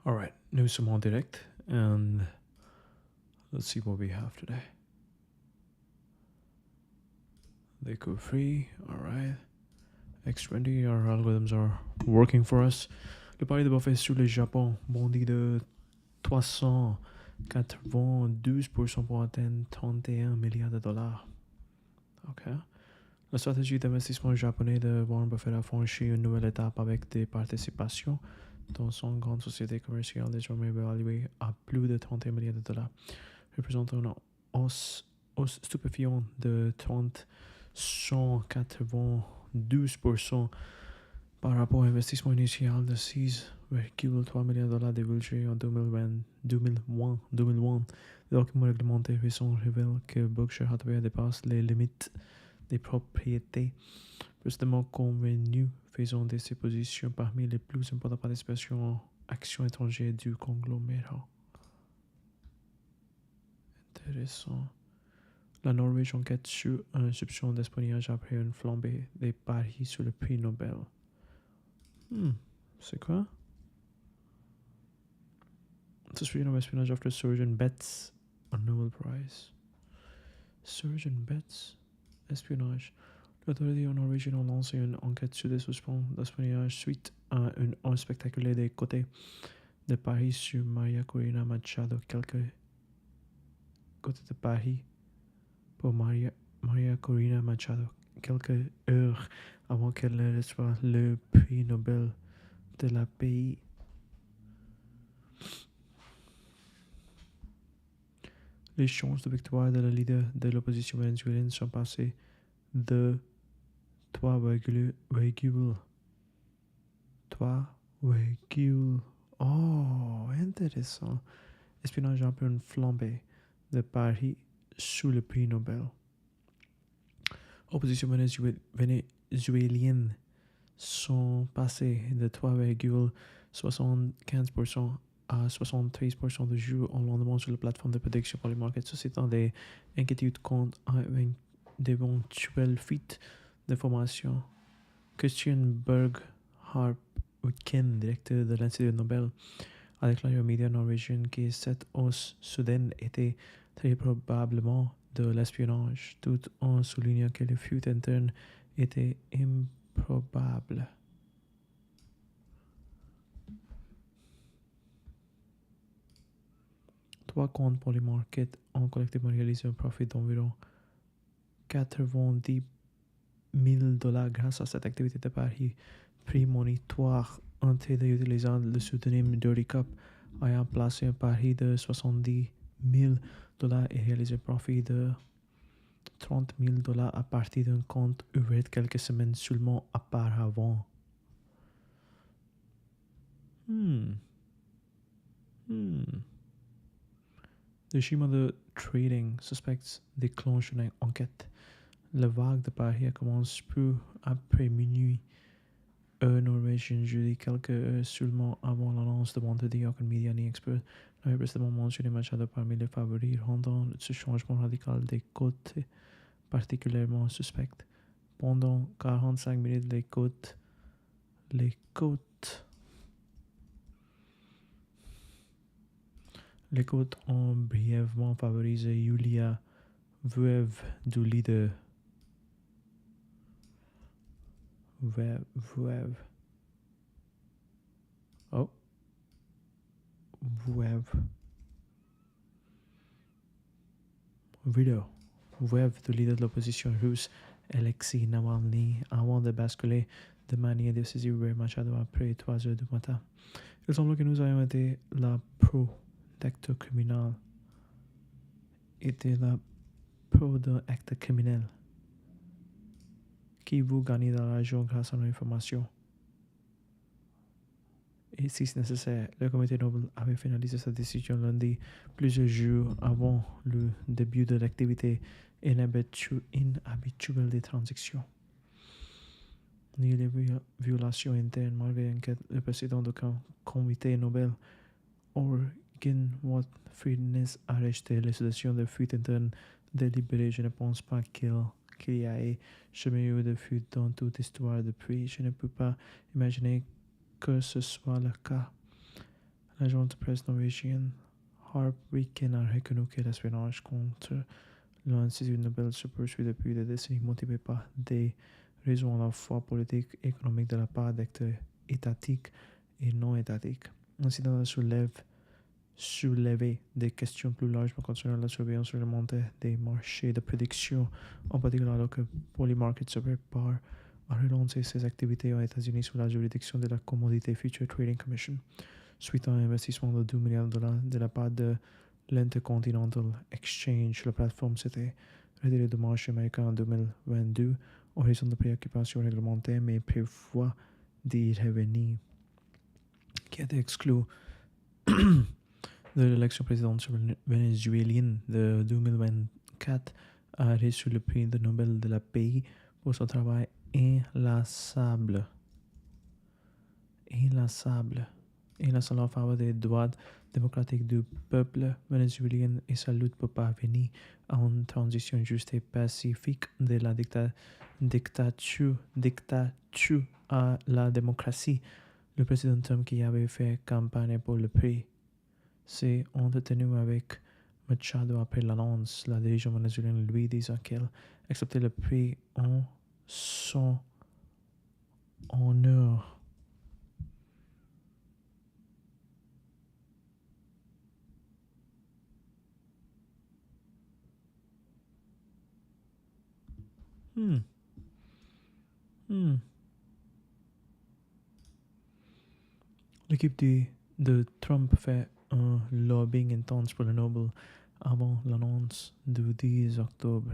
All right, new Simon Direct, and let's see what we have today. They go free. All right, X20, our algorithms are working for us. Le pari de Buffet sur le Japon bondit de 392% pour atteindre 31 milliards de dollars. OK. La stratégie d'investissement japonais de Warren Buffett a franchi une nouvelle étape avec des participations dans son grande société commerciale désormais évaluée à plus de 31 milliards de dollars, représentant une hausse stupéfiante de 192% par rapport à l'investissement initial de 6,3 milliards de dollars divulgué en 2001. Les documents réglementaires récents révèlent que Berkshire Hathaway dépasse les limites des propriétés précédemment convenues, faisant de ses positions parmi les plus importantes participations en actions étrangères du conglomérat. Intéressant. La Norvège enquête sur un soupçon d'espionnage après une flambée des paris sur le prix Nobel. C'est quoi? Suspicion of espionage after surgeon bets on Nobel Prize. Surgeon bets? Espionnage. L'autorité norvégienne a lancé une enquête sur des soupçons d'espionnage suite à une hausse spectaculaire des côtés de paris sur Maria Corina Machado. Quelques côtés de paris pour Maria Corina Machado quelques heures avant qu'elle ne reçoive le prix Nobel de la paix. Les chances de victoire de la leader de l'opposition vénézuélienne sont passées de 3,3. Oh, intéressant. Espionnage après une flambée de paris sous le prix Nobel. Opposition vénézuélienne sont passées de 3,75% à 73% de jours en lendemain sur la plateforme de prédiction par les markets, suscitant des inquiétudes quant à d'éventuelles fuites d'informations. Christian Berg-Harp-Utken, directeur de l'Institut Nobel, a déclaré aux médias norvégiens que cette hausse soudaine était très probablement de l'espionnage, tout en soulignant que les fuites internes étaient improbables. Trois comptes pour les markets ont collectivement réalisé un profit d'environ 90 000 dollars grâce à cette activité de pari prémonitoire. Un trader utilisant le pseudonyme Dirty Cup ayant placé un pari de 70 000 dollars et réalisé un profit de 30 000 dollars à partir d'un compte ouvert quelques semaines seulement auparavant. Le schéma de trading suspects déclenche une enquête. La vague de paris commence peu après minuit, heure norvégienne, jeudi, quelques heures seulement avant l'annonce de vendredi. Aucun média ni expert n'avait précédemment mentionné Machado parmi les favoris, rendant ce changement radical des cotes particulièrement suspectes. Pendant 45 minutes, les cotes ont brièvement favorisé Yulia Vuev du leader. Vuev. Vuev du leader de l'opposition russe, Alexei Navalny, avant de basculer de manière décisive vers Machado après 3 heures du matin. Il semble que nous ayons été la pro d'actes criminels. Était la pro d'un acte criminel qui vous gagne de l'argent grâce à l'information. Et si c'est nécessaire, le comité Nobel avait finalisé sa décision lundi, plusieurs jours avant le début de l'activité inhabituelle des transactions. Ni les violations internes malgré l'enquête, le président du comité Nobel, Organ Friedness, a rejeté les solutions de fuite interne délibérée. Je ne pense pas qu'il y ait jamais eu de fuite dans toute histoire de prix. Je ne peux pas imaginer que ce soit le cas. L'agence de presse norvégienne Harp Weekend a reconnu que l'espionnage contre l'Institut Nobel se poursuit depuis des décennies motivé par des raisons à la fois politiques et économiques de la part d'acteurs étatiques et non étatiques. L'incident soulever des questions plus larges concernant la surveillance réglementaire des marchés de prédiction, en particulier alors que Polymarket se prépare à relancer ses activités aux États-Unis sous la juridiction de la Commodity Future Trading Commission, suite à un investissement de 2 milliards de dollars de la part de l'Intercontinental Exchange. La plateforme s'était retirée du marché américain en 2022 en raison de préoccupations réglementaires, mais prévoit d'y revenir, qui a été exclu de l'élection présidentielle vénézuélienne de 2024, a reçu le prix de Nobel de la paix pour son travail inlassable en faveur des droits démocratiques du peuple vénézuélien et sa lutte pour parvenir à une transition juste et pacifique de la dictature à la démocratie. Le président Trump, qui avait fait campagne pour le prix, s'est entretenu avec Machado après l'annonce. La dirigeante vénézuélienne lui disant qu'elle acceptait le prix en son honneur. L'équipe de Trump fait un lobbying intense pour le Nobel avant l'annonce du 10 octobre.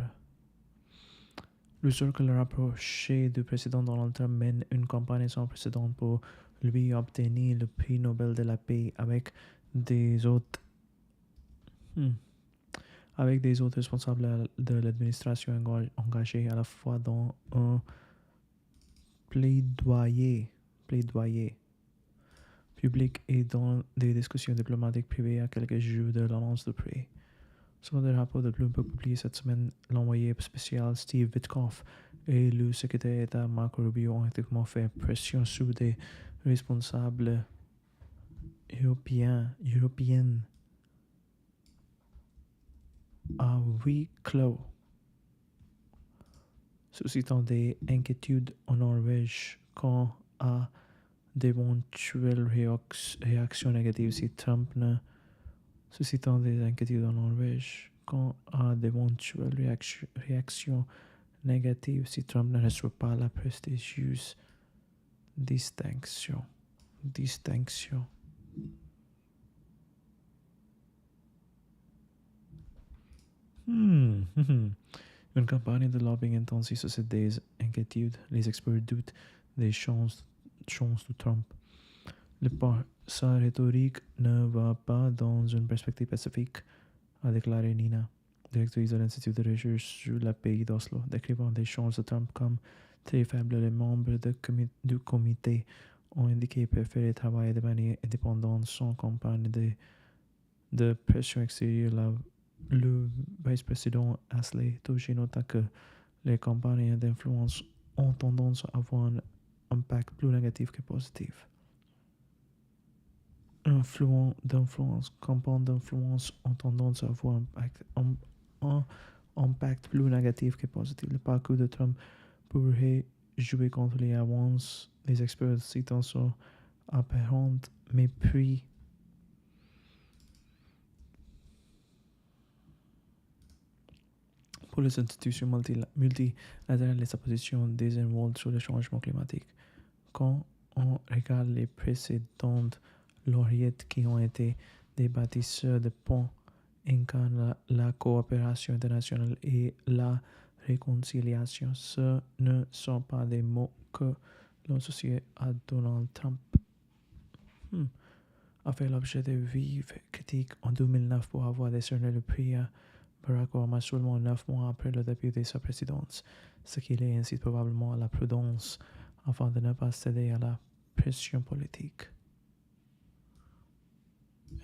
Le cercle rapproché du président Donald Trump mène une campagne sans précédent pour lui obtenir le prix Nobel de la paix avec des autres responsables de l'administration engagés à la fois dans un plaidoyer public et dans des discussions diplomatiques privées à quelques jours de l'annonce du prix. Selon des rapports de Bloomberg publiés cette semaine, l'envoyé spécial Steve Witkoff et le secrétaire d'État Marco Rubio ont activement fait pression sur des responsables européennes à huis clos, suscitant des inquiétudes en Norvège quant à d'éventuelles réactions négatives si Trump ne suscitant des inquiétudes en Norvège quant à d'éventuelles réactions négatives si Trump ne reçoit pas la prestigieuse distinction. Une campagne de lobbying intensive suscite des inquiétudes. Les experts doutent des chances de Trump. Sa rhétorique ne va pas dans une perspective pacifique, a déclaré Nina, directrice de l'Institut de recherche sur la paix d'Oslo, décrivant des chances de Trump comme très faibles. Les membres du comité ont indiqué préférer travailler de manière indépendante sans campagne de pression extérieure. Le vice-président Ashley Toshi nota que les campagnes d'influence ont tendance à avoir un impact plus négatif que positif. Campagnes d'influence ont tendance à avoir un impact plus négatif que positif. Le parcours de Trump pourrait jouer contre les avances des experts citant son apparent mépris pour les institutions multilatérales et sa position désinvolte sur le changement climatique. Quand on regarde les précédentes lauréates qui ont été des bâtisseurs de ponts incarnent la coopération internationale et la réconciliation. Ce ne sont pas des mots que l'on associe à Donald Trump. A fait l'objet de vives critiques en 2009 pour avoir décerné le prix à Barack Obama seulement 9 mois après le début de sa présidence, ce qui les incite probablement à la prudence afin de ne pas céder à la pression politique.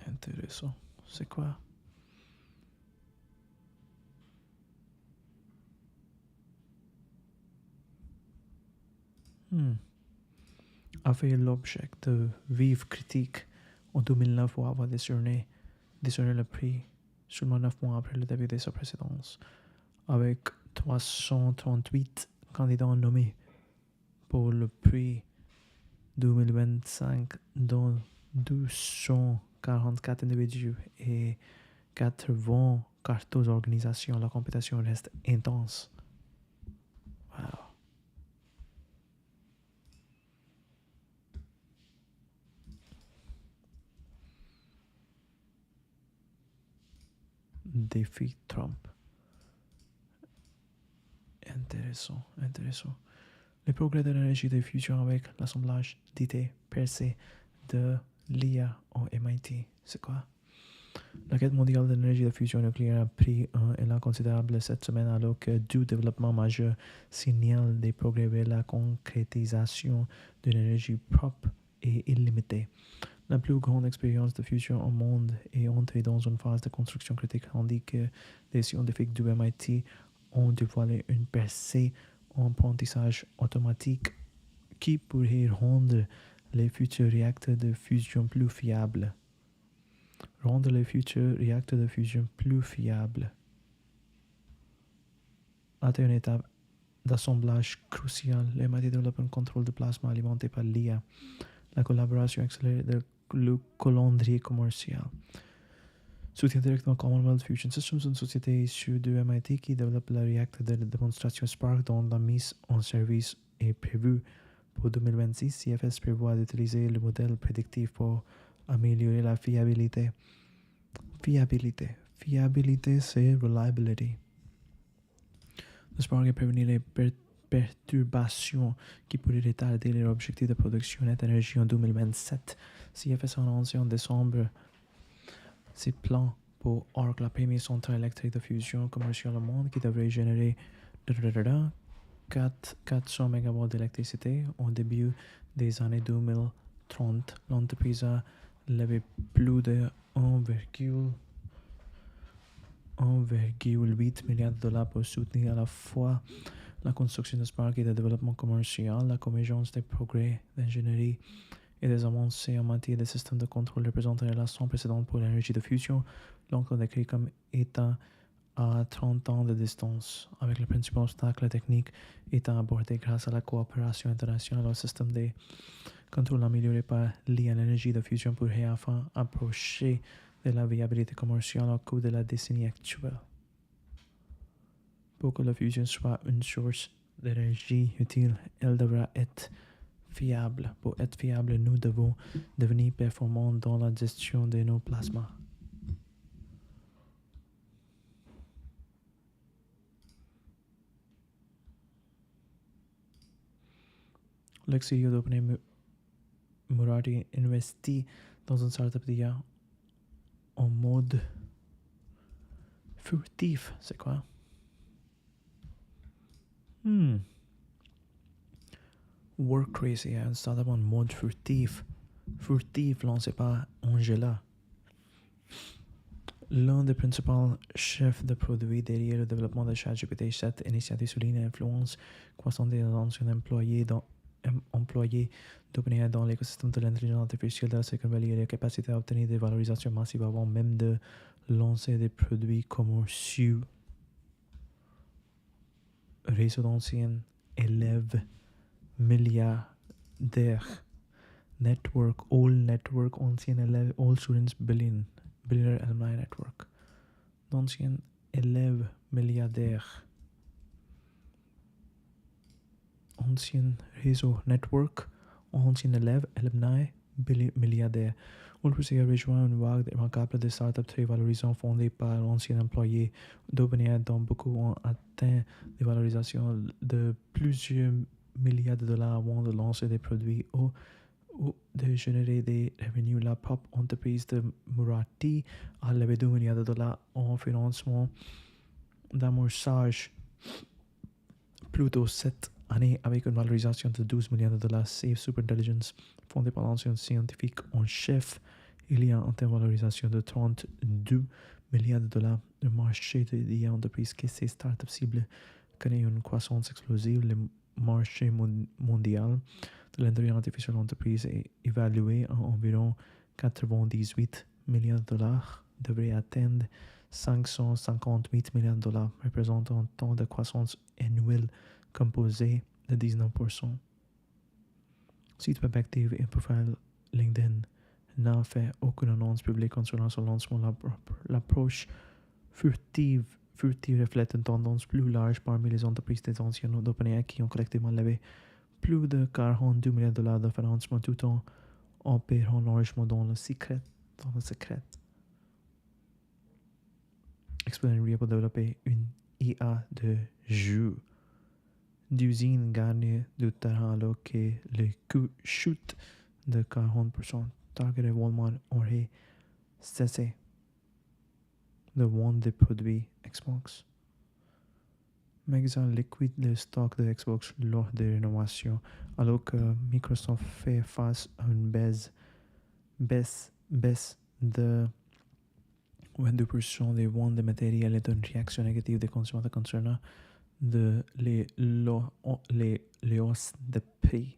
Intéressant. C'est quoi? A fait l'objet de vives critiques en 2009 pour avoir décerné le prix seulement 9 mois après le début de sa précédence, avec 338 candidats nommés pour le prix 2025, dont 244 individus et 94 organisations. La compétition reste intense. Wow. Défi Trump. Intéressant. Les progrès de l'énergie de fusion avec l'assemblage d'idées percées de l'IA au MIT. C'est quoi? La quête mondiale de l'énergie de fusion nucléaire a pris un élan considérable cette semaine alors que deux développements majeurs signalent des progrès vers la concrétisation d'une énergie propre et illimitée. La plus grande expérience de fusion au monde est entrée dans une phase de construction critique, tandis que les scientifiques du MIT ont dévoilé une percée en apprentissage automatique qui pourrait rendre les futurs réacteurs de fusion plus fiables. Atteint une étape d'assemblage cruciale, le MIT développe un contrôle de plasma alimenté par l'IA. La collaboration accélérée de le calendrier commercial. Soutient directement Commonwealth Fusion Systems, une société issue du MIT qui développe le réacteur de démonstration Spark dont la mise en service est prévue pour 2026. CFS prévoit d'utiliser le modèle prédictif pour améliorer la fiabilité. Fiabilité, c'est reliability. Le Spark est prévenir les perturbations qui pourraient retarder leur objectif de production nette d'énergie en 2027. CFS a annoncé en décembre ses plans pour ARC, la première centrale électrique de fusion commerciale au monde qui devrait générer 400 MW d'électricité au début des années 2030. L'entreprise a levé plus de 1,8 milliard de dollars pour soutenir à la fois la construction de Spark et le développement commercial. La convergence des progrès d'ingénierie et des avancées en matière de systèmes de contrôle représente une relation précédente pour l'énergie de fusion, l'on décrit comme étant à 30 ans de distance, avec le principal obstacle technique étant abordé grâce à la coopération internationale au système de contrôle amélioré par l'IA. L'énergie de fusion pourrait enfin approcher de la viabilité commerciale au cours de la décennie actuelle. Pour que la fusion soit une source d'énergie utile, elle devra être fiable. Pour être fiable, nous devons devenir performants dans la gestion de nos plasmas. L'ex-CEO d'OpenAI Murati investit dans une startup d'IA en mode furtif. C'est quoi? Workcrazy, une startup en mode furtif. Furtif lancé par Angela. L'un des principaux chefs de produits derrière le développement de ChatGPT, cette initiative souligne l'influence croissante des anciens employés d'OpenAI dans l'écosystème de l'intelligence artificielle de la Silicon Valley et la capacité à obtenir des valorisations massives avant même de lancer des produits commerciaux. Réseau d'anciens élèves milliardaires. Network, anciens élèves, all students billionaire alumni network. D'anciens élèves milliardaires. Ancien réseau network, ancien élève alumni milliardaires. On peut rejoindre une vague remarquable de startups très valorisantes fondées par l'ancien employé d'OpenAI dont beaucoup ont atteint des valorisations de plusieurs milliards de dollars avant de lancer des produits ou de générer des revenus. La propre entreprise de Murati a levé 2 milliards de dollars en financement d'amorçage plutôt cette année avec une valorisation de 12 milliards de dollars. Safe Superintelligence, fondé par l'ancien scientifique en chef, il y a une valorisation de 32 milliards de dollars. Le marché de l'IA entreprise que ces startups cibles connaît une croissance explosive. Le marché mondial de l'intelligence artificielle entreprise est évalué à environ 98 milliards de dollars devrait atteindre 558 milliards de dollars, représentant un taux de croissance annuelle composé de 19%. Site web active et profile LinkedIn n'a fait aucune annonce publique concernant son lancement. L'approche furtive reflète une tendance plus large parmi les entreprises détentionnaires d'OpenAI qui ont collectivement levé plus de 42 milliards de dollars de financement tout en opérant largement dans le secret. Explain pour développer une IA de jeu d'usine gagne du terrain alors que le coût chute de 40%. Target et Walmart auraient cessé de vendre des produits Xbox. Magasin liquide le stock de Xbox lors des rénovations alors que Microsoft fait face à une baisse de 22% des ventes de matériel et d'une réaction négative des consommateurs concernant les hausses de prix.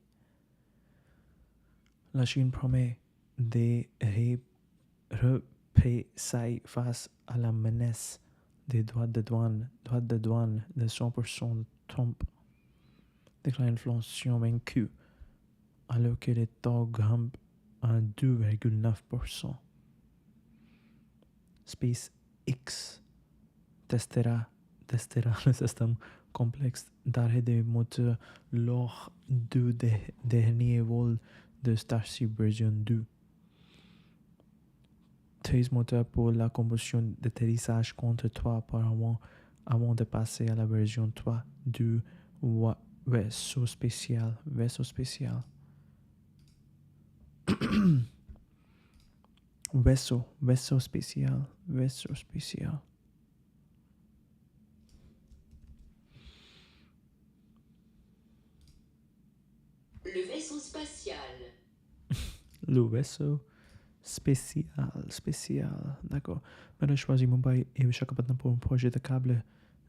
La Chine promet des représailles face à la menace des droits de douane de 100% de Trump. Déclare l'inflation vaincue alors que les taux grimpent à 2,9%. SpaceX testera le système complexe d'arrêt des moteurs lors du dernier vol de Starship version 2. 13 moteurs pour la combustion d'atterrissage contre 3 apparemment avant de passer à la version 3 du vaisseau spécial. vaisseau spécial. Le vaisseau spatial. Le vaisseau spécial. D'accord. Maintenant, je choisis Mumbai et Visakhapatnam pour un projet de câble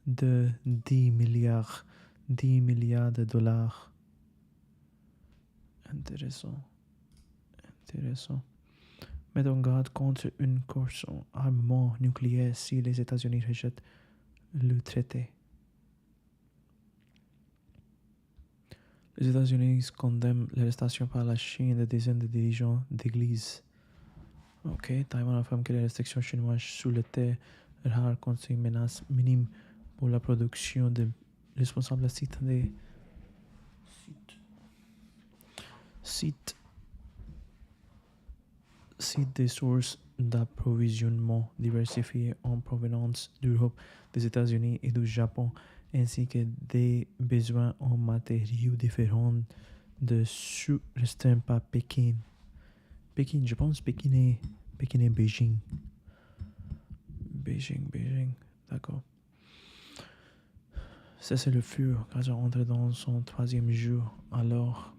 de 10 milliards de dollars. Intéressant. Mettons garde contre une course en armement nucléaire si les États-Unis rejettent le traité. Les États-Unis condamnent l'arrestation par la Chine de dizaines de dirigeants d'églises. Ok, Taïwan affirme que les restrictions chinoises sous le thé rare constituent une menace minime pour la production de responsables sites des sources d'approvisionnement diversifiées en provenance d'Europe, des États-Unis et du Japon, ainsi que des besoins en matériaux différents de sous-restreints par Pékin. Je pense Pékin est Beijing. D'accord. Ça c'est le feu, quand on entre dans son 3e jour. Alors,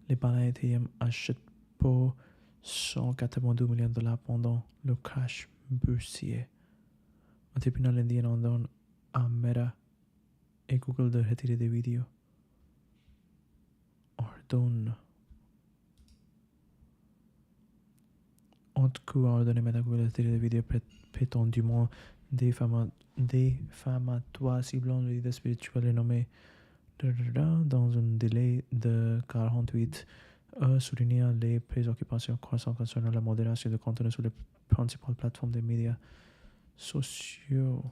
les banques Ethereum achètent pour 182 milliards de dollars pendant le crash boursier. Un tribunal indien ordonne à Meta et Google de retirer des vidéos. Haute Cour a ordonné Meta Google de retirer des vidéos prétendument défamatoires ciblant le leader spirituel renommé dans un délai de 48 heures, soulignant les préoccupations croissantes concernant la modération de contenu sur les principales plateformes des médias sociaux.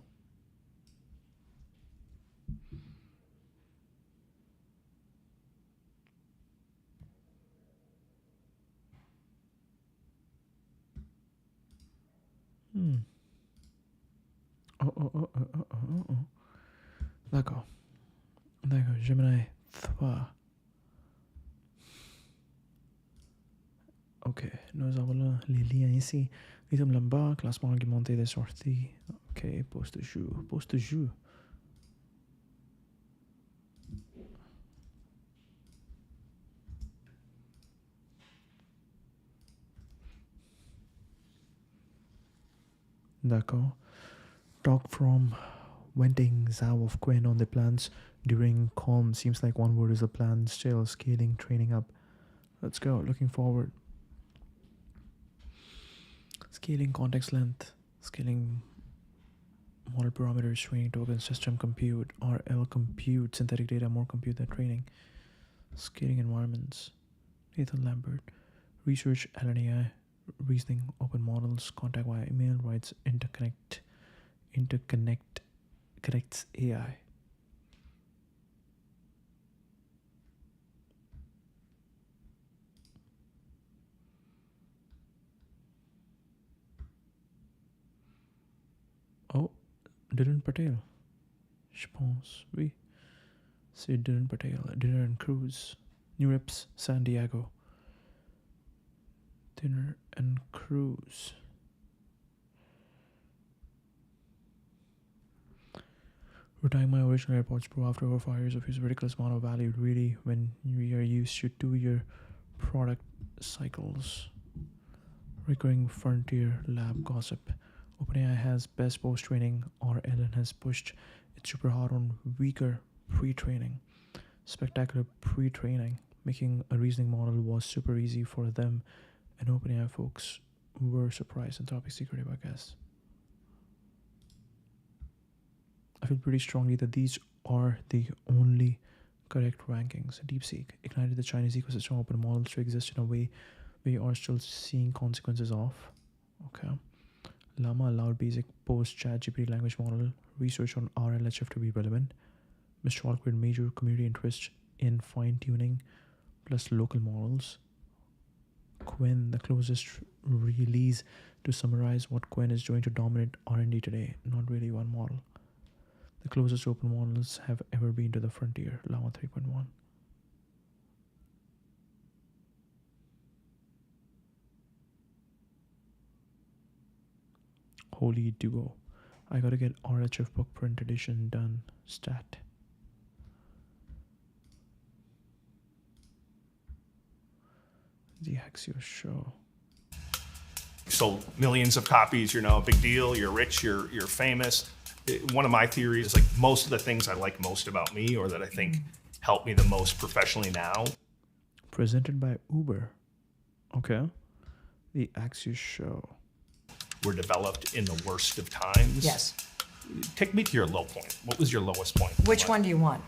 D'accord, j'aimerais 3. Ok, nous avons là les liens ici. Item là-bas, classement argumenté des sorties. Ok, poste jour. D'accord. Talk from Wenting Zhao of Quen on the plans during calm. Seems like one word is a plan. Still scaling, training up. Let's go. Looking forward. Scaling context length. Scaling model parameters, training token, system compute, RL compute, synthetic data, more compute than training. Scaling environments. Nathan Lambert. Research LNAI. Reasoning, open models, contact via email, writes interconnect, connects AI. Oh, Dylan Patel. Je pense, oui. C'est Dylan Patel. Dinner and Cruise. New Reps, San Diego. Dinner and Cruise. Retiring my original AirPods Pro after over 5 years of use, a ridiculous amount of value really when we are used to 2-year product cycles. Recurring frontier lab gossip. OpenAI has best post training, or Ellen has pushed it super hard on weaker pre training. Spectacular pre training, making a reasoning model was super easy for them, and OpenAI folks were surprised. Anthropic secretive, I guess. I feel pretty strongly that these are the only correct rankings. DeepSeek ignited the Chinese ecosystem open models to exist in a way we are still seeing consequences of. Okay. Llama allowed basic post ChatGPT language model research on RLHF to be relevant. Mistral created major community interest in fine-tuning plus local models. Qwen, the closest release to summarize what Qwen is doing to dominate R&D today, not really one model. The closest open models have ever been to the frontier, Llama 3.1. Holy duo. I gotta get RHF book print edition done. Stat. The Axios show. Sold millions of copies, you're a big deal, you're rich, you're famous. One of my theories is like most of the things I like most about me or that I think help me the most professionally now. Presented by Uber. Okay. The Axios show. Were developed in the worst of times. Yes. Take me to your low point. What was your lowest point? Which one do you want?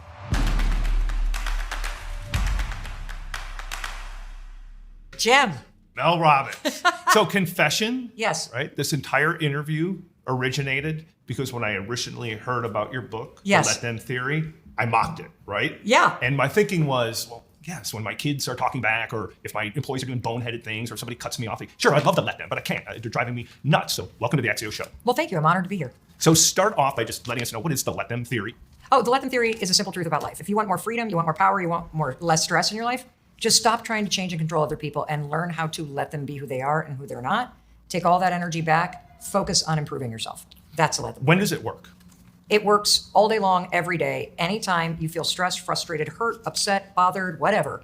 Jim. Mel Robbins. So confession. Yes. Right? This entire interview originated because when I originally heard about your book, Yes. The Let Them Theory, I mocked it, right? Yeah. And my thinking was, well, yes, when my kids are talking back or if my employees are doing boneheaded things or somebody cuts me off, sure, I'd love to let them, but I can't. They're driving me nuts. So welcome to the Axios show. Well, thank you. I'm honored to be here. So start off by just letting us know, what is the Let Them Theory? Oh, the Let Them Theory is a simple truth about life. If you want more freedom, you want more power, you want less stress in your life, just stop trying to change and control other people and learn how to let them be who they are and who they're not. Take all that energy back, focus on improving yourself. That's the Let Them Theory. When does it work? It works all day long, every day. Anytime you feel stressed, frustrated, hurt, upset, bothered, whatever,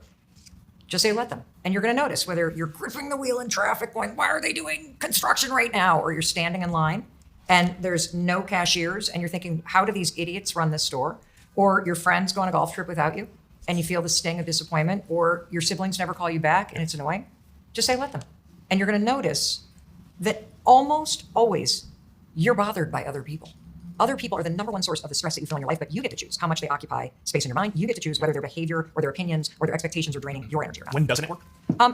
just say let them. And you're going to notice whether you're gripping the wheel in traffic going, why are they doing construction right now? Or you're standing in line and there's no cashiers and you're thinking, how do these idiots run this store? Or your friends go on a golf trip without you and you feel the sting of disappointment, or your siblings never call you back and it's annoying. Just say let them. And you're going to notice that almost always you're bothered by other people. Other people are the number one source of the stress that you feel in your life, but you get to choose how much they occupy space in your mind. You get to choose whether their behavior or their opinions or their expectations are draining your energy or not. When doesn't it work?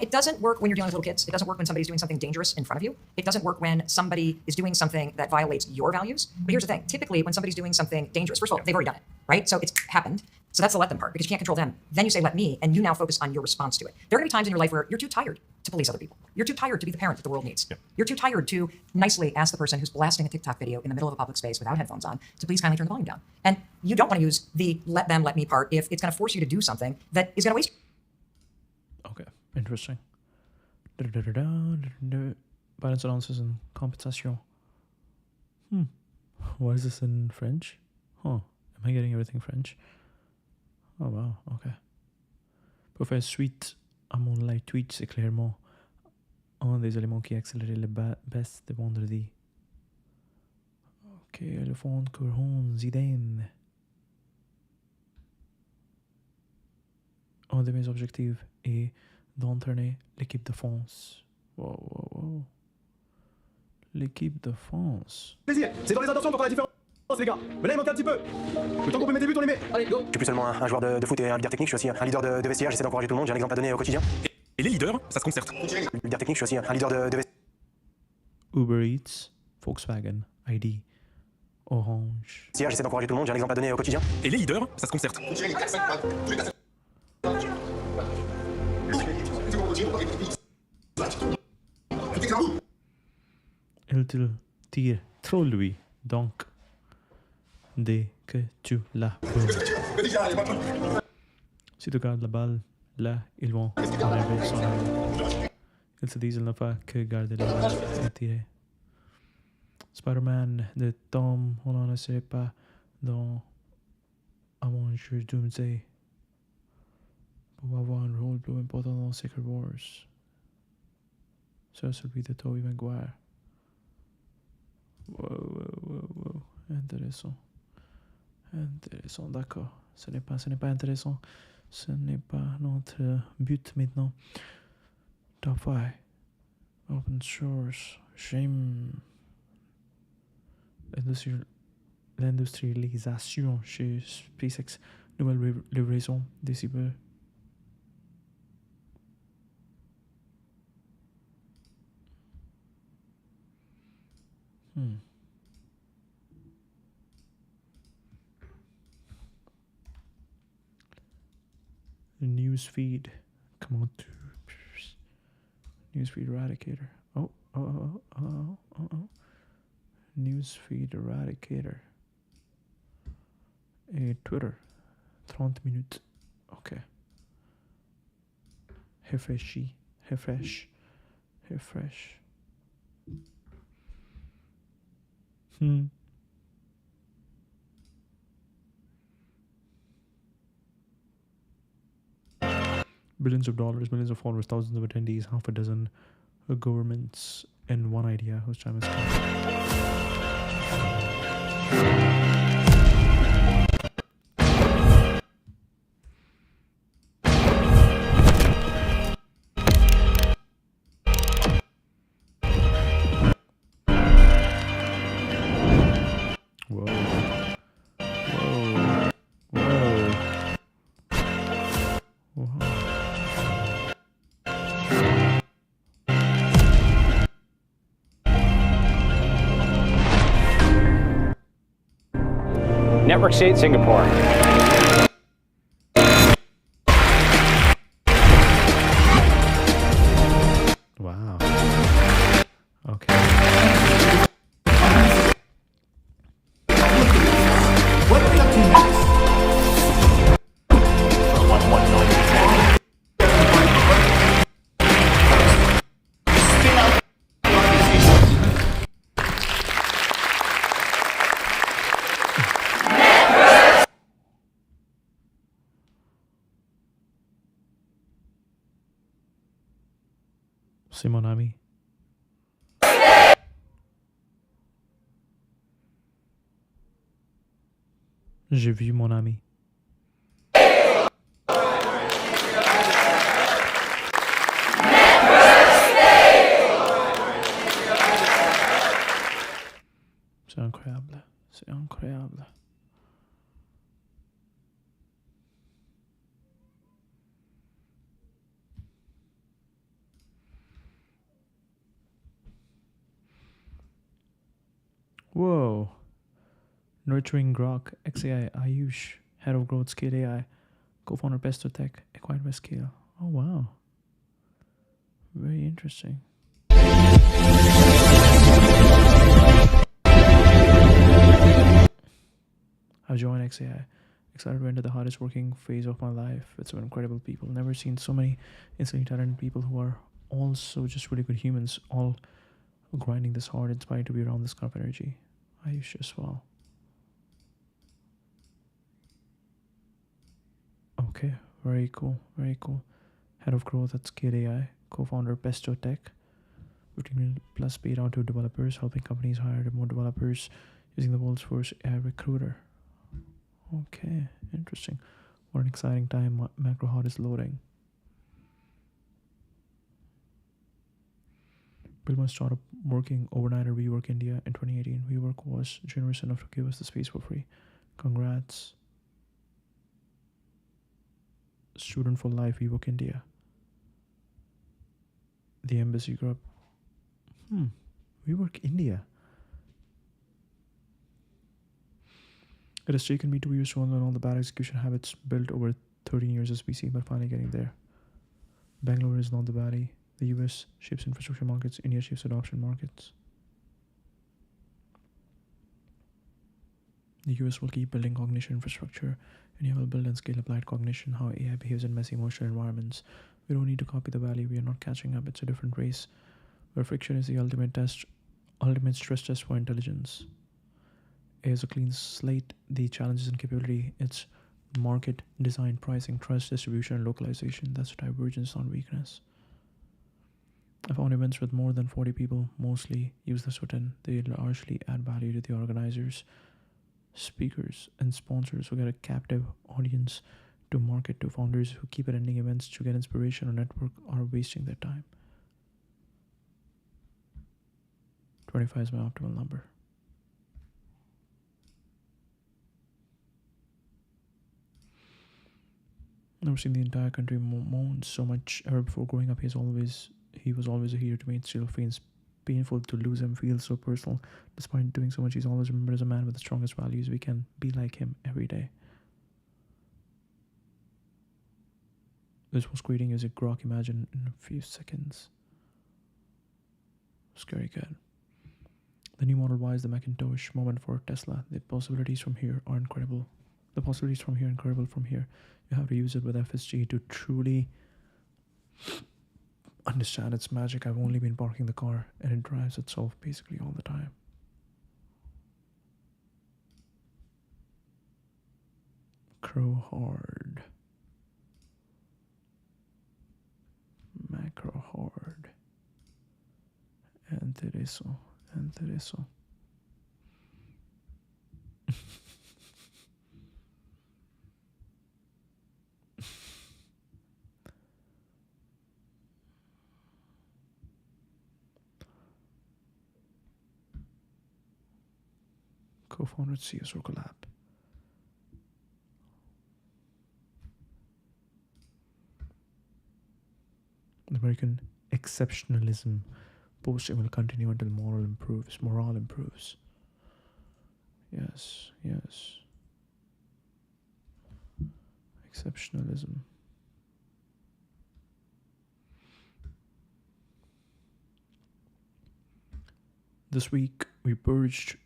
It doesn't work when you're dealing with little kids. It doesn't work when somebody's doing something dangerous in front of you. It doesn't work when somebody is doing something that violates your values. But here's the thing. Typically, when somebody's doing something dangerous, first of all, they've already done it, right? So it's happened. So that's the let them part because you can't control them. Then you say let me, and you now focus on your response to it. There are going to be times in your life where you're too tired to police other people. You're too tired to be the parent that the world needs. Yeah. You're too tired to nicely ask the person who's blasting a TikTok video in the middle of a public space without headphones on to please kindly turn the volume down. And you don't want to use the let them, let me part if it's going to force you to do something that is going to waste. Okay, interesting. Balance analysis and compensation. Why is this in French? Huh. Am I getting everything French? Oh wow, ok. Pour faire suite à mon live tweet, c'est clairement un des éléments qui a accéléré le baisse de vendredi. Ok, le fond courant Zidane. Un de mes objectifs est d'entraîner l'équipe de France. Wow. L'équipe de France. Plaisir, c'est dans les intentions qu'on fera la différence, les gars. Mais là, il manque un petit peu. Le temps qu'on peut mettre des buts, on les met. Allez, go. Je suis plus seulement un joueur de foot et un leader technique, je suis aussi un leader de vestiaire, j'essaie d'encourager tout le monde, j'ai un exemple à donner au quotidien. Et les leaders, ça se concerte. Leader technique, je suis aussi un leader de vestiaire. Uber Eats, Volkswagen, ID, Orange. J'essaie d'encourager tout le monde, j'ai un exemple à donner au quotidien. Et les leaders, ça se concerte. Il te tire trop lui, donc dès que tu la boum. Si tu gardes la balle, là, ils vont enlever son arme. Ils se disent, il n'a pas que garder la balle et tirer. Spider-Man de Tom Holland ne serait pas dans Avengers Doomsday pour avoir un rôle plus important dans Secret Wars. C'est celui de Tobey Maguire. Wow. Intéressant. D'accord. Ce n'est pas intéressant. Ce n'est pas notre but maintenant. Top 5. Open source. J'aime l'industrialisation chez SpaceX. Nouvelle livraison d'ici peu. Newsfeed. Comment tu... Newsfeed Eradicator. Oh. Newsfeed Eradicator. Et Twitter. 30 minutes. Ok. Refresh. Billions of dollars, millions of followers, thousands of attendees, half a dozen governments, and one idea whose time has Network State Singapore. Wow. Okay. What are we up to next? C'est mon ami. J'ai vu mon ami. C'est incroyable. C'est incroyable. Whoa. Nurturing Grok, XAI, Ayush, Head of Growth, Scale AI, co-founder Pesto Tech, acquired by Scale. Oh, wow. Very interesting. I've joined XAI. Excited to enter the hardest working phase of my life with some incredible people. Never seen so many instantly talented people who are also just really good humans, all grinding this hard, inspired to be around this kind of energy. Ayush as well. Okay, very cool, very cool. Head of growth at Scale AI, co-founder Pesto Tech, 15 million plus paid out to developers, helping companies hire more developers using the world's first AI recruiter. Okay, interesting. What an exciting time. Macro Hot is loading. built my startup working overnight at WeWork India in 2018. WeWork was generous enough to give us the space for free. Congrats. Student for life, WeWork India. The Embassy Group. WeWork India. It has taken me 2 years to unlearn all the bad execution habits built over 13 years as VC, but finally getting there. Bangalore is not the baddie. The US shapes infrastructure markets, India shapes adoption markets. The US will keep building cognition infrastructure. India will build and scale applied cognition, how AI behaves in messy emotional environments. We don't need to copy the valley. We are not catching up. It's a different race where friction is the ultimate stress test for intelligence. AI is a clean slate. The challenges and capability, it's market, design, pricing, trust, distribution, and localization. That's divergence, not weakness. I found events with more than 40 people mostly use this within. They largely add value to the organizers, speakers, and sponsors who get a captive audience to market to. Founders who keep attending events to get inspiration or network are wasting their time. 25 is my optimal number. Never seen the entire country moan so much ever before. Growing up, he was always a hero to me. It still feels painful to lose him, feels so personal. Despite doing so much, he's always remembered as a man with the strongest values. We can be like him every day. This was creating music Grok Imagine in a few seconds. Scary good. The new Model Y is the Macintosh moment for Tesla. The possibilities from here are incredible. The possibilities from here are incredible from here. You have to use it with FSG to truly understand its magic. I've only been parking the car and it drives itself basically all the time. Crow hard. Macro hard. Intereso. Co-founder at CS Collab. The American exceptionalism posting will continue until morale improves. Yes. Exceptionalism. This week we purged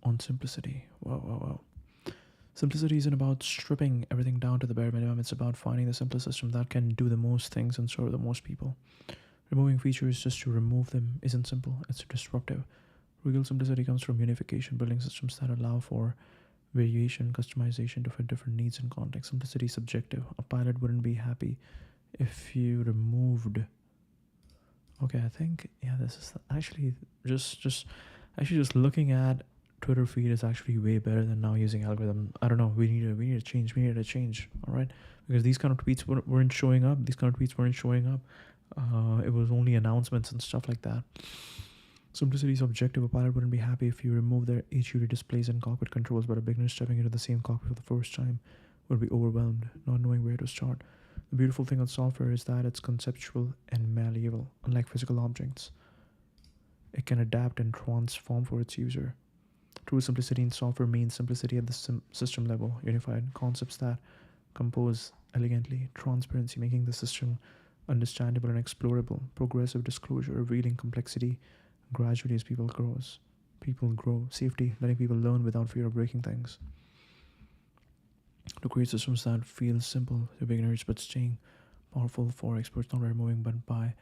on simplicity. Wow. Simplicity isn't about stripping everything down to the bare minimum. It's about finding the simplest system that can do the most things and serve the most people. Removing features just to remove them isn't simple. It's disruptive. Real simplicity comes from unification, building systems that allow for variation, customization to fit different needs and contexts. Simplicity is subjective. A pilot wouldn't be happy if you removed. Okay, I think this is actually just looking at Twitter feed is actually way better than now using algorithm. I don't know. We need to change. All right, because these kind of tweets weren't showing up. It was only announcements and stuff like that. Simplicity is objective. A pilot wouldn't be happy if you remove their HUD displays and cockpit controls, but a beginner stepping into the same cockpit for the first time would be overwhelmed, not knowing where to start. The beautiful thing on software is that it's conceptual and malleable, unlike physical objects. It can adapt and transform for its user. True simplicity in software means simplicity at the system level, unified concepts that compose elegantly, transparency, making the system understandable and explorable, progressive disclosure, revealing complexity gradually as people grow, safety, letting people learn without fear of breaking things. To create systems that feel simple to beginners but staying powerful for experts, not by removing but by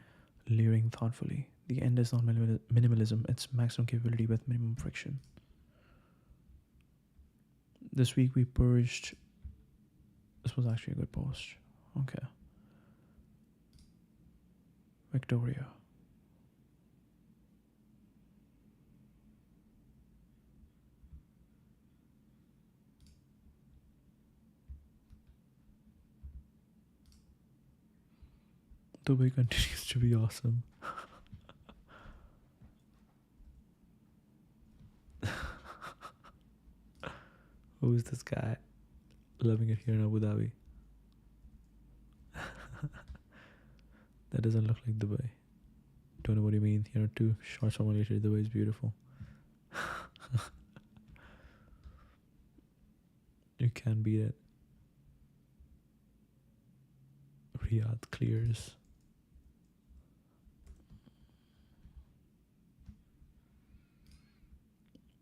layering thoughtfully. The end is not minimalism, it's maximum capability with minimum friction. This week we purged. This was actually a good post. Okay. Victoria. Dubai continues to be awesome. Who's this guy? Loving it here in Abu Dhabi. That doesn't look like Dubai. Don't know what you mean. You know, 2 shots from Malaysia. Dubai is beautiful. You can't beat it. Riyadh clears.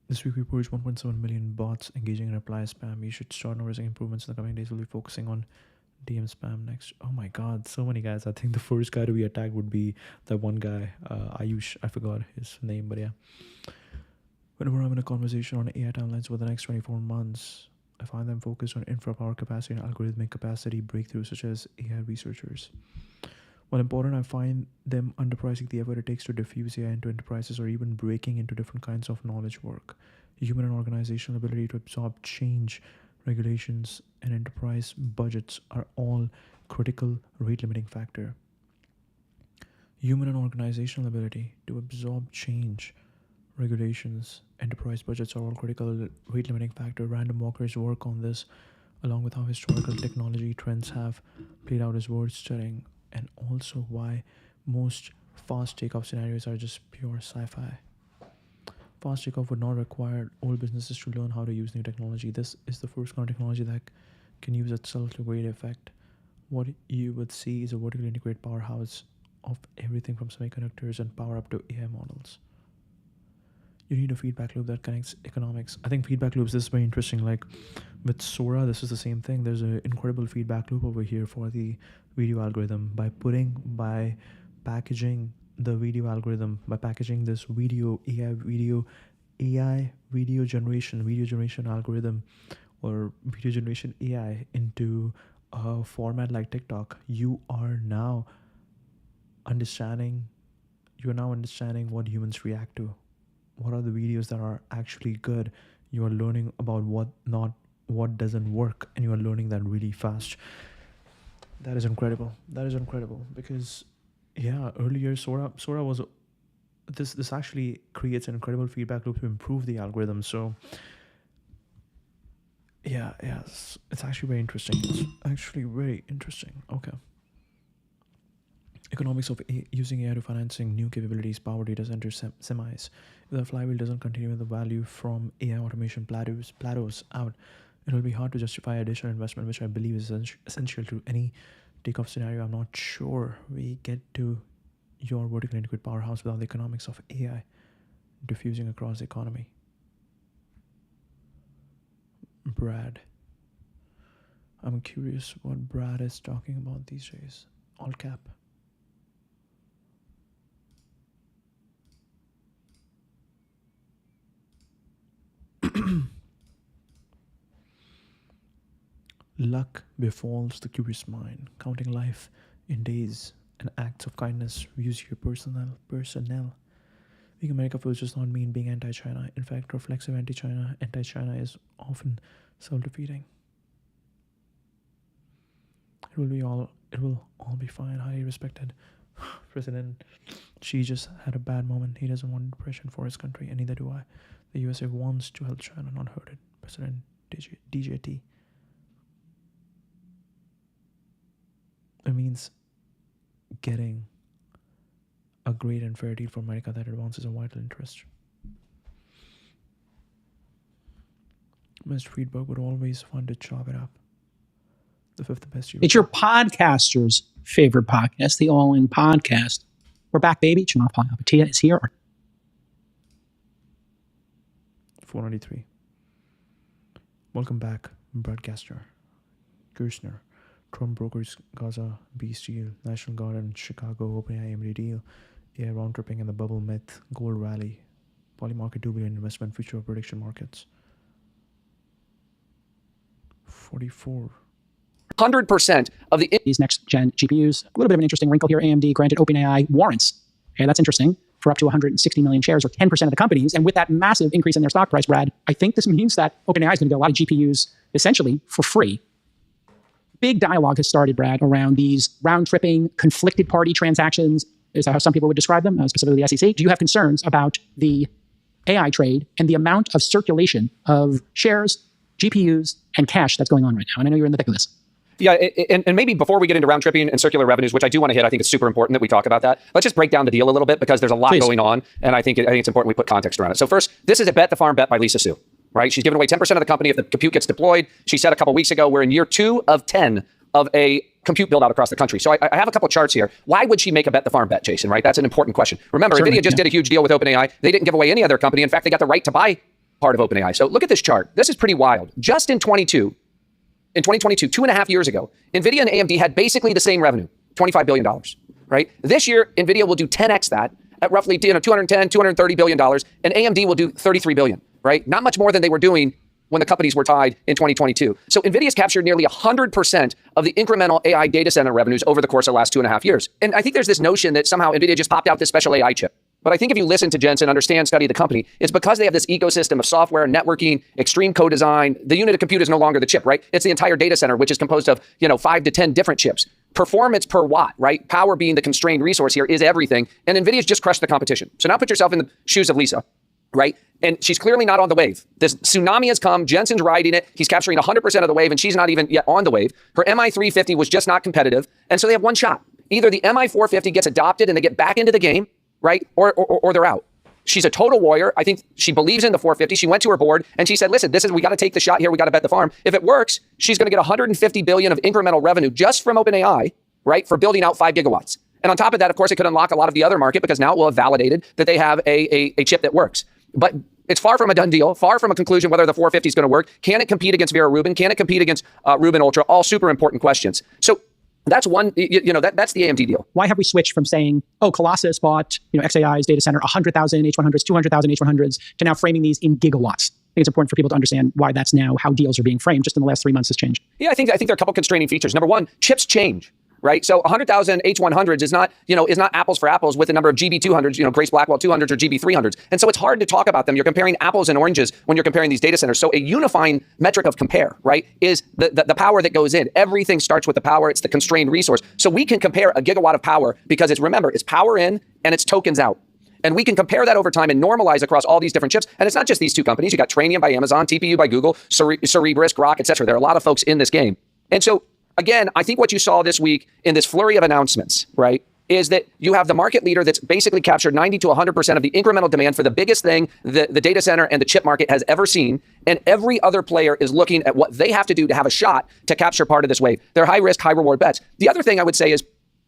This week we purged 1.7 million bots engaging in reply spam. You should start noticing improvements in the coming days. We'll be focusing on DM spam next. Oh my god, so many guys. I think the first guy to be attacked would be that one guy, Ayush. I forgot his name, but yeah. Whenever I'm in a conversation on AI timelines for the next 24 months, I find them focused on infra power capacity and algorithmic capacity breakthroughs such as AI researchers. While important, I find them underpricing the effort it takes to diffuse AI into enterprises or even breaking into different kinds of knowledge work. Human and organizational ability to absorb change, regulations, and enterprise budgets are all critical rate-limiting factor. Human and organizational ability to absorb change, regulations, enterprise budgets are all critical rate-limiting factor. Random Walker's work on this, along with how historical technology trends have played out, is worth studying, and also why most fast takeoff scenarios are just pure sci-fi. Fast takeoff would not require old businesses to learn how to use new technology. This is the first kind of technology that can use itself to great effect. What you would see is a vertically integrated powerhouse of everything from semiconductors and power up to AI models. You need a feedback loop that connects economics. I think feedback loops, this is very interesting. Like with Sora, this is the same thing. There's an incredible feedback loop over here for the video algorithm. By packaging the video algorithm, by packaging this AI video generation algorithm or video generation AI into a format like TikTok, you are now understanding what humans react to. What are the videos that are actually good? You are learning about what doesn't work, and you are learning that really fast. That is incredible. Because earlier Sora was this actually creates an incredible feedback loop to improve the algorithm. So it's actually very interesting. Okay. Economics of using AI to financing new capabilities, power data centers, semis. If the flywheel doesn't continue, the value from AI automation plateaus out, it will be hard to justify additional investment, which I believe is essential to any takeoff scenario. I'm not sure we get to your vertically integrated powerhouse without the economics of AI diffusing across the economy. Brad. I'm curious what Brad is talking about these days. All cap. Luck befalls the curious mind, counting life in days and acts of kindness. Use your personnel. Being America first does not mean being anti-China. In fact, reflexive anti-China is often self-defeating. It will all be fine. Highly respected President Xi just had a bad moment. He doesn't want depression for his country, and neither do I. The USA wants to help China, not hurt it. President DJT. It means getting a great and fair deal for America that advances a vital interest. Mr. Friedberg would always want to chop it up. The fifth best year. It's your podcaster's favorite podcast, the All In Podcast. We're back, baby. Chamath Palihapitiya is here. 493. Welcome back, broadcaster. Gerstner. Trump brokers Gaza, B Steel, National Garden, Chicago, OpenAI, AMD deal, AI round tripping and the bubble myth, gold rally, Polymarket 2 billion investment, future of prediction markets. 44. 100% of these next-gen GPUs. A little bit of an interesting wrinkle here. AMD granted OpenAI warrants. Okay, that's interesting. For up to 160 million shares, or 10% of the companies. And with that massive increase in their stock price, Brad, I think this means that OpenAI is going to get a lot of GPUs essentially for free. Big dialogue has started, Brad, around these round-tripping, conflicted party transactions. Is that how some people would describe them, specifically the SEC? Do you have concerns about the AI trade and the amount of circulation of shares GPUs, and cash that's going on right now. And I know you're in the thick of this. Yeah, and maybe before we get into round tripping and circular revenues, which I do want to hit, I think it's super important that we talk about that. Let's just break down the deal a little bit because there's a lot going on, and I think it's important we put context around it. So first, this is a bet the farm bet by Lisa Su, right? She's giving away 10% of the company if the compute gets deployed. She said a couple weeks ago, we're in year 2 of 10 of a compute build out across the country. So I have a couple charts here. Why would she make a bet the farm bet, Jason, right? That's an important question. Remember, NVIDIA just did a huge deal with OpenAI. They didn't give away any other company. In fact, they got the right to buy part of OpenAI. So look at this chart. This is pretty wild. Just in 2022, 2.5 years ago, NVIDIA and AMD had basically the same revenue, $25 billion, right? This year, NVIDIA will do 10x that at roughly $210, $230 billion, and AMD will do $33 billion, right? Not much more than they were doing when the companies were tied in 2022. So NVIDIA's captured nearly 100% of the incremental AI data center revenues over the course of the last 2.5 years. And I think there's this notion that somehow NVIDIA just popped out this special AI chip. But I think if you listen to Jensen, understand, study the company, it's because they have this ecosystem of software, networking, extreme co-design. The unit of compute is no longer the chip, right? It's the entire data center, which is composed of, 5 to 10 different chips. Performance per watt, right? Power being the constrained resource here is everything. And NVIDIA's just crushed the competition. So now put yourself in the shoes of Lisa, right? And she's clearly not on the wave. This tsunami has come. Jensen's riding it. He's capturing 100% of the wave, and she's not even yet on the wave. Her MI350 was just not competitive. And so they have one shot. Either the MI450 gets adopted and they get back into the game, right? Or they're out. She's a total warrior. I think she believes in the 450. She went to her board and she said, listen, we got to take the shot here. We got to bet the farm. If it works, she's going to get 150 billion of incremental revenue just from OpenAI, right? For building out 5 gigawatts. And on top of that, of course, it could unlock a lot of the other market because now it will have validated that they have a chip that works. But it's far from a done deal, far from a conclusion whether the 450 is going to work. Can it compete against Vera Rubin? Can it compete against Rubin Ultra? All super important questions. So that's one, that's the AMD deal. Why have we switched from saying, Colossus bought, xAI's data center, 100,000 H100s, 200,000 H100s, to now framing these in gigawatts? I think it's important for people to understand why that's now how deals are being framed. Just in the last 3 months has changed. Yeah, I think there are a couple constraining features. Number one, chips change. Right. So 100,000 H100s is not apples for apples with the number of GB200s, Grace Blackwell 200s or GB300s. And so it's hard to talk about them. You're comparing apples and oranges when you're comparing these data centers. So a unifying metric of compare, right, is the power that goes in. Everything starts with the power. It's the constrained resource. So we can compare a gigawatt of power because it's power in and it's tokens out. And we can compare that over time and normalize across all these different chips. And it's not just these two companies. You got Trainium by Amazon, TPU by Google, Cerebras, Grok, et cetera. There are a lot of folks in this game. And so again, I think what you saw this week in this flurry of announcements, right, is that you have the market leader that's basically captured 90 to 100% of the incremental demand for the biggest thing the data center and the chip market has ever seen. And every other player is looking at what they have to do to have a shot to capture part of this wave. They're high risk, high reward bets. The other thing I would say is,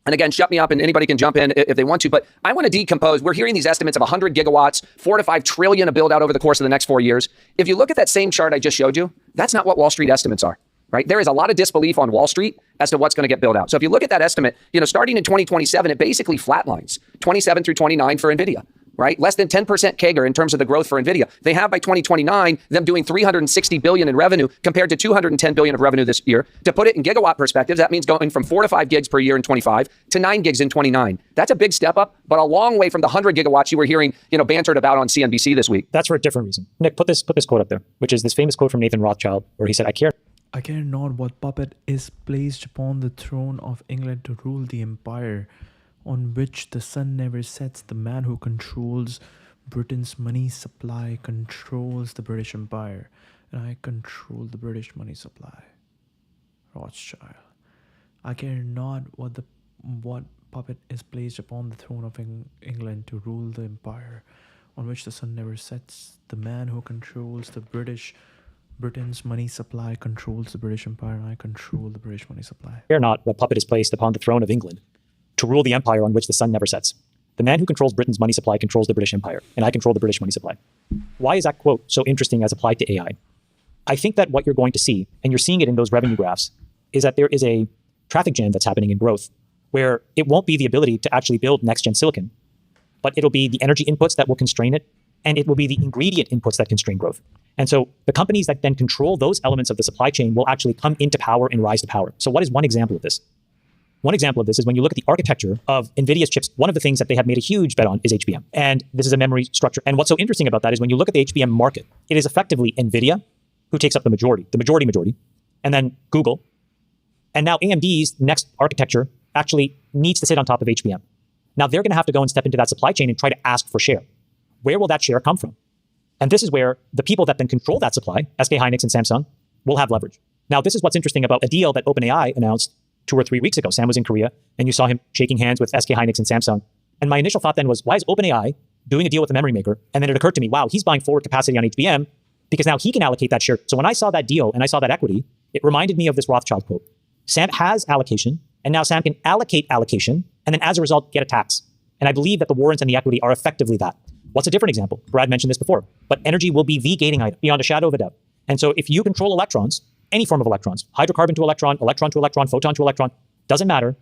and again, shut me up and anybody can jump in if they want to, but I want to decompose. We're hearing these estimates of 100 gigawatts, 4 to 5 trillion to build out over the course of the next 4 years. If you look at that same chart I just showed you, that's not what Wall Street estimates are. Right? There is a lot of disbelief on Wall Street as to what's going to get built out. So if you look at that estimate, starting in 2027, it basically flatlines 27 through 29 for NVIDIA, right? Less than 10% CAGR in terms of the growth for NVIDIA. They have by 2029, them doing 360 billion in revenue compared to 210 billion of revenue this year. To put it in gigawatt perspective, that means going from 4 to 5 gigs per year in 25 to 9 gigs in 29. That's a big step up, but a long way from the 100 gigawatts you were hearing, bantered about on CNBC this week. That's for a different reason. Nick, put this quote up there, which is this famous quote from Nathan Rothschild, where he said, I care not what puppet is placed upon the throne of England to rule the empire on which the sun never sets. The man who controls Britain's money supply controls the British Empire, and I control the British money supply. Rothschild. I care not what puppet is placed upon the throne of England to rule the empire on which the sun never sets. The man who controls Britain's money supply controls the British Empire, and I control the British money supply. Care not what puppet is placed upon the throne of England to rule the empire on which the sun never sets. The man who controls Britain's money supply controls the British Empire, and I control the British money supply. Why is that quote so interesting as applied to AI? I think that what you're going to see, and you're seeing it in those revenue graphs, is that there is a traffic jam that's happening in growth, where it won't be the ability to actually build next-gen silicon, but it'll be the energy inputs that will constrain it, and it will be the ingredient inputs that constrain growth. And so the companies that then control those elements of the supply chain will actually come into power and rise to power. So what is one example of this? One example of this is when you look at the architecture of NVIDIA's chips, one of the things that they have made a huge bet on is HBM. And this is a memory structure. And what's so interesting about that is when you look at the HBM market, it is effectively NVIDIA who takes up the majority, and then Google. And now AMD's next architecture actually needs to sit on top of HBM. Now they're going to have to go and step into that supply chain and try to ask for share. Where will that share come from? And this is where the people that then control that supply, SK Hynix and Samsung, will have leverage. Now, this is what's interesting about a deal that OpenAI announced 2 or 3 weeks ago. Sam was in Korea, and you saw him shaking hands with SK Hynix and Samsung. And my initial thought then was, why is OpenAI doing a deal with a memory maker? And then it occurred to me, wow, he's buying forward capacity on HBM because now he can allocate that share. So when I saw that deal and I saw that equity, it reminded me of this Rothschild quote. Sam has allocation, and now Sam can allocate allocation, and then as a result, get a tax. And I believe that the warrants and the equity are effectively that. What's a different example? Brad mentioned this before, but energy will be the gating item beyond a shadow of a doubt. And so if you control electrons, any form of electrons, hydrocarbon to electron to electron, photon to electron, doesn't matter,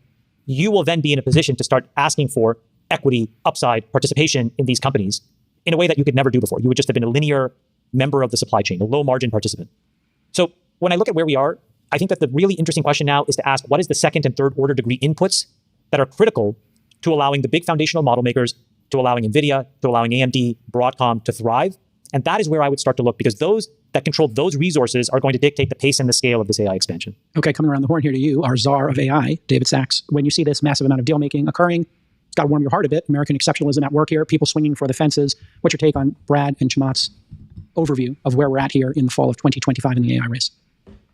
you will then be in a position to start asking for equity, upside, participation in these companies in a way that you could never do before. You would just have been a linear member of the supply chain, a low margin participant. So when I look at where we are, I think that the really interesting question now is to ask, what is the second and third order degree inputs that are critical to allowing the big foundational model makers, to allowing NVIDIA, to allowing AMD, Broadcom to thrive? And that is where I would start to look, because those that control those resources are going to dictate the pace and the scale of this AI expansion. Okay, coming around the horn here to you, our czar of AI, David Sachs. When you see this massive amount of deal making occurring, it's got to warm your heart a bit. American exceptionalism at work here, people swinging for the fences. What's your take on Brad and Chamath's overview of where we're at here in the fall of 2025 in the AI race?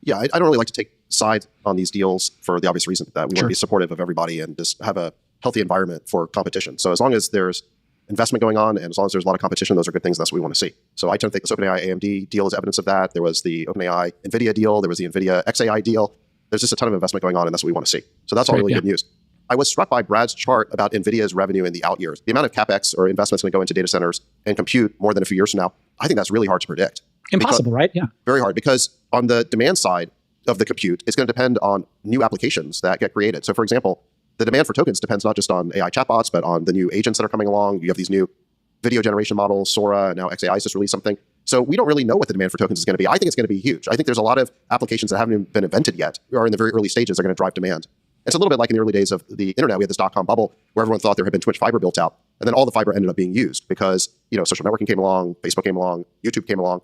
Yeah, I don't really like to take sides on these deals for the obvious reason that we want to be supportive of everybody and just have a healthy environment for competition. So as long as there's investment going on and as long as there's a lot of competition, those are good things. That's what we want to see. So I tend to think this OpenAI AMD deal is evidence of that. There was the OpenAI NVIDIA deal. There was the NVIDIA XAI deal. There's just a ton of investment going on, and that's what we want to see. So that's all really good news. I was struck by Brad's chart about NVIDIA's revenue in the out years. The amount of CapEx or investments going to go into data centers and compute more than a few years from now, I think that's really hard to predict. Impossible, right? Yeah. Very hard, because on the demand side of the compute, it's going to depend on new applications that get created. So for example, the demand for tokens depends not just on AI chatbots, but on the new agents that are coming along. You have these new video generation models, Sora, now XAI just released something. So we don't really know what the demand for tokens is going to be. I think it's going to be huge. I think there's a lot of applications that haven't even been invented yet, or are in the very early stages, are going to drive demand. It's a little bit like in the early days of the internet. We had this dot-com bubble where everyone thought there had been too much fiber built out. And then all the fiber ended up being used because, social networking came along, Facebook came along, YouTube came along.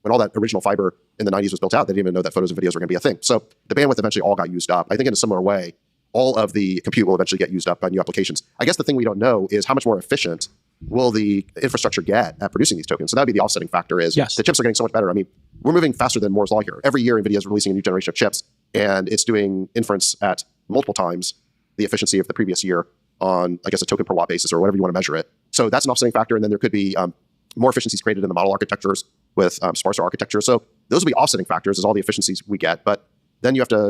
When all that original fiber in the 90s was built out, they didn't even know that photos and videos were going to be a thing. So the bandwidth eventually all got used up. I think in a similar way, all of the compute will eventually get used up by new applications. I guess the thing we don't know is how much more efficient will the infrastructure get at producing these tokens. So that would be the offsetting factor is the chips are getting so much better. I mean, we're moving faster than Moore's Law here. Every year, NVIDIA is releasing a new generation of chips, and it's doing inference at multiple times the efficiency of the previous year on, I guess, a token per watt basis or whatever you want to measure it. So that's an offsetting factor. And then there could be more efficiencies created in the model architectures with sparser architecture. So those will be offsetting factors as all the efficiencies we get. But then you have to,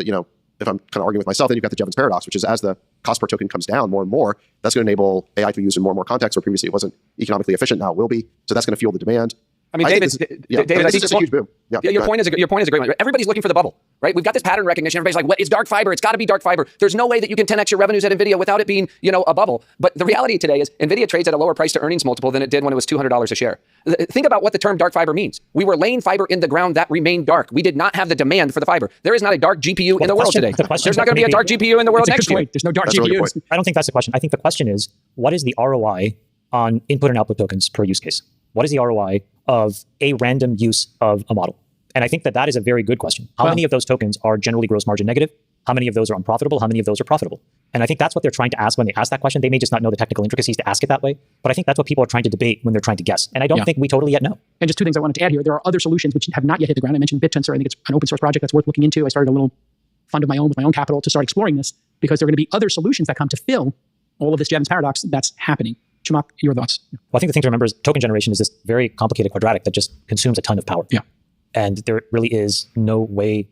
if I'm kind of arguing with myself, then you've got the Jevons paradox, which is as the cost per token comes down more and more, that's going to enable AI to be used in more and more contexts where previously it wasn't economically efficient. Now it will be. So that's going to fuel the demand. I mean, David, I think it's a huge boom. Yeah, your point is a great one. Everybody's looking for the bubble, right? We've got this pattern recognition. Everybody's like, what is dark fiber? It's got to be dark fiber. There's no way that you can 10x your revenues at NVIDIA without it being, a bubble. But the reality today is NVIDIA trades at a lower price to earnings multiple than it did when it was $200 a share. Think about what the term dark fiber means. We were laying fiber in the ground that remained dark. We did not have the demand for the fiber. There is not a dark GPU in the world today. There's not going to be a dark GPU in the world next year. There's no dark GPUs. I don't think that's the question. I think the question is, what is the ROI on input and output tokens per use case? What is the ROI of a random use of a model? And I think that is a very good question. How many of those tokens are generally gross margin negative? How many of those are unprofitable? How many of those are profitable? And I think that's what they're trying to ask when they ask that question. They may just not know the technical intricacies to ask it that way, but I think that's what people are trying to debate when they're trying to guess. And I don't think we totally yet know. And just two things I wanted to add here. There are other solutions which have not yet hit the ground. I mentioned BitTensor. I think it's an open source project that's worth looking into. I started a little fund of my own with my own capital to start exploring this because there are going to be other solutions that come to fill all of this Jevons paradox that's happening. Chamath, your thoughts? Well, I think the thing to remember is token generation is this very complicated quadratic that just consumes a ton of power. Yeah. And there really is no way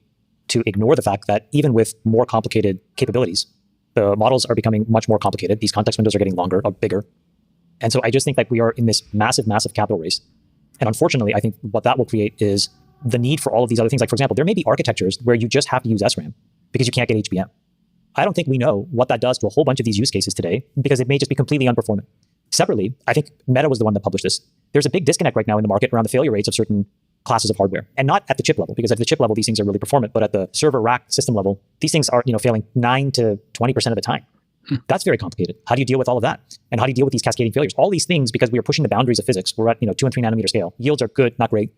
to ignore the fact that even with more complicated capabilities, the models are becoming much more complicated. These context windows are getting longer or bigger. And so I just think that we are in this massive, massive capital race. And unfortunately, I think what that will create is the need for all of these other things. Like, for example, there may be architectures where you just have to use SRAM because you can't get HBM. I don't think we know what that does to a whole bunch of these use cases today because it may just be completely unperformant. Separately, I think Meta was the one that published this. There's a big disconnect right now in the market around the failure rates of certain classes of hardware, and not at the chip level, because at the chip level, these things are really performant, but at the server rack system level, these things are failing 9 to 20% of the time. That's very complicated. How do you deal with all of that? And how do you deal with these cascading failures? All these things, because we are pushing the boundaries of physics. We're at 2 and 3 nanometer scale. Yields are good, not great.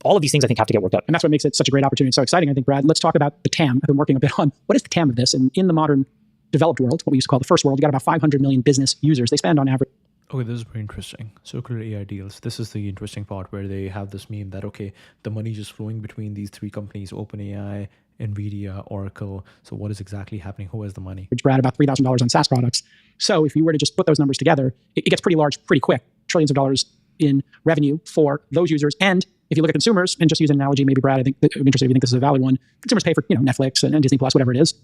All of these things I think have to get worked out. And that's what makes it such a great opportunity, so exciting. I think, Brad, let's talk about the TAM. I've been working a bit on what is the TAM of this, and in the modern developed world, what we used to call the first world, you got about 500 million business users. They spend on average Okay, this is very interesting. Circular AI deals. This is the interesting part where they have this meme that, okay, the money just flowing between these three companies, OpenAI, NVIDIA, Oracle. So what is exactly happening? Who has the money? Brad, about $3,000 on SaaS products. So if you were to just put those numbers together, it gets pretty large pretty quick. Trillions of dollars in revenue for those users. And if you look at consumers, and just use an analogy, maybe Brad, I think I'm interested if you think this is a valid one. Consumers pay for Netflix and Disney Plus, whatever it is,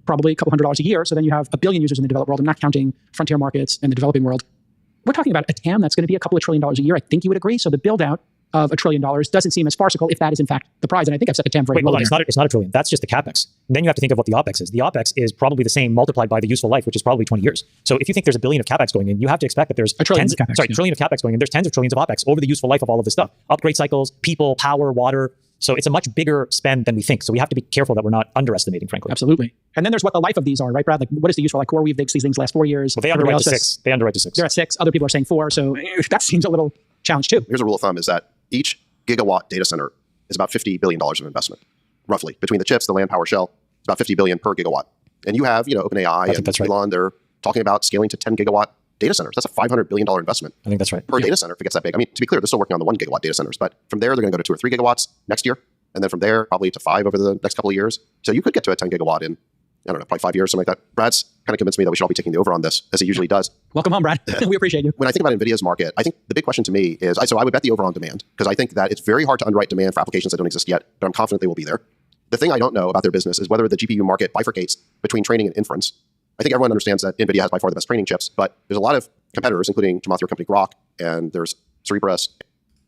probably a couple $100 a year. So then you have 1 billion users in the developed world. I'm not counting frontier markets and the developing world. We're talking about a TAM that's going to be a couple of $1 trillion a year. I think you would agree. So the build out of $1 trillion doesn't seem as farcical if that is in fact the prize. And I think I've set the TAM very low. It's not $1 trillion. That's just the capex. Then you have to think of what the opex is. The opex is probably the same multiplied by the useful life, which is probably 20 years. So if you think there's $1 billion of capex going in, you have to expect that there's trillion of capex going in. There's tens of trillions of opex over the useful life of all of this stuff. Upgrade cycles, people, power, water. So it's a much bigger spend than we think. So we have to be careful that we're not underestimating, frankly. Absolutely. And then there's what the life of these are, right, Brad? Like, what is the useful? Like, CoreWeave digs these things last 4 years. Well, they underwrite to 6. They underwrite to 6. They're at 6. Other people are saying 4. So that seems a little challenge too. Here's a rule of thumb: is that each gigawatt data center is about $50 billion of investment, roughly, between the chips, the land, power, shell. It's about $50 billion per gigawatt. And you have, OpenAI and Elon. They're talking about scaling to 10 gigawatt data centers. That's a $500 billion investment. I think that's right. Per data center, if it gets that big. I mean, to be clear, they're still working on the 1 gigawatt data centers, but from there, they're going to go to 2 or 3 gigawatts next year. And then from there, probably to 5 over the next couple of years. So you could get to a 10 gigawatt in, I don't know, probably 5 years, something like that. Brad's kind of convinced me that we should all be taking the over on this, as he usually does. Welcome home, Brad. We appreciate you. When I think about NVIDIA's market, I think the big question to me is, so I would bet the over on demand, because I think that it's very hard to underwrite demand for applications that don't exist yet, but I'm confident they will be there. The thing I don't know about their business is whether the GPU market bifurcates between training and inference. I think everyone understands that NVIDIA has by far the best training chips, but there's a lot of competitors, including Chamath, your company Grok, and there's Cerebras,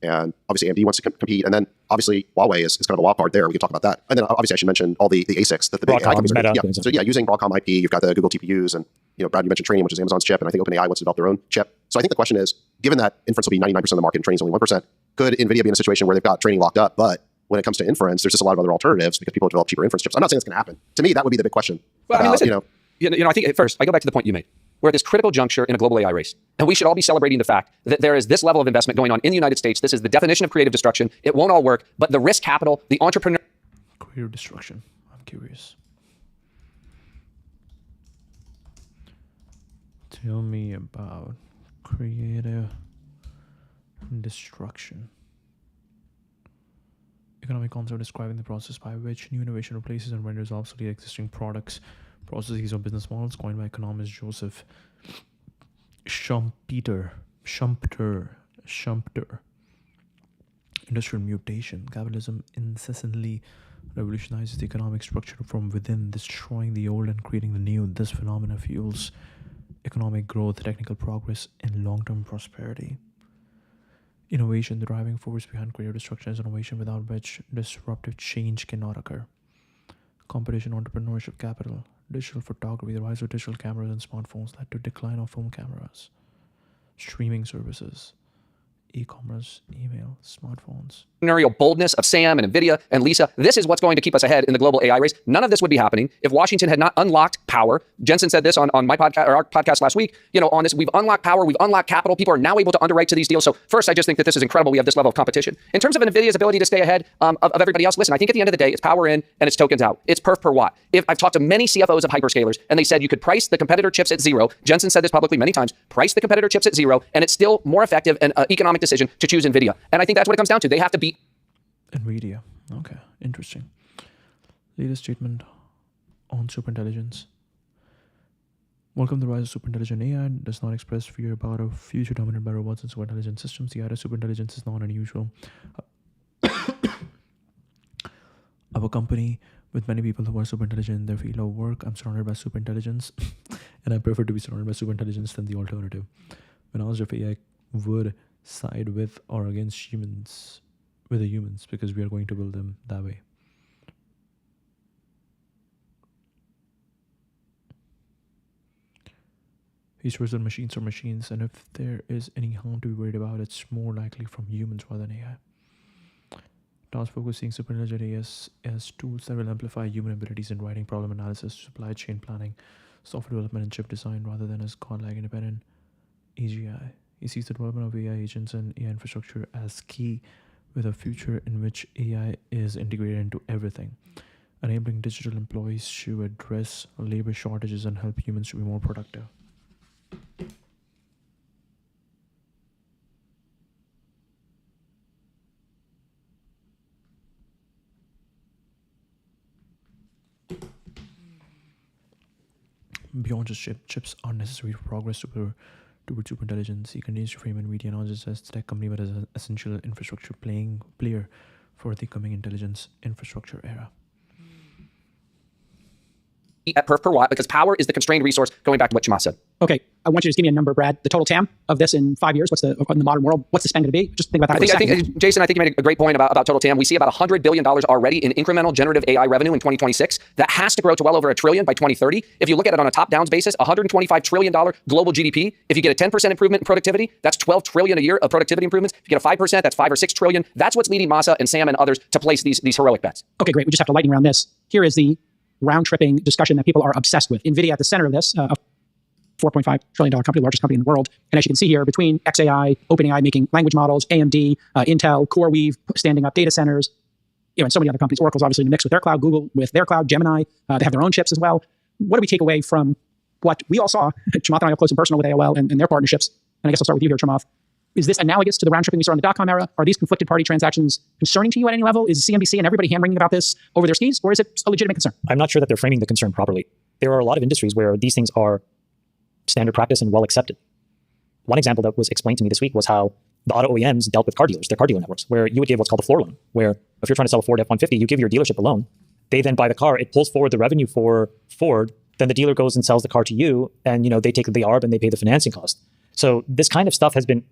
and obviously AMD wants to compete. And then obviously Huawei is kind of a wild card there. We can talk about that. And then obviously I should mention all the ASICs that the big AI companies are. So using Broadcom IP, you've got the Google TPUs, and Brad, you mentioned training, which is Amazon's chip, and I think OpenAI wants to develop their own chip. So I think the question is, given that inference will be 99% of the market and training is only 1%, could NVIDIA be in a situation where they've got training locked up, but when it comes to inference, there's just a lot of other alternatives because people develop cheaper inference chips? I'm not saying it's going to happen. To me, that would be the big question. Well, I mean, listen, I think at first, I go back to the point you made. We're at this critical juncture in a global AI race. And we should all be celebrating the fact that there is this level of investment going on in the United States. This is the definition of creative destruction. It won't all work, but the risk capital, the entrepreneur... Creative destruction. I'm curious. Tell me about creative destruction. Economic concept describing the process by which new innovation replaces and renders obsolete existing products, processes, or business models, coined by economist Joseph Schumpeter. Industrial mutation. Capitalism incessantly revolutionizes the economic structure from within, destroying the old and creating the new. This phenomena fuels economic growth, technical progress, and long-term prosperity. Innovation, the driving force behind creative destruction, is innovation without which disruptive change cannot occur. Competition, entrepreneurship, capital, digital photography, the rise of digital cameras and smartphones led to decline of film cameras, streaming services, e-commerce, email, smartphones. Entrepreneurial boldness of Sam and NVIDIA and Lisa. This is what's going to keep us ahead in the global AI race. None of this would be happening if Washington had not unlocked power. Jensen said this on my podcast, or our podcast last week. On this, we've unlocked power, we've unlocked capital. People are now able to underwrite to these deals. So first, I just think that this is incredible. We have this level of competition. In terms of NVIDIA's ability to stay ahead of everybody else, listen, I think at the end of the day, it's power in and it's tokens out. It's perf per watt. If I've talked to many CFOs of hyperscalers, and they said you could price the competitor chips at zero. Jensen said this publicly many times, price the competitor chips at zero, and it's still more effective and economic decision to choose NVIDIA. And I think that's what it comes down to. They have to beat NVIDIA. Okay, interesting. Latest statement on superintelligence. Welcome to the rise of superintelligent AI. Does not express fear about a future dominated by robots and superintelligent systems. The idea of superintelligence is not unusual. Of a company with many people who are superintelligent in their field of work, I'm surrounded by superintelligence, and I prefer to be surrounded by superintelligence than the alternative. When asked if AI would side with or against humans, with the humans, because we are going to build them that way. He swears that machines are machines, and if there is any harm to be worried about, it's more likely from humans rather than AI. Task Force is seeing superintelligent AI as tools that will amplify human abilities in writing, problem analysis, supply chain planning, software development, and chip design, rather than as godlike independent AGI. He sees the development of AI agents and AI infrastructure as key, with a future in which AI is integrated into everything, enabling digital employees to address labor shortages and help humans to be more productive. beyond just chips are necessary for progress towards superintelligence. He continues to frame NVIDIA not just as a tech company but as an essential infrastructure player for the coming intelligence infrastructure era. At perf per watt, because power is the constrained resource, going back to what Chamath said. Okay, I want you to just give me a number, Brad. The total TAM of this in 5 years, in the modern world, what's the spend going to be? Just think about that for a second. Jason, I think you made a great point about total TAM. We see about $100 billion already in incremental generative AI revenue in 2026. That has to grow to well over $1 trillion by 2030. If you look at it on a top-down basis, $125 trillion global GDP. If you get a 10% improvement in productivity, that's $12 trillion a year of productivity improvements. If you get a 5%, that's $5 or $6 trillion. That's what's leading Masa and Sam and others to place these heroic bets. Okay, great. We just have to lightning round this. Here is the round-tripping discussion that people are obsessed with. NVIDIA at the center of this, a $4.5 trillion company, largest company in the world. And as you can see here, between xAI, OpenAI making language models, AMD, Intel, CoreWeave standing up data centers, and so many other companies. Oracle's obviously in the mix with their cloud, Google with their cloud, Gemini, they have their own chips as well. What do we take away from what we all saw? Chamath and I are close and personal with AOL and their partnerships. And I guess I'll start with you here, Chamath. Is this analogous to the round tripping we saw in the dot-com era? Are these conflicted party transactions concerning to you at any level? Is CNBC and everybody hand-wringing about this over their skis, or is it a legitimate concern? I'm not sure that they're framing the concern properly. There are a lot of industries where these things are standard practice and well accepted. One example that was explained to me this week was how the auto OEMs dealt with car dealers, their car dealer networks, where you would give what's called a floor loan, where if you're trying to sell a Ford F-150, you give your dealership a loan. They then buy the car. It pulls forward the revenue for Ford. Then the dealer goes and sells the car to you, and they take the ARB and they pay the financing cost. So this kind of stuff has been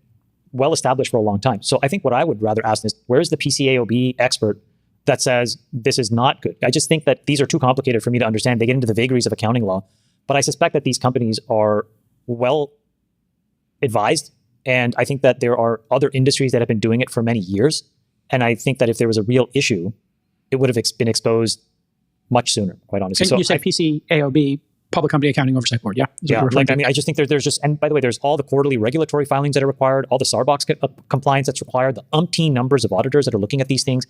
well established for a long time. So I think what I would rather ask is, where's the PCAOB expert that says this is not good? I just think that these are too complicated for me to understand. They get into the vagaries of accounting law. But I suspect that these companies are well advised. And I think that there are other industries that have been doing it for many years. And I think that if there was a real issue, it would have been exposed much sooner, quite honestly. And so you said PCAOB, Public Company Accounting Oversight Board, yeah? Yeah, I just think there's just, and by the way, there's all the quarterly regulatory filings that are required, all the Sarbox compliance that's required, the umpteen numbers of auditors that are looking at these things.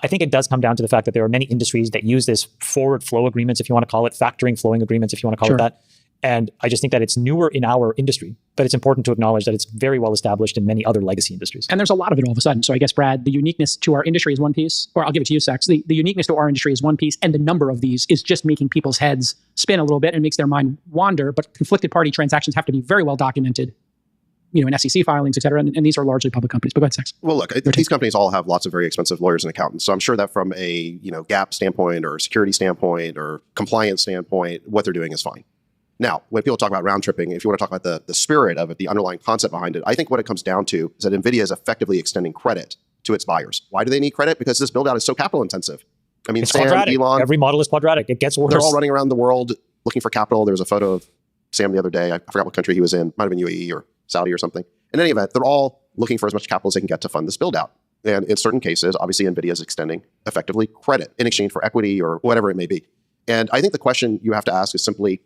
I think it does come down to the fact that there are many industries that use this forward flow agreements, if you want to call it, factoring flowing agreements, if you want to call it that. And I just think that it's newer in our industry, but it's important to acknowledge that it's very well established in many other legacy industries. And there's a lot of it all of a sudden. So I guess, Brad, the uniqueness to our industry is one piece, or I'll give it to you, Sax. The uniqueness to our industry is one piece, and the number of these is just making people's heads spin a little bit and makes their mind wander. But conflicted party transactions have to be very well documented, in SEC filings, et cetera. And these are largely public companies. But go ahead, Sax. Well, look, these companies all have lots of very expensive lawyers and accountants. So I'm sure that from a GAAP standpoint or security standpoint or compliance standpoint, what they're doing is fine. Now, when people talk about round tripping, if you want to talk about the spirit of it, the underlying concept behind it, I think what it comes down to is that NVIDIA is effectively extending credit to its buyers. Why do they need credit? Because this build out is so capital intensive. I mean, it's Sam, quadratic. Elon, every model is quadratic. It gets worse. They're all running around the world looking for capital. There was a photo of Sam the other day. I forgot what country he was in. Might have been UAE or Saudi or something. In any event, they're all looking for as much capital as they can get to fund this build out. And in certain cases, obviously, NVIDIA is extending effectively credit in exchange for equity or whatever it may be. And I think the question you have to ask is simply,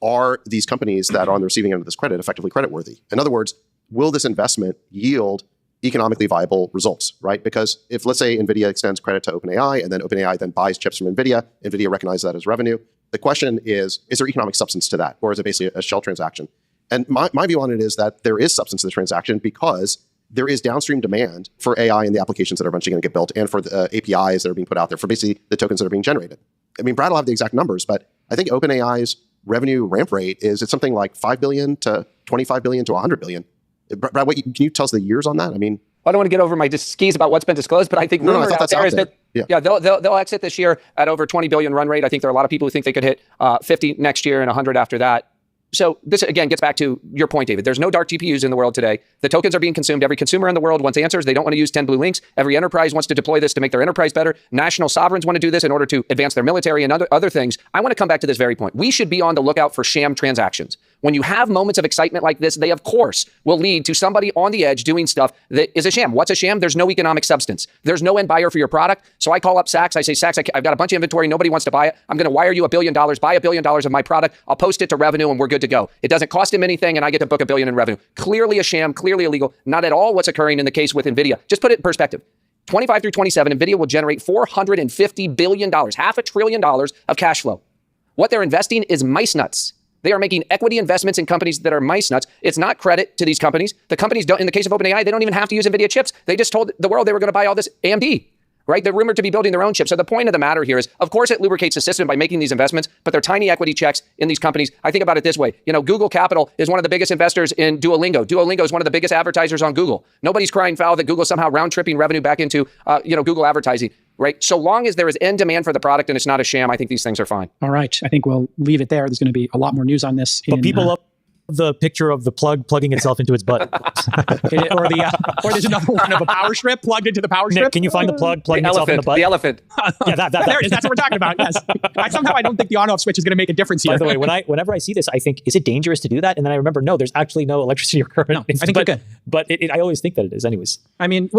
are these companies that are on the receiving end of this credit effectively creditworthy? In other words, will this investment yield economically viable results, right? Because if, let's say, NVIDIA extends credit to OpenAI and then OpenAI then buys chips from NVIDIA recognizes that as revenue, the question is there economic substance to that? Or is it basically a shell transaction? And my view on it is that there is substance to the transaction because there is downstream demand for AI and the applications that are eventually going to get built and for the APIs that are being put out there, for basically the tokens that are being generated. I mean, Brad will have the exact numbers, but I think OpenAI's revenue ramp rate it's something like $5 billion to $25 billion to $100 billion. Brad, can you tell us the years on that? I mean, I don't want to get over my skis about what's been disclosed, but I think rumor out there is that they'll exit this year at over 20 billion run rate. I think there are a lot of people who think they could hit 50 next year and 100 after that. So this, again, gets back to your point, David. There's no dark GPUs in the world today. The tokens are being consumed. Every consumer in the world wants answers. They don't want to use 10 blue links. Every enterprise wants to deploy this to make their enterprise better. National sovereigns want to do this in order to advance their military and other things. I want to come back to this very point. We should be on the lookout for sham transactions. When you have moments of excitement like this, they, of course, will lead to somebody on the edge doing stuff that is a sham. What's a sham? There's no economic substance. There's no end buyer for your product. So I call up Saks. I say, Saks, I've got a bunch of inventory. Nobody wants to buy it. I'm going to wire you $1 billion. Buy $1 billion of my product. I'll post it to revenue and we're good to go. It doesn't cost him anything and I get to book $1 billion in revenue. Clearly a sham, clearly illegal. Not at all what's occurring in the case with NVIDIA. Just put it in perspective. 25 through 27, NVIDIA will generate $450 billion, $500 billion of cash flow. What they're investing is mice nuts. They are making equity investments in companies that are mice nuts. It's not credit to these companies. The companies don't, in the case of OpenAI, they don't even have to use NVIDIA chips. They just told the world they were going to buy all this AMD. right? They're rumored to be building their own chip. So the point of the matter here is, of course, it lubricates the system by making these investments, but they're tiny equity checks in these companies. I think about it this way. Google Capital is one of the biggest investors in Duolingo. Duolingo is one of the biggest advertisers on Google. Nobody's crying foul that Google's somehow round-tripping revenue back into, Google advertising, right? So long as there is end demand for the product and it's not a sham, I think these things are fine. All right. I think we'll leave it there. There's going to be a lot more news on this. But people love the picture of the plug plugging itself into its butt. or there's another one of a power strip plugged into the power strip. Nick, can you find the plug plugging itself in the butt? The elephant. Yeah, that. There it is. That's what we're talking about. Yes. I don't think the on-off switch is going to make a difference here. By the way, whenever I see this, I think, is it dangerous to do that? And then I remember, no, there's actually no electricity or current. No, I think you're good. But I always think that it is anyways. I mean,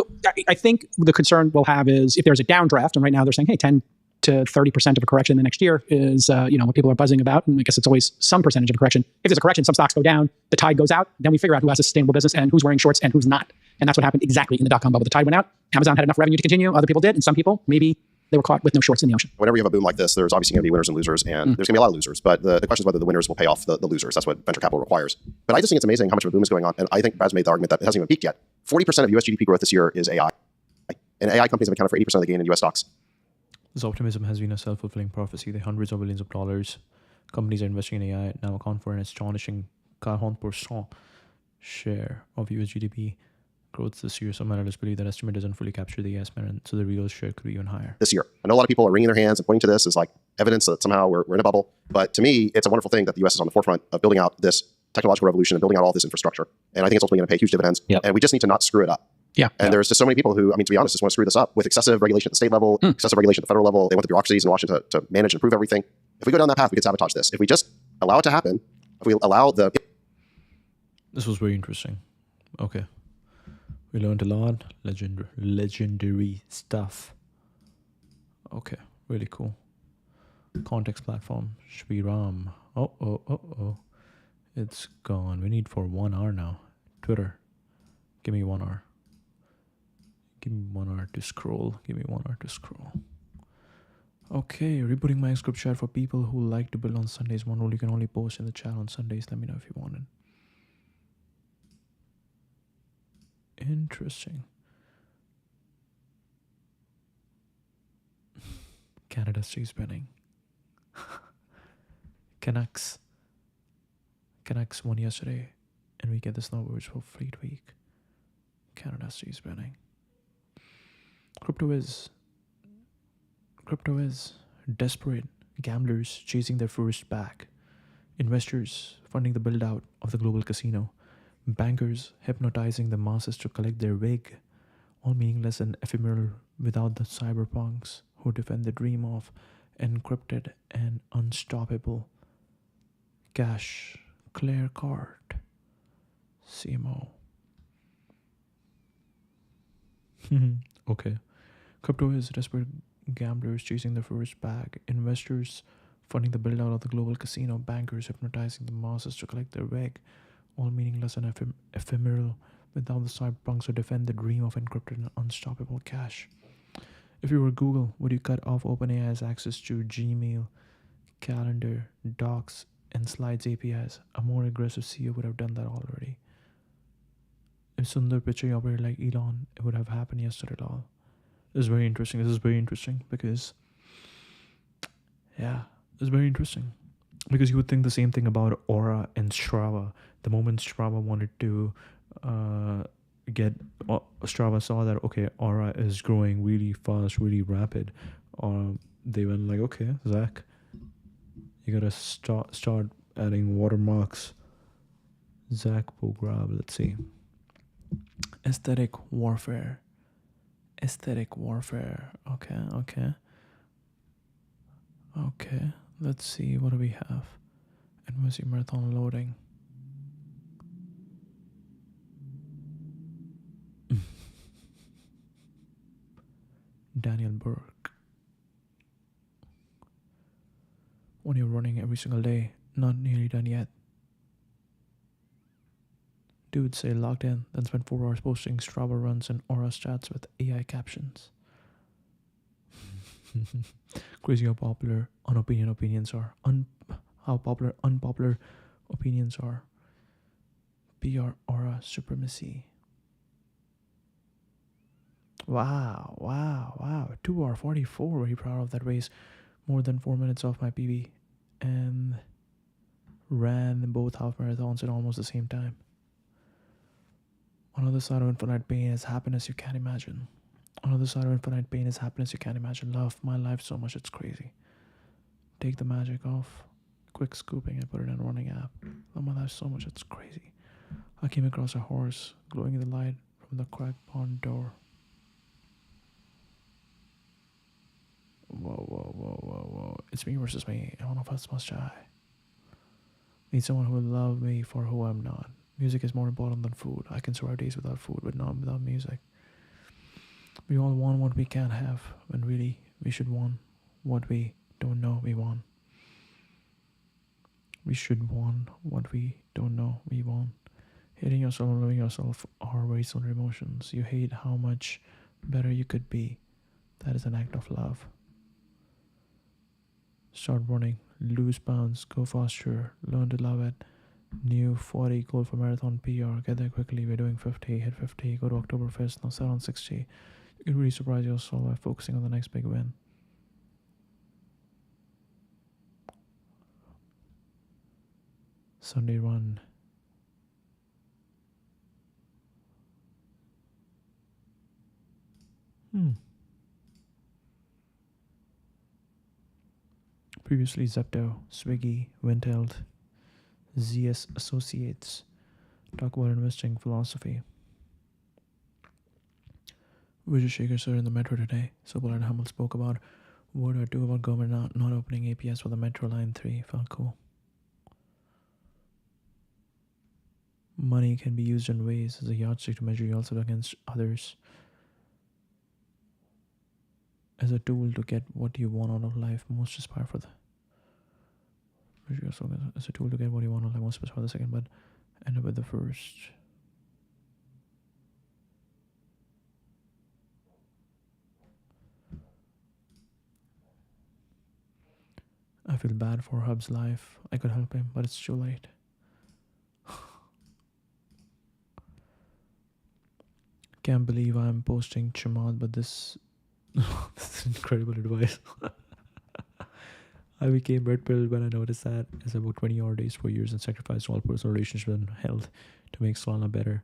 I think the concern we'll have is if there's a downdraft, and right now they're saying, hey, 10 to 30% of a correction the next year is, what people are buzzing about. And I guess it's always some percentage of a correction. If there's a correction, some stocks go down, the tide goes out, then we figure out who has a sustainable business and who's wearing shorts and who's not. And that's what happened exactly in the dot-com bubble. The tide went out. Amazon had enough revenue to continue. Other people did. And some people, maybe they were caught with no shorts in the ocean. Whenever you have a boom like this, there's obviously going to be winners and losers, and there's going to be a lot of losers. But the question is whether the winners will pay off the losers. That's what venture capital requires. But I just think it's amazing how much of a boom is going on. And I think Brad's made the argument that it hasn't even peaked yet. 40% of US GDP growth this year is AI. And AI companies have accounted for 80% of the gain in US stocks. This optimism has been a self-fulfilling prophecy. The hundreds of billions of dollars companies are investing in AI now account for an astonishing 40% share of US GDP growth this year. Some analysts believe that estimate doesn't fully capture the estimate, and so the real share could be even higher. This year. I know a lot of people are wringing their hands and pointing to this as like evidence that somehow we're in a bubble. But to me, it's a wonderful thing that the US is on the forefront of building out this technological revolution and building out all this infrastructure. And I think it's ultimately going to pay huge dividends. Yep. And we just need to not screw it up. Yeah. And there's just so many people who, to be honest, just want to screw this up with excessive regulation at the state level, excessive regulation at the federal level. They want the bureaucracies in Washington to manage and approve everything. If we go down that path, we could sabotage this. If we just allow it to happen, if we allow the... This was very interesting. Okay. We learned a lot. Legendary stuff. Okay. Really cool. Context platform. Shriram. Oh. It's gone. We need for 1 hour now. Twitter. Give me 1 hour. Give me 1 hour to scroll. Okay, rebooting my script chat for people who like to build on Sundays. One rule: you can only post in the chat on Sundays. Let me know if you want it. Interesting. Canada stays spinning. Canucks won yesterday, and we get the snowbirds for Fleet Week. Canada stays spinning. Crypto is desperate gamblers chasing their first bag, investors funding the build out of the global casino, bankers hypnotizing the masses to collect their wig, all meaningless and ephemeral without the cyberpunks who defend the dream of encrypted and unstoppable cash. Claire Card, CMO. Okay. Crypto is desperate gamblers chasing their first bag, investors funding the build out of the global casino, bankers hypnotizing the masses to collect their wig, all meaningless and ephemeral without the cyberpunks who defend the dream of encrypted and unstoppable cash. If you were Google, would you cut off OpenAI's access to Gmail, Calendar, Docs, and Slides APIs? A more aggressive CEO would have done that already. If Sundar Pichai operated like Elon, it would have happened yesterday at all. This is very interesting because, because you would think the same thing about Aura and Strava. The moment Strava wanted to Strava saw that, okay, Aura is growing really fast, really rapid, they went like, okay, Zach, you gotta start adding watermarks. Zach Pograb, let's see. Aesthetic warfare. Okay. Let's see, what do we have? NYC Marathon loading. Daniel Burke. When you're running every single day, not nearly done yet. Dude say logged in, then spent 4 hours posting Strava runs and Aura stats with AI captions. Crazy how popular unpopular opinions are. PR Aura supremacy. Wow. 2 hour 44. Very proud of that race. More than 4 minutes off my PB. And ran both half marathons at almost the same time. On the other side of infinite pain is happiness you can't imagine. On the other side of infinite pain is happiness you can't imagine. Love my life so much it's crazy. Take the magic off. Quick scooping and put it in a running app. Love my life so much it's crazy. I came across a horse glowing in the light from the cracked pond door. Whoa. It's me versus me. And one of us must die. Need someone who will love me for who I'm not. Music is more important than food. I can survive days without food, but not without music. We all want what we can't have, when really we should want what we don't know we want. We should want what we don't know we want. Hating yourself and loving yourself are very similar emotions. You hate how much better you could be. That is an act of love. Start running, lose pounds, go faster, learn to love it. New 40 goal for marathon PR. Get there quickly. We're doing 50. Hit 50. Go to Oktoberfest. Now set on 60. You can really surprise yourself by focusing on the next big win. Sunday run. Previously Zepto, Swiggy, Windheld, ZS Associates. Talk about investing philosophy. Vijay Shekhar sir in the metro today. Sobal and Hummel spoke about word or two about government not opening APS for the Metro Line 3. Felt cool. Money can be used in ways as a yardstick to measure yourself against others. As a tool to get what you want out of life, most aspire for the as a tool to get what you want out of life, most aspire for the second, but end up with the first. I feel bad for Hub's life. I could help him, but it's too late. Can't believe I'm posting Chamath, but this is incredible advice. I became red pilled when I noticed that as about 20 odd days, 4 years, and sacrificed all personal relationships and health to make Solana better.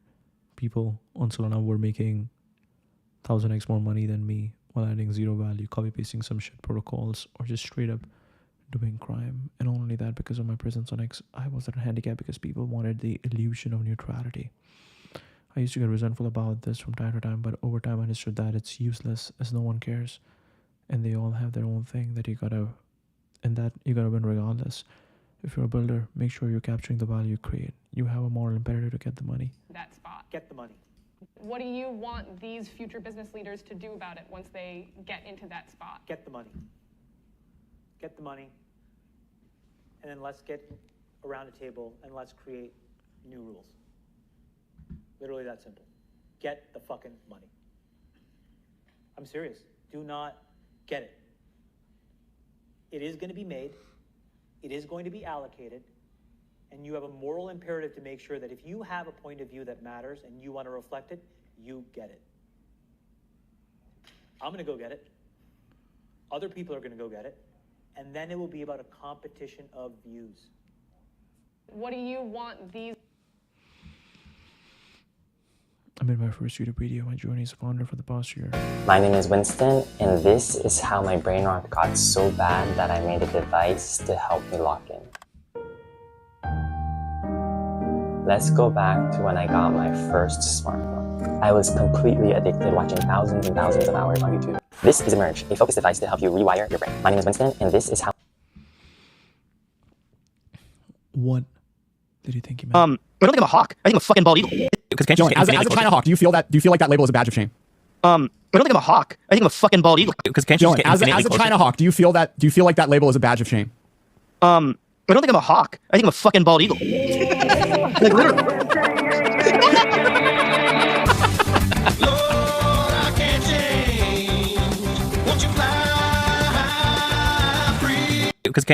People on Solana were making 1000x more money than me while adding zero value, copy pasting some shit protocols, or just straight up doing crime. And not only that, because of my presence on X, I was at a handicap because people wanted the illusion of neutrality. I used to get resentful about this from time to time, but over time I understood that it's useless as no one cares. And they all have their own thing that you gotta win regardless. If you're a builder, make sure you're capturing the value you create. You have a moral imperative to get the money. That spot. Get the money. What do you want these future business leaders to do about it once they get into that spot? Get the money. Get the money. And then let's get around a table and let's create new rules. Literally that simple. Get the fucking money. I'm serious. Do not get it. It is going to be made. It is going to be allocated. And you have a moral imperative to make sure that if you have a point of view that matters and you want to reflect it, you get it. I'm going to go get it. Other people are going to go get it. And then it will be about a competition of views. What do you want these? I made my first YouTube video. My journey as a founder for the past year. My name is Winston, and this is how my brain rot got so bad that I made a device to help me lock in. Let's go back to when I got my first smartphone. I was completely addicted, watching thousands and thousands of hours on YouTube. This is Emerge, a focused device to help you rewire your brain. My name is Winston, and this is how... What did you think he meant? I don't think I'm a hawk. I think I'm a fucking bald eagle. Joey, as a China hawk, do you feel like that label is a badge of shame? I don't think I'm a hawk. I think I'm a fucking bald eagle. Joey, as a China hawk, do you feel like that label is a badge of shame? I don't think I'm a hawk. I think I'm a fucking bald eagle. Like literally.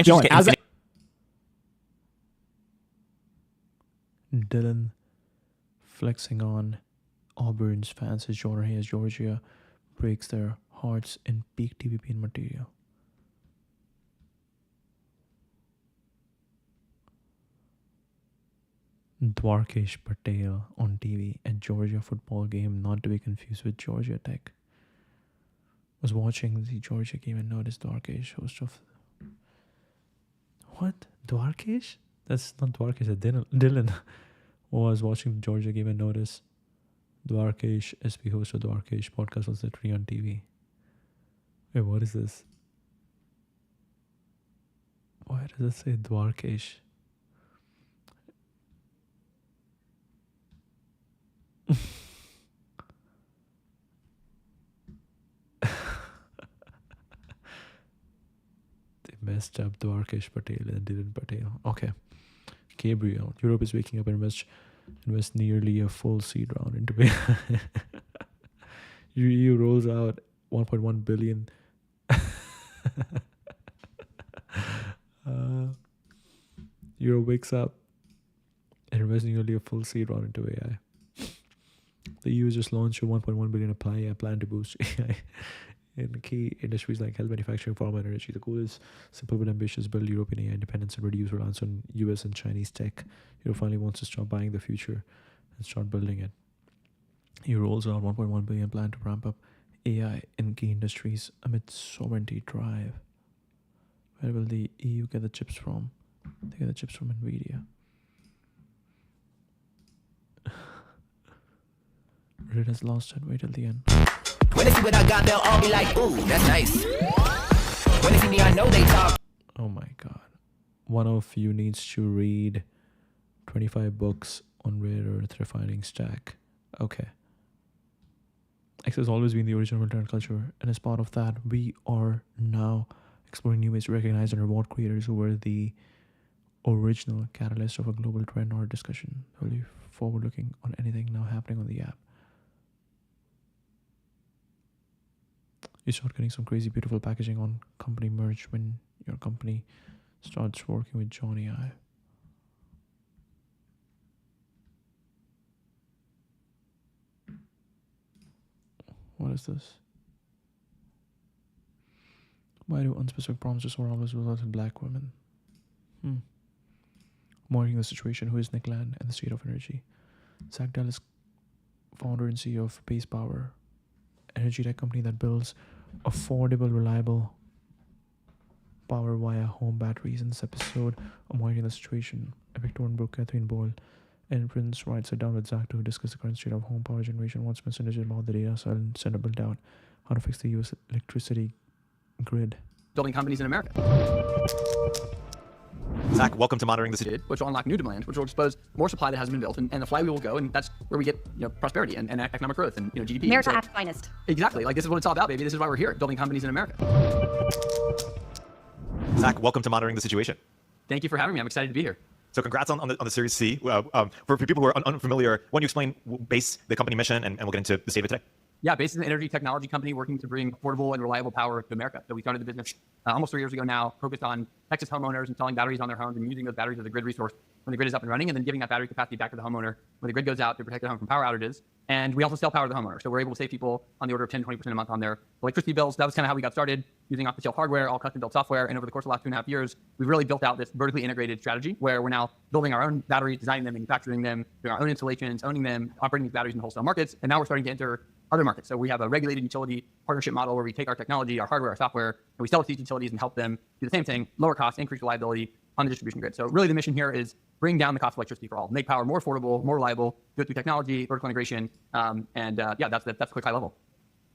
Joey, as a Dylan flexing on Auburn's fans as Jordan Hayes, Georgia, breaks their hearts in peak TVP material. Dwarkesh Patel on TV at Georgia football game, not to be confused with Georgia Tech. Was watching the Georgia game and noticed Dwarkesh, host of... What? Dwarkesh? That's not Dwarkesh, that's Dylan. Was watching the Georgia game and noticed Dwarkesh, SP host of Dwarkesh podcast, was literally on TV. Wait, what is this? Why does it say Dwarkesh? They messed up Dwarkesh Patel and Dylan Patel. Okay. Gabriel. Europe is waking up and invest nearly a full seed round into it. EU rolls out 1.1 billion. Europe wakes up and invests nearly a full seed round into AI. The EU just launched a 1.1 billion plan to boost AI in key industries like health, manufacturing, pharma, and energy. The goal is simple but ambitious: build European AI independence and reduce reliance on US and Chinese tech. Europe finally wants to stop buying the future and start building it. EU rolls out 1.1 billion plan to ramp up AI in key industries amid sovereignty drive. Where will the EU get the chips from? They get the chips from NVIDIA. Reddit has lost it. Wait till the end. When they see what I got, they'll all be like, ooh, that's nice. When they see me, I know they talk. Oh my god. One of you needs to read 25 books on rare earth refining stack. Okay. X has always been the original internet culture, and as part of that, we are now exploring new ways to recognize and reward creators who were the original catalyst of a global trend or discussion. Really forward-looking on anything now happening on the app. You start getting some crazy beautiful packaging on company merch when your company starts working with Johnny Ive. What is this? Why do unspecific promises or always result in black women? Monitoring the situation, who is Nick Land and the state of energy? Zach Dell is founder and CEO of Pace Power, energy tech company that builds affordable, reliable power via home batteries. In this episode of Monitoring the Situation, Victor Brook, Catherine Boyle, and Prince Wright sit down with Zach to discuss the current state of home power generation, what's misunderstood about the data center build out, how to fix the US electricity grid. Building companies in America. Zach, welcome to Monitoring the Situation. Which will unlock new demand, which will expose more supply that hasn't been built, and the flywheel will go, and that's where we get prosperity and economic growth and GDP. America at its finest. Exactly. Like, this is what it's all about, baby. This is why we're here, building companies in America. Zach, welcome to Monitoring the Situation. Thank you for having me. I'm excited to be here. So congrats on the Series C. For people who are unfamiliar, why don't you explain BASE, the company mission, and we'll get into the state of it today. Yeah, BASE is an energy technology company working to bring affordable and reliable power to America. So we started the business almost 3 years ago now, focused on Texas homeowners installing batteries on their homes and using those batteries as a grid resource when the grid is up and running, and then giving that battery capacity back to the homeowner when the grid goes out to protect their home from power outages. And we also sell power to the homeowner. So we're able to save people on the order of 10-20% a month on their electricity bills. That was kind of how we got started, using off-the-shelf hardware, all custom-built software. And over the course of the last 2.5 years, we've really built out this vertically integrated strategy where we're now building our own batteries, designing them, manufacturing them, doing our own installations, owning them, operating these batteries in wholesale markets. And now we're starting to enter other markets. So we have a regulated utility partnership model where we take our technology, our hardware, our software, and we sell it to these utilities and help them do the same thing, lower cost, increase reliability on the distribution grid. So really the mission here is bring down the cost of electricity for all, make power more affordable, more reliable, do it through technology, vertical integration, yeah, that's a quick high level.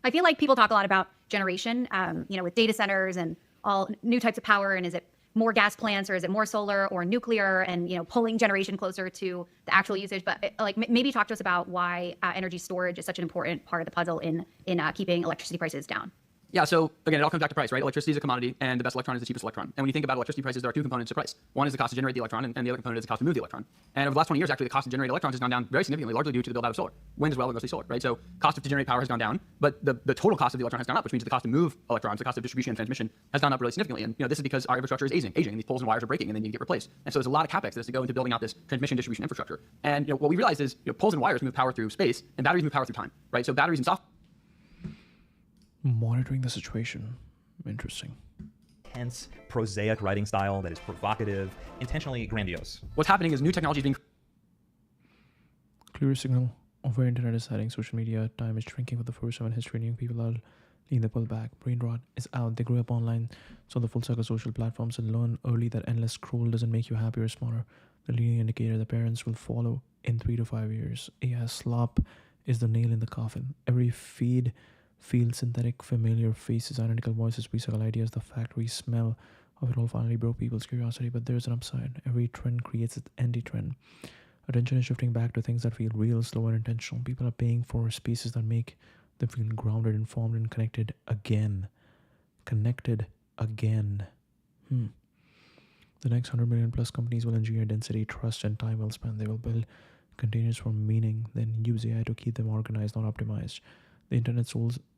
I feel like people talk a lot about generation, with data centers and all new types of power, and is it more gas plants or is it more solar or nuclear, and pulling generation closer to the actual usage. But maybe talk to us about why energy storage is such an important part of the puzzle in keeping electricity prices down. Yeah, so again, it all comes back to price, right? Electricity is a commodity, and the best electron is the cheapest electron. And when you think about electricity prices, there are two components to price. One is the cost to generate the electron, and the other component is the cost to move the electron. And over the last 20 years, actually, the cost to generate electrons has gone down very significantly, largely due to the build out of solar. Wind as well, but mostly solar, right? So cost to generate power has gone down, but the total cost of the electron has gone up, which means the cost to move electrons, the cost of distribution and transmission has gone up really significantly. And this is because our infrastructure is aging, and these poles and wires are breaking, and they need to get replaced. And so there's a lot of capex that has to go into building out this transmission distribution infrastructure. And what we realized is poles and wires move power through space, and batteries move power through time, right? So batteries and software. monitoring the situation. Interesting. Hence, prosaic writing style that is provocative, intentionally grandiose. What's happening is new technology is being Clear signal of where internet is heading. Social media time is shrinking for the first time in history. Young people are leading the pullback. Brain rot is out. They grew up online, so the full cycle social platforms, and learn early that endless scroll doesn't make you happier or smarter. The leading indicator the parents will follow in 3 to 5 years. AI slop is the nail in the coffin. Every feed feels synthetic, familiar faces, identical voices, recycle ideas. The factory smell of it all finally broke people's curiosity, but there's an upside. Every trend creates its anti-trend. Attention is shifting back to things that feel real, slow, and intentional. People are paying for spaces that make them feel grounded, informed, and connected again. Connected again. The next 100 million plus companies will engineer density, trust, and time well spent. They will build containers for meaning, then use AI to keep them organized, not optimized. The internet's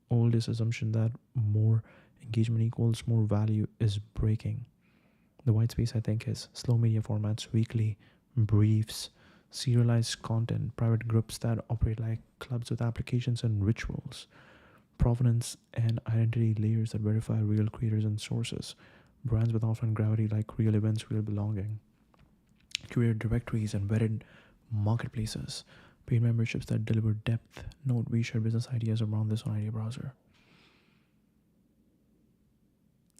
oldest assumption that more engagement equals more value is breaking. The white space, I think, is slow media formats, weekly briefs, serialized content, private groups that operate like clubs with applications and rituals, provenance and identity layers that verify real creators and sources, brands with offline gravity like real events, real belonging, curated directories and vetted marketplaces, paid memberships that deliver depth. Note, we share business ideas around this on Idea Browser.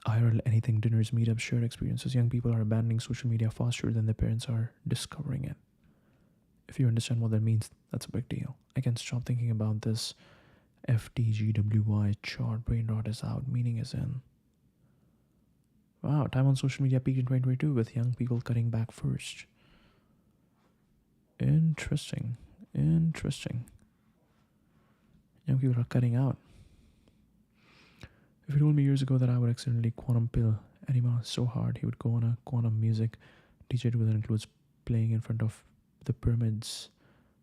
IRL, anything, dinners, meetups, shared experiences. Young people are abandoning social media faster than their parents are discovering it. If you understand what that means, that's a big deal. I can't stop thinking about this FTGWY chart. Brain rot is out, meaning is in. Wow, time on social media peaked in 2022 with young people cutting back first. Interesting. Young people are cutting out. If you told me years ago that I would accidentally quantum pill Anima so hard he would go on a quantum music DJ tour that includes playing in front of the pyramids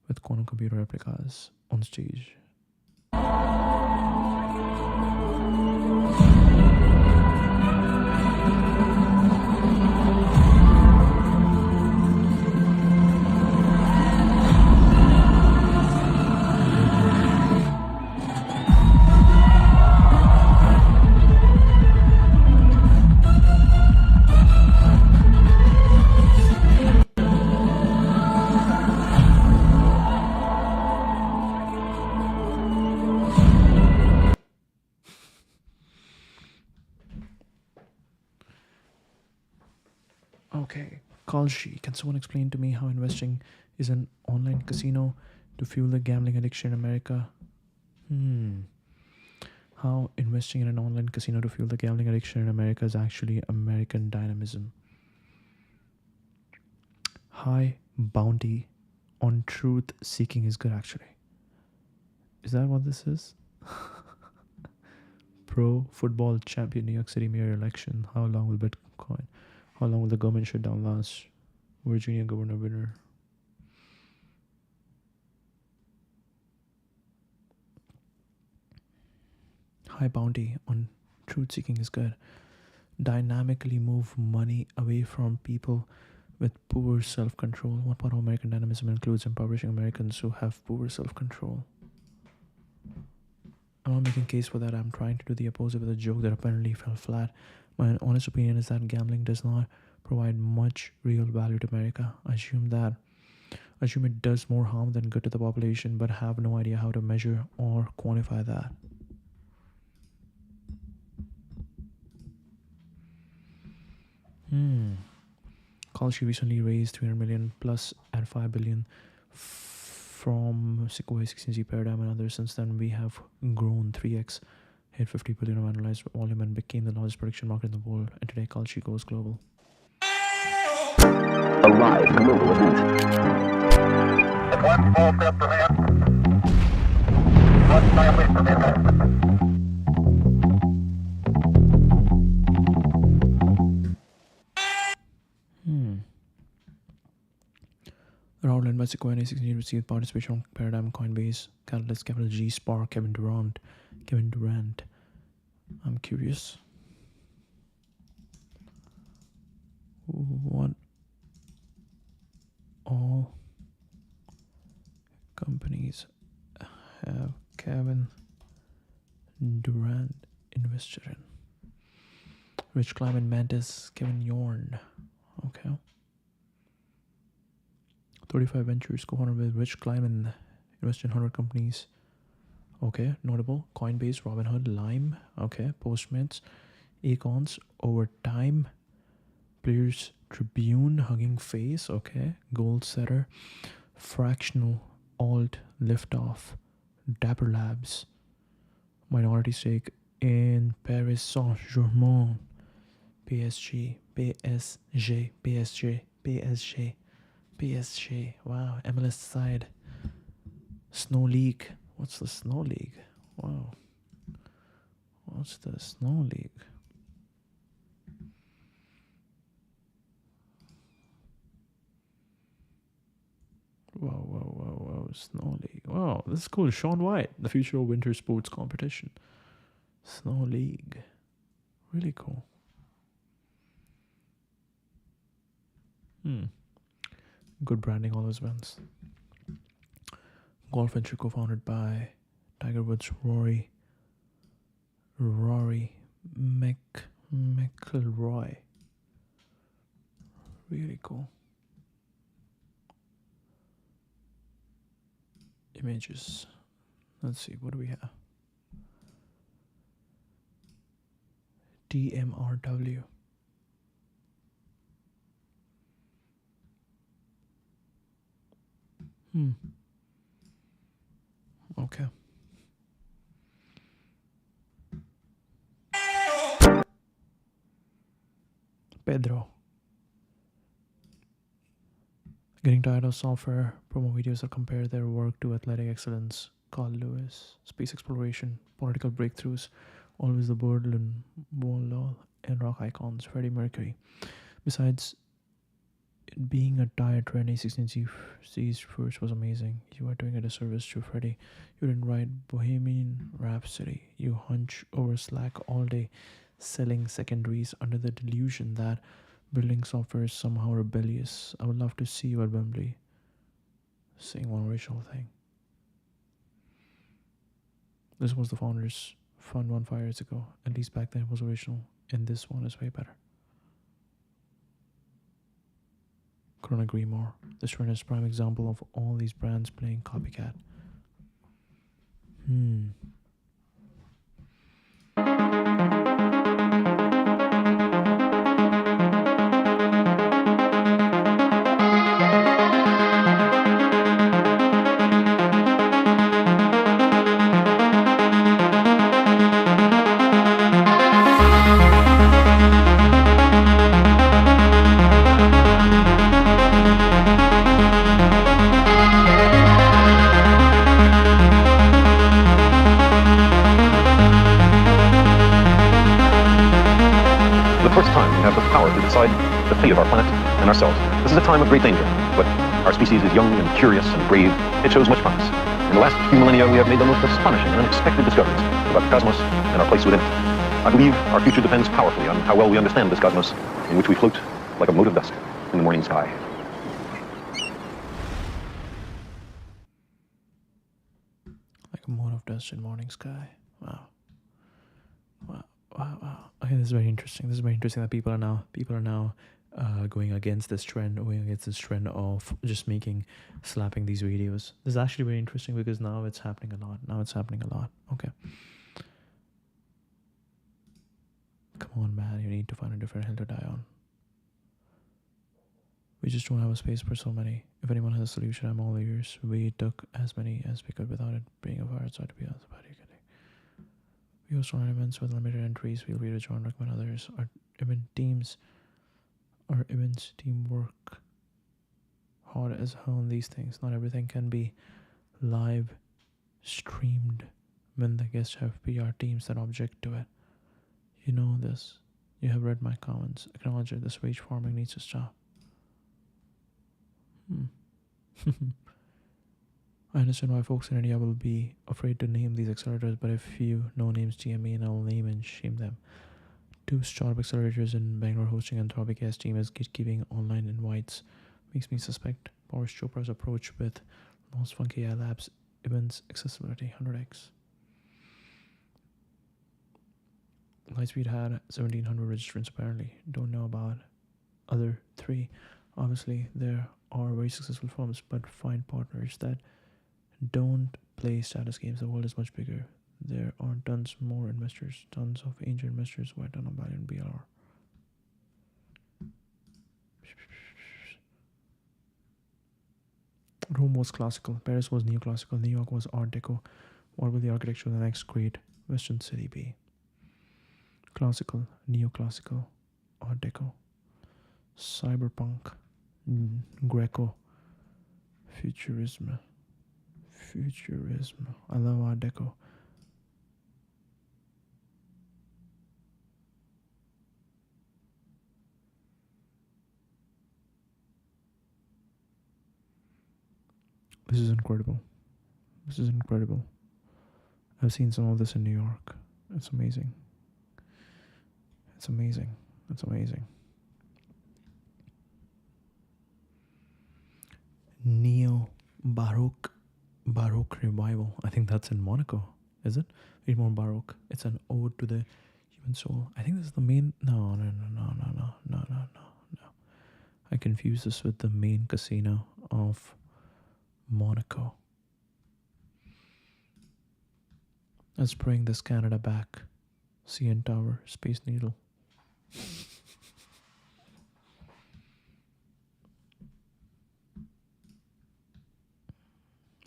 with quantum computer replicas on stage. Okay, Kalshi, can someone explain to me how investing is an online casino to fuel the gambling addiction in America? How investing in an online casino to fuel the gambling addiction in America is actually American dynamism. High bounty on truth seeking is good, actually. Is that what this is? Pro football champion New York City mayor election. How long will Bitcoin? How long will the government shutdown last? Virginia governor winner. High bounty on truth seeking is good. Dynamically move money away from people with poor self-control. What part of American dynamism includes impoverishing Americans who have poor self-control? I'm not making a case for that. I'm trying to do the opposite with a joke that apparently fell flat. My honest opinion is that gambling does not provide much real value to America. I assume it does more harm than good to the population, but have no idea how to measure or quantify that. Kalshi recently raised 300 million plus at 5 billion from Sequoia 16G Paradigm and others. Since then, we have grown 3x, hit 50 billion of analyzed volume, and became the largest prediction market in the world. And today, Kalshi goes global. A live global event. One small step for man, one giant leap for mankind. The round led by Sequoia 16G received participation from Paradigm, Coinbase, Catalyst, Capital G, Spark, Kevin Durant. I'm curious. What all companies have Kevin Durand invested in. Rich Climate Mantis, Kevin Yorn. Okay. 35 Ventures, co-founded with Rich Kleiman, invested in 100 companies. Okay, notable. Coinbase, Robinhood, Lime. Okay, Postmates, Acons, Overtime, Players Tribune, Hugging Face. Okay, Gold Setter, Fractional, Alt, Liftoff, Dapper Labs, minority stake in Paris Saint-Germain, PSG, PSG, PSG, PSG, PSG. Wow, MLS side. Snow League. What's the Snow League? Wow. What's the Snow League? Whoa, Snow League. Wow, this is cool. Sean White, the future of winter sports competition. Snow League. Really cool. Good branding always wins. Golf venture co-founded by Tiger Woods, Rory McIlroy. Really cool. Images. Let's see, what do we have? DMRW. Okay. Pedro. Getting tired of software promo videos that compare their work to athletic excellence. Carl Lewis. Space exploration. Political breakthroughs. Always the Berlin Wall and rock icons. Freddie Mercury. Besides it being a tired trend, A16C's first was amazing. You are doing a disservice to Freddie. You didn't write Bohemian Rhapsody. You hunch over Slack all day, selling secondaries under the delusion that building software is somehow rebellious. I would love to see you at Wembley saying one original thing. This was the founders' fund 5 years ago. At least back then it was original, and this one is way better. Couldn't agree more. This trend is a prime example of all these brands playing copycat. The fate of our planet and ourselves. This is a time of great danger, but our species is young and curious and brave. It shows much promise. In the last few millennia, we have made the most astonishing and unexpected discoveries about the cosmos and our place within it. I believe our future depends powerfully on how well we understand this cosmos in which we float like a mote of dust in the morning sky. Like a mote of dust in morning sky. Wow. Okay, this is very interesting. This is very interesting that people are now going against this trend, of just slapping these videos. This is actually very interesting because now it's happening a lot. Okay. Come on, man. You need to find a different hill to die on. We just don't have a space for so many. If anyone has a solution, I'm all ears. We took as many as we could without it being a virus. So to be honest about it. We host online events with limited entries. Feel free to join, recommend others. Our events team work hard as hell on these things. Not everything can be live streamed when the guests have PR teams that object to it. You know this. You have read my comments. Acknowledge it. This wage farming needs to stop. I understand why folks in India will be afraid to name these accelerators, but if you know names, DM me and I will name and shame them. 2 startup accelerators in Bangalore hosting Anthropic as team as gatekeeping online invites. Makes me suspect Boris Chopra's approach with Most Funky AI Labs events accessibility 100x. Lightspeed had 1,700 registrants apparently. Don't know about other 3. Obviously, there are very successful firms, but find partners that don't play status games. The world is much bigger. There are tons more investors, tons of angel investors who are done on Valiant BLR. Rome was classical, Paris was neoclassical, New York was Art Deco. What will the architecture of the next great Western city be? Classical, neoclassical, Art Deco, cyberpunk, Greco, futurism. I love Art Deco. This is incredible. This is incredible. I've seen some of this in New York. It's amazing. It's amazing. It's amazing. Neo-Baroque revival. I think that's in Monaco, is it? Read more Baroque. It's an ode to the human soul. I think this is the main... No. I confuse this with the main casino of Monaco. Let's bring this Canada back. CN Tower, Space Needle.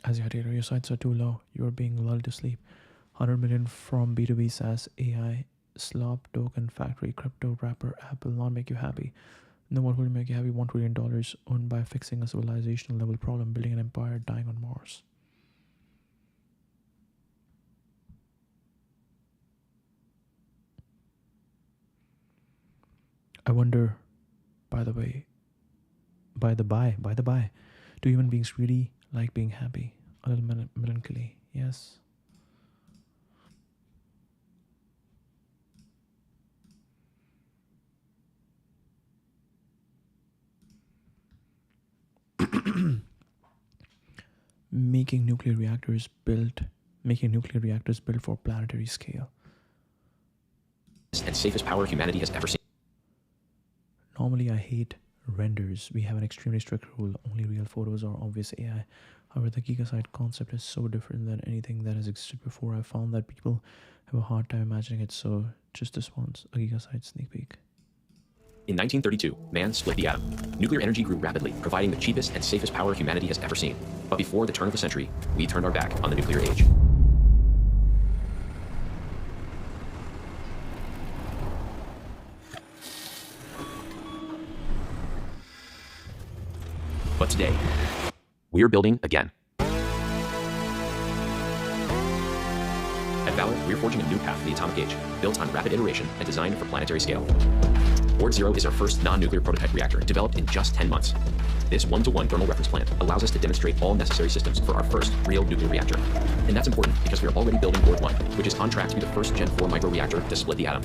Asiatica, your sights are too low. You are being lulled to sleep. 100 million from B2B SaaS, AI, slop, token, factory, crypto, wrapper, app will not make you happy. No one will make you happy. $1 trillion owned by fixing a civilizational level problem, building an empire, dying on Mars. I wonder, by the by, do human beings really like being happy? A little melancholy, yes. Making nuclear reactors built for planetary scale. And safest power humanity has ever seen. Normally I hate renders. We have an extremely strict rule. Only real photos or obvious AI. However, the gigasite concept is so different than anything that has existed before. I found that people have a hard time imagining it, so just this once, a gigasite sneak peek. In 1932, man split the atom. Nuclear energy grew rapidly, providing the cheapest and safest power humanity has ever seen. But before the turn of the century, we turned our back on the nuclear age. But today, we're building again. At Valor, we're forging a new path to the atomic age, built on rapid iteration and designed for planetary scale. Ord Zero is our first non-nuclear prototype reactor, developed in just 10 months. This one-to-one thermal reference plant allows us to demonstrate all necessary systems for our first real nuclear reactor. And that's important because we are already building Ord 1, which is on track to be the first Gen 4 microreactor to split the atom.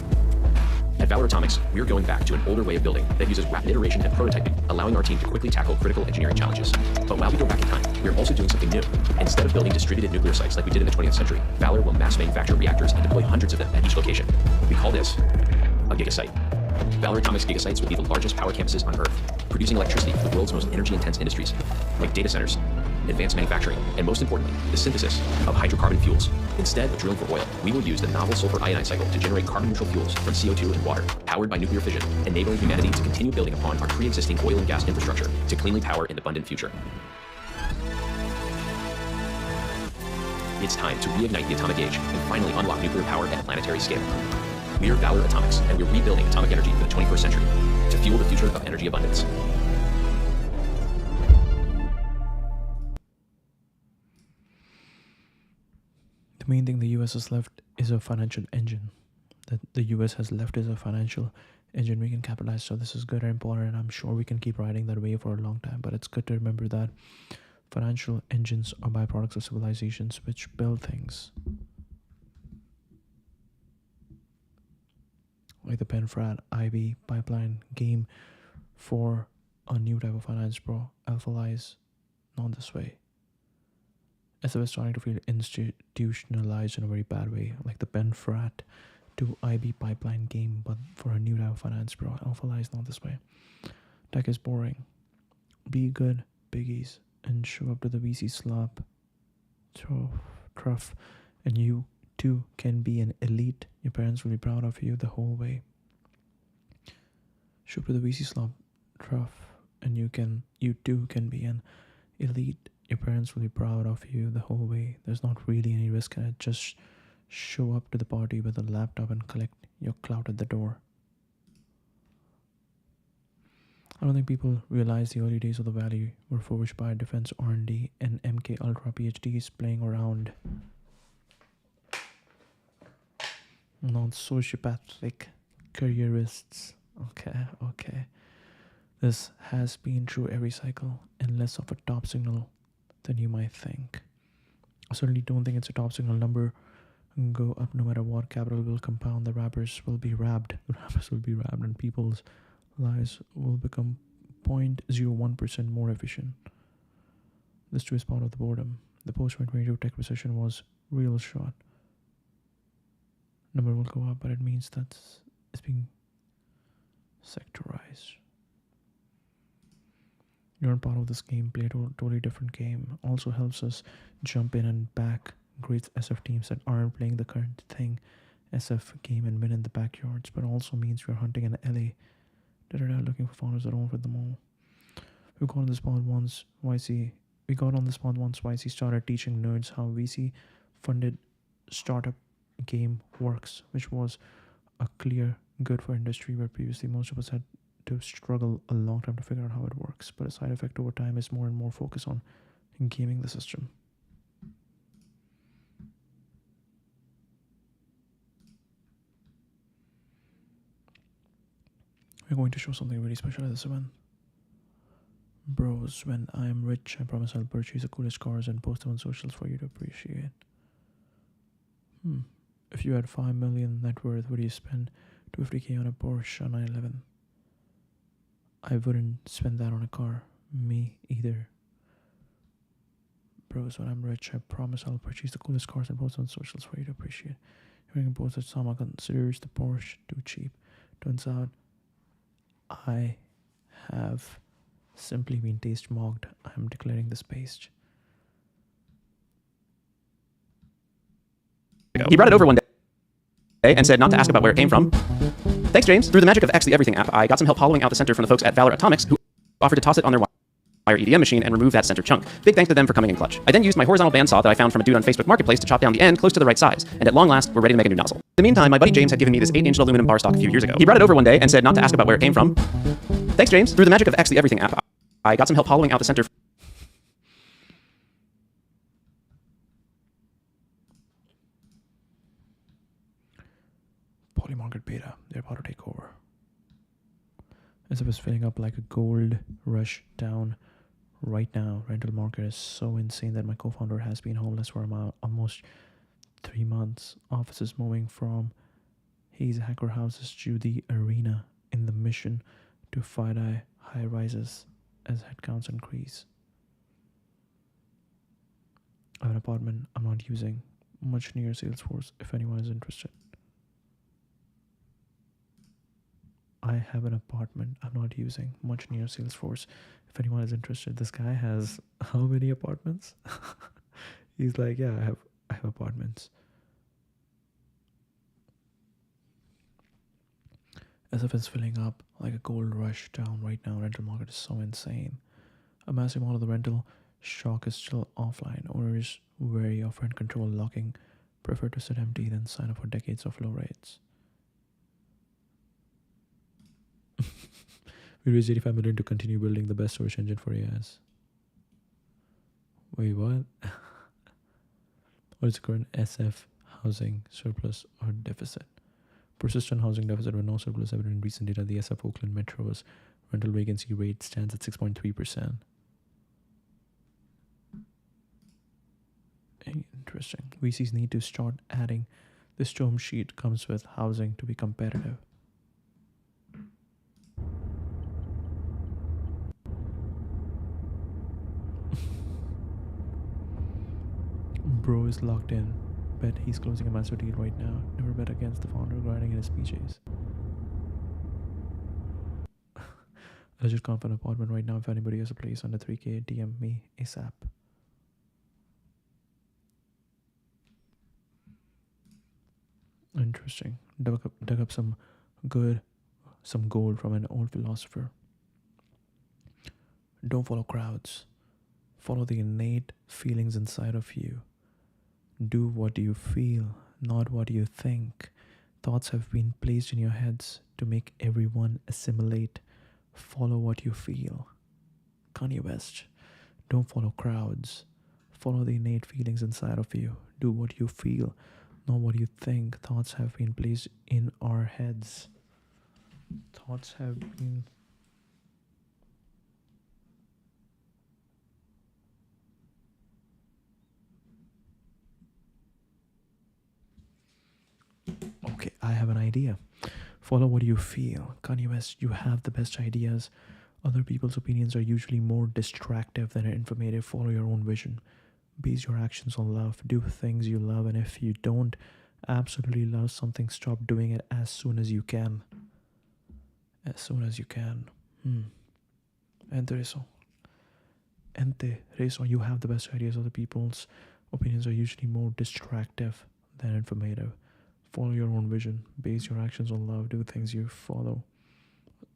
At Valor Atomics, we're going back to an older way of building that uses rapid iteration and prototyping, allowing our team to quickly tackle critical engineering challenges. But while we go back in time, we're also doing something new. Instead of building distributed nuclear sites like we did in the 20th century, Valor will mass manufacture reactors and deploy hundreds of them at each location. We call this a gigasite. Valor Atomics gigasites will be the largest power campuses on Earth, producing electricity for the world's most energy-intense industries, like data centers, advanced manufacturing, and most importantly, the synthesis of hydrocarbon fuels. Instead of drilling for oil, we will use the novel sulfur iodide cycle to generate carbon-neutral fuels from CO2 and water, powered by nuclear fission, enabling humanity to continue building upon our pre-existing oil and gas infrastructure to cleanly power an abundant future. It's time to reignite the atomic age and finally unlock nuclear power at a planetary scale. We are Valor Atomics, and we're rebuilding atomic energy for the 21st century to fuel the future of energy abundance. The main thing the US has left is a financial engine. That the US has left is a financial engine we can capitalize. So this is good and important, and I'm sure we can keep riding that wave for a long time. But it's good to remember that financial engines are byproducts of civilizations which build things. Like the PenFrat, IB, pipeline, game for a new type of finance, bro. Alpha lies, not this way. SF is starting to feel institutionalized in a very bad way. Like the PenFrat to IB pipeline game, but for a new type of finance, bro. Alpha Lie is not this way. Tech is boring. Be good, biggies, and show up to the VC slop trough, and you too can be an elite. Your parents will be proud of you the whole way. Show up to the VC slop trough, and you too can be an elite. Your parents will be proud of you the whole way. There's not really any risk in it. Just show up to the party with a laptop and collect your clout at the door. I don't think people realize the early days of the Valley were forged by defense R&D and MK Ultra PhDs playing around. Not sociopathic careerists. Okay. This has been through every cycle and less of a top signal than you might think. I certainly don't think it's a top signal number. Go up no matter what. Capital will compound. The rappers will be rabbed. And people's lives will become 0.01% more efficient. This too is part of the boredom. The post-2022 tech recession was real short. Number will go up, but it means that it's being sectorized. You're not part of this game, play a totally different game. Also helps us jump in and back great SF teams that aren't playing the current thing SF game and win in the backyards, but also means we're hunting in LA. Looking for founders that don't fit them all. We got on the spot once YC started teaching nerds how VC funded startup game works, which was a clear good for industry where previously most of us had to struggle a long time to figure out how it works. But a side effect over time is more and more focus on gaming the system. We're going to show something really special at this event. Bros, when I am rich, I promise I'll purchase the coolest cars and post them on socials for you to appreciate. If you had 5 million net worth, would you spend 250k on a Porsche 911? I wouldn't spend that on a car. Me either. Bros, when I'm rich, I promise I'll purchase the coolest cars and post them on socials for you to appreciate. Hearing a post that Sama considers the Porsche too cheap. Turns out I have simply been taste mocked. I'm declaring this page. He brought it over one day and said not to ask about where it came from. Thanks, James. Through the magic of X the Everything app, I got some help hollowing out the center from the folks at Valor Atomics, who offered to toss it on their wire EDM machine and remove that center chunk. Big thanks to them for coming in clutch. I then used my horizontal bandsaw that I found from a dude on Facebook Marketplace to chop down the end close to the right size, and at long last, we're ready to make a new nozzle. In the meantime, my buddy James had given me this 8-inch aluminum bar stock a few years ago. He brought it over one day and said not to ask about where it came from. Thanks, James. Through the magic of X the Everything app, I got some help hollowing out the center. Polymarket beta, they're about to take over. SF is filling up like a gold rush town right now. Rental market is so insane that my co-founder has been homeless for almost 3 months. Office is moving from his hacker houses to the arena in the mission to FIDI high rises as headcounts increase. I have an apartment I'm not using, much near Salesforce if anyone is interested. I have an apartment I'm not using, much near Salesforce if anyone is interested. This guy has how many apartments? He's like, yeah, I have apartments. SF is filling up like a gold rush town right now. Rental market is so insane. A massive amount of the rental stock is still offline. Owners wary of rent control locking prefer to sit empty than sign up for decades of low rates. We raised 85 million to continue building the best search engine for AIs. Wait, what? What is the current SF housing surplus or deficit? Persistent housing deficit with no surplus evident in recent data. The SF Oakland Metro's rental vacancy rate stands at 6.3%. Interesting. VCs need to start adding this term sheet comes with housing to be competitive. Bro is locked in bet he's closing a massive deal right now. Never bet against the founder grinding in his PJs. I just can't find an apartment right now. If anybody has a place under 3K, DM me ASAP. Interesting. Dug up some gold from an old philosopher. Don't follow crowds. Follow the innate feelings inside of you. Do what you feel, not what you think. Thoughts have been placed in your heads to make everyone assimilate. Follow what you feel. Kanye West. Don't follow crowds. Follow the innate feelings inside of you. Do what you feel, not what you think. Thoughts have been placed in our heads. Thoughts have been... Okay, I have an idea. Follow what you feel. Kanye West, you have the best ideas. Other people's opinions are usually more distractive than informative. Follow your own vision. Base your actions on love. Do things you love, and if you don't absolutely love something, stop doing it as soon as you can. As soon as you can. Ente reso. You have the best ideas. Other people's opinions are usually more distractive than informative. Follow your own vision. Base your actions on love. Do things you follow.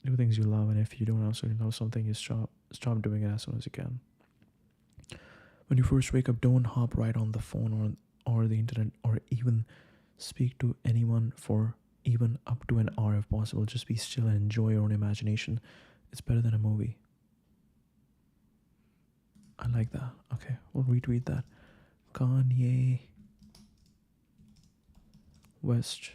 Do things you love, and if you don't absolutely love something, you stop doing it as soon as you can. When you first wake up, don't hop right on the phone or the internet, or even speak to anyone for even up to an hour if possible. Just be still and enjoy your own imagination. It's better than a movie. I like that. Okay, we'll retweet that. Kanye West.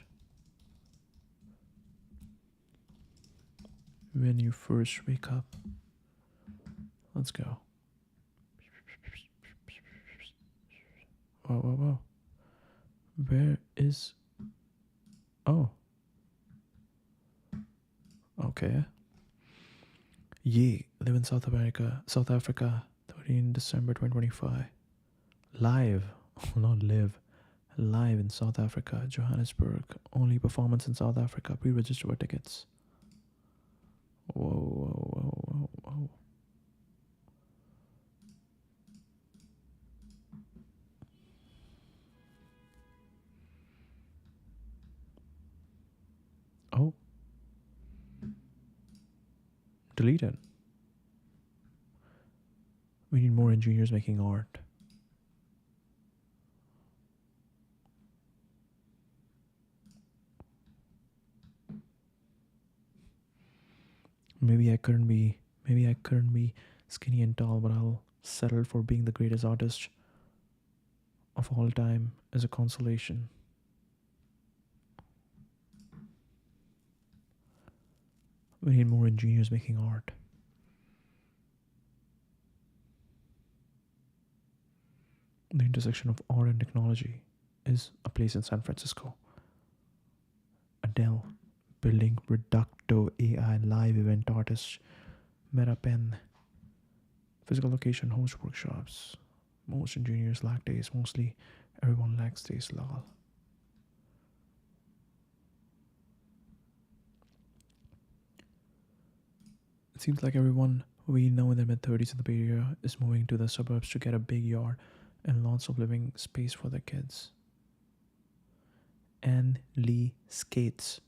When you first wake up. Let's go. Whoa. Where is... Oh. Okay. Live in South Africa, 13 December 2025. Live. Not live. Live in South Africa, Johannesburg. Only performance in South Africa. Pre-register for tickets. Whoa. Oh. Delete it. We need more engineers making art. Maybe I couldn't be skinny and tall, but I'll settle for being the greatest artist of all time as a consolation. We need more engineers making art. The intersection of art and technology is a place in San Francisco. Adele, building Reducto AI live event artist. MetaPen, physical location, host workshops. Most engineers lack days. Mostly everyone lacks days. Lol. It seems like everyone we know in their mid-30s in the Bay Area is moving to the suburbs to get a big yard and lots of living space for their kids. Anne Lee skates.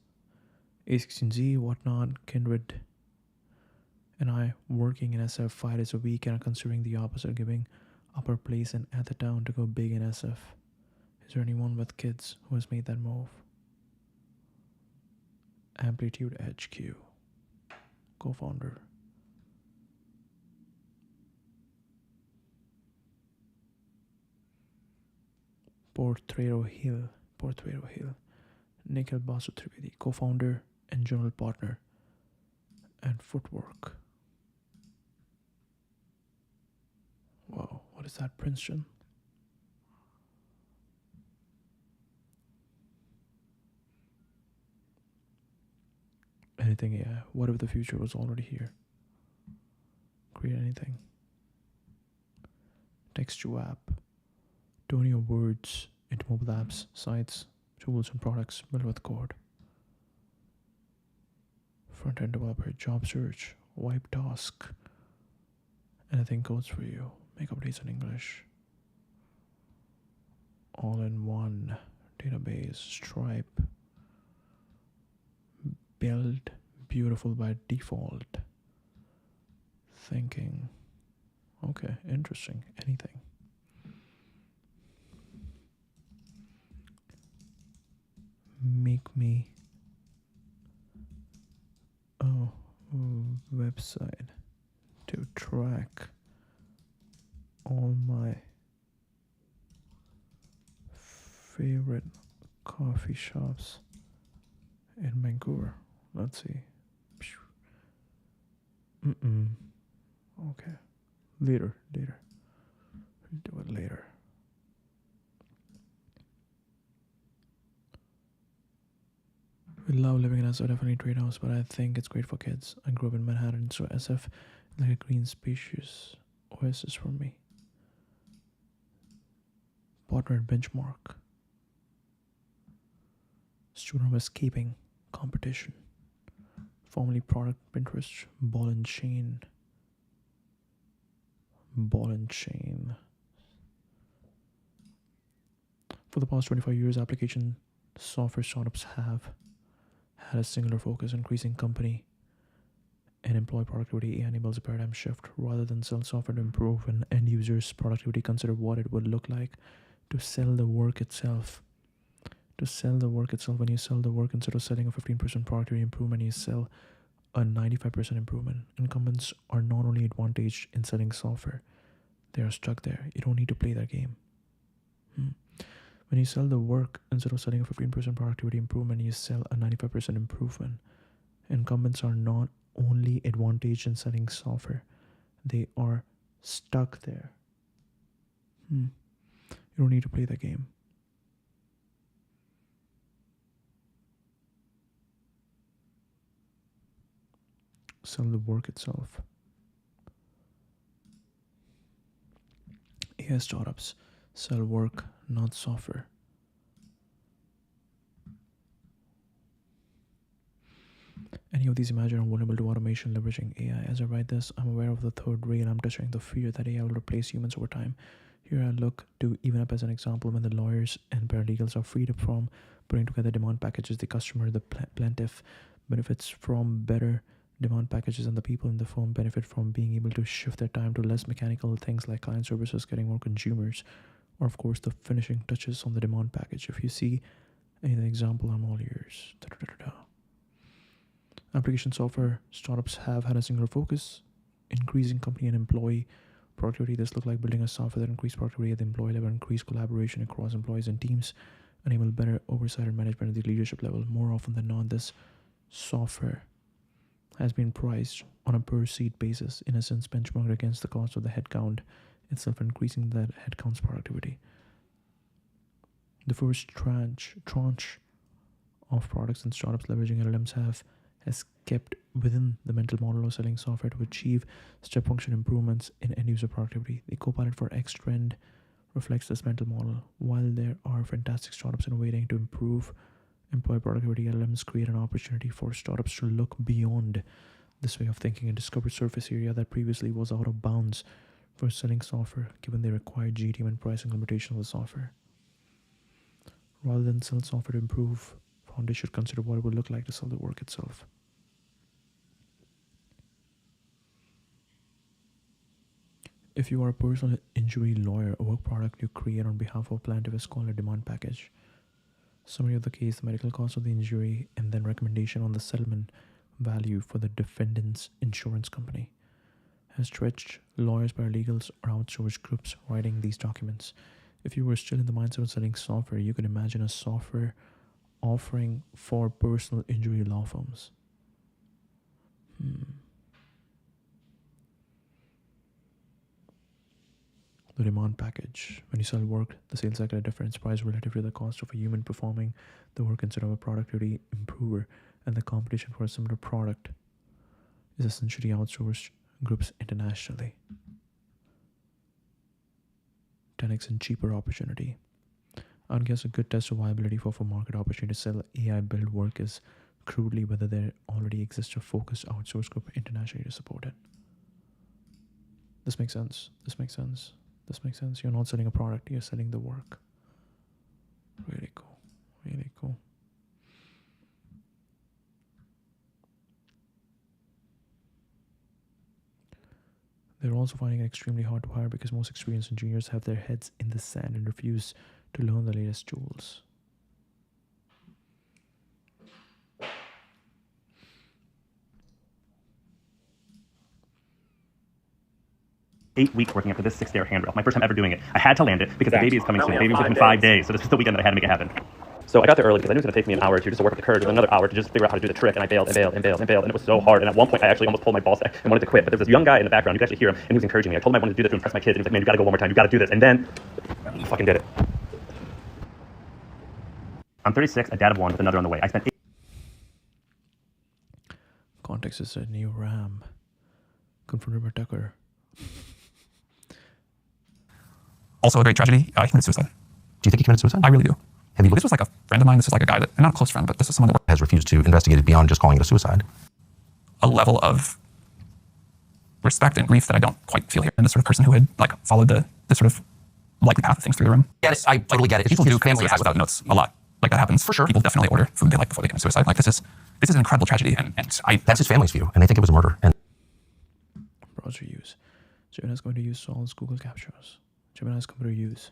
A16Z, whatnot, Kindred, and I working in SF 5 days a week and are considering the opposite, giving upper place and at the town to go big in SF. Is there anyone with kids who has made that move? Amplitude HQ. Co-founder. Portrero Hill. Nikhil Basu Trivedi, co-founder and general partner. And Footwork. Wow, what is that, Princeton? Anything, yeah. What if the future was already here? Create anything. Text to app. Tone your words into mobile apps, sites, tools, and products built with code. Front-end developer, job search, wipe task, anything codes for you, make updates in English. All-in-one database, Stripe, build beautiful by default. Thinking, okay, interesting, anything. Make me a website to track all my favorite coffee shops in Vancouver. Let's see. Okay. Later. Do it later. We love living in a definitely trade house, but I think it's great for kids. I grew up in Manhattan, so SF is like a green spacious oasis for me. Partner at Benchmark. Student of escaping competition. Formerly product Pinterest. Ball and chain. For the past 25 years, application software startups have had a singular focus, increasing company and employee productivity. AI enables a paradigm shift. Rather than sell software to improve an end user's productivity, consider what it would look like to sell the work itself. When you sell the work, instead of selling a 15% productivity improvement, you sell a 95% improvement. Incumbents are not only advantaged in selling software, they are stuck there. You don't need to play that game. When you sell the work, instead of selling a 15% productivity improvement, you sell a 95% improvement. Incumbents are not only advantaged in selling software, they are stuck there. You don't need to play that game. Sell the work itself. AI startups sell work, not software. Any of these imagine are vulnerable to automation leveraging AI. As I write this, I'm aware of the third rail. I'm touching the fear that AI will replace humans over time. Here I look to even up as an example when the lawyers and paralegals are freed up from putting together demand packages. The customer, the plaintiff, benefits from better demand packages, and the people in the firm benefit from being able to shift their time to less mechanical things like client services, getting more consumers, or of course the finishing touches on the demand package. If you see any example, I'm all ears. Application software startups have had a singular focus, increasing company and employee productivity. This looks like building a software that increases productivity at the employee level, increase collaboration across employees and teams, enable better oversight and management at the leadership level. More often than not, this software has been priced on a per seat basis, in a sense benchmarked against the cost of the headcount itself, increasing that headcount's productivity. The first tranche of products and startups leveraging LLMs has kept within the mental model of selling software to achieve step function improvements in end user productivity. The Copilot for X-Trend reflects this mental model. While there are fantastic startups innovating to improve employee productivity, LLMs create an opportunity for startups to look beyond this way of thinking and discover surface area that previously was out of bounds for selling software, given the required GTM and pricing limitations of the software. Rather than sell software to improve, founders should consider what it would look like to sell the work itself. If you are a personal injury lawyer, a work product you create on behalf of a plaintiff is called a demand package. Summary of the case, the medical cost of the injury, and then recommendation on the settlement value for the defendant's insurance company. Has stretched lawyers, paralegals, or outsourced groups writing these documents. If you were still in the mindset of selling software, you could imagine a software offering for personal injury law firms. The demand package. When you sell work, the sales cycle at a different price relative to the cost of a human performing the work instead of a productivity improver, and the competition for a similar product is essentially outsourced groups internationally. 10x and cheaper opportunity. I would guess a good test of viability for market opportunity to sell AI build work is crudely whether there already exists a focused outsource group internationally to support it. This makes sense. This makes sense. This makes sense. You're not selling a product, you're selling the work. Really cool. Really cool. They're also finding it extremely hard to hire because most experienced engineers have their heads in the sand and refuse to learn the latest tools. Eight weeks working up to this 6-stair handrail. My first time ever doing it. I had to land it because the baby is coming soon. The baby was within 5 days, so this was the weekend that I had to make it happen. So I got there early because I knew it was going to take me an hour or two just to work up the courage, and another hour to just figure out how to do the trick, and I bailed, and it was so hard. And at one point, I actually almost pulled my ball sack and wanted to quit. But there was this young guy in the background. You could actually hear him, and he was encouraging me. I told him I wanted to do this to impress my kids, and he was like, "Man, you got to go one more time. You got to do this." And then, I fucking did it. I'm 36, a dad of one with another on the way. I spent Context is a new RAM. Confronted by Tucker. Also a great tragedy. He committed suicide. Do you think he committed suicide? I really do. Have you This was like a friend of mine. This is like a guy that, not a close friend, but this is someone that has refused to investigate it beyond just calling it a suicide? a level of respect and grief that I don't quite feel here. And the sort of person who had like followed the sort of likely path of things through the room. I totally get it. People do family suicide without notes a lot. Like that happens. For sure. People definitely order food they like before they commit suicide. Like this is an incredible tragedy. And that's his family's view, and they think it was a murder. And browser use. Gemini is going to use Sol's Google Captures. Gemini's computer use.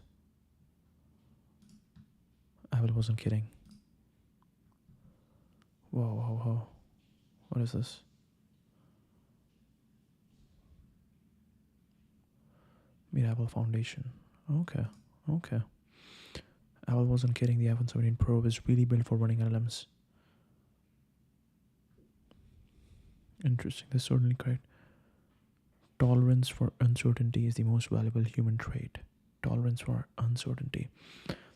I wasn't kidding. Whoa. What is this? Meet Apple Foundation. Okay. Apple wasn't kidding. The iPhone 17 Pro is really built for running LLMs. Interesting. This is certainly correct. Tolerance for uncertainty is the most valuable human trait. Tolerance for uncertainty.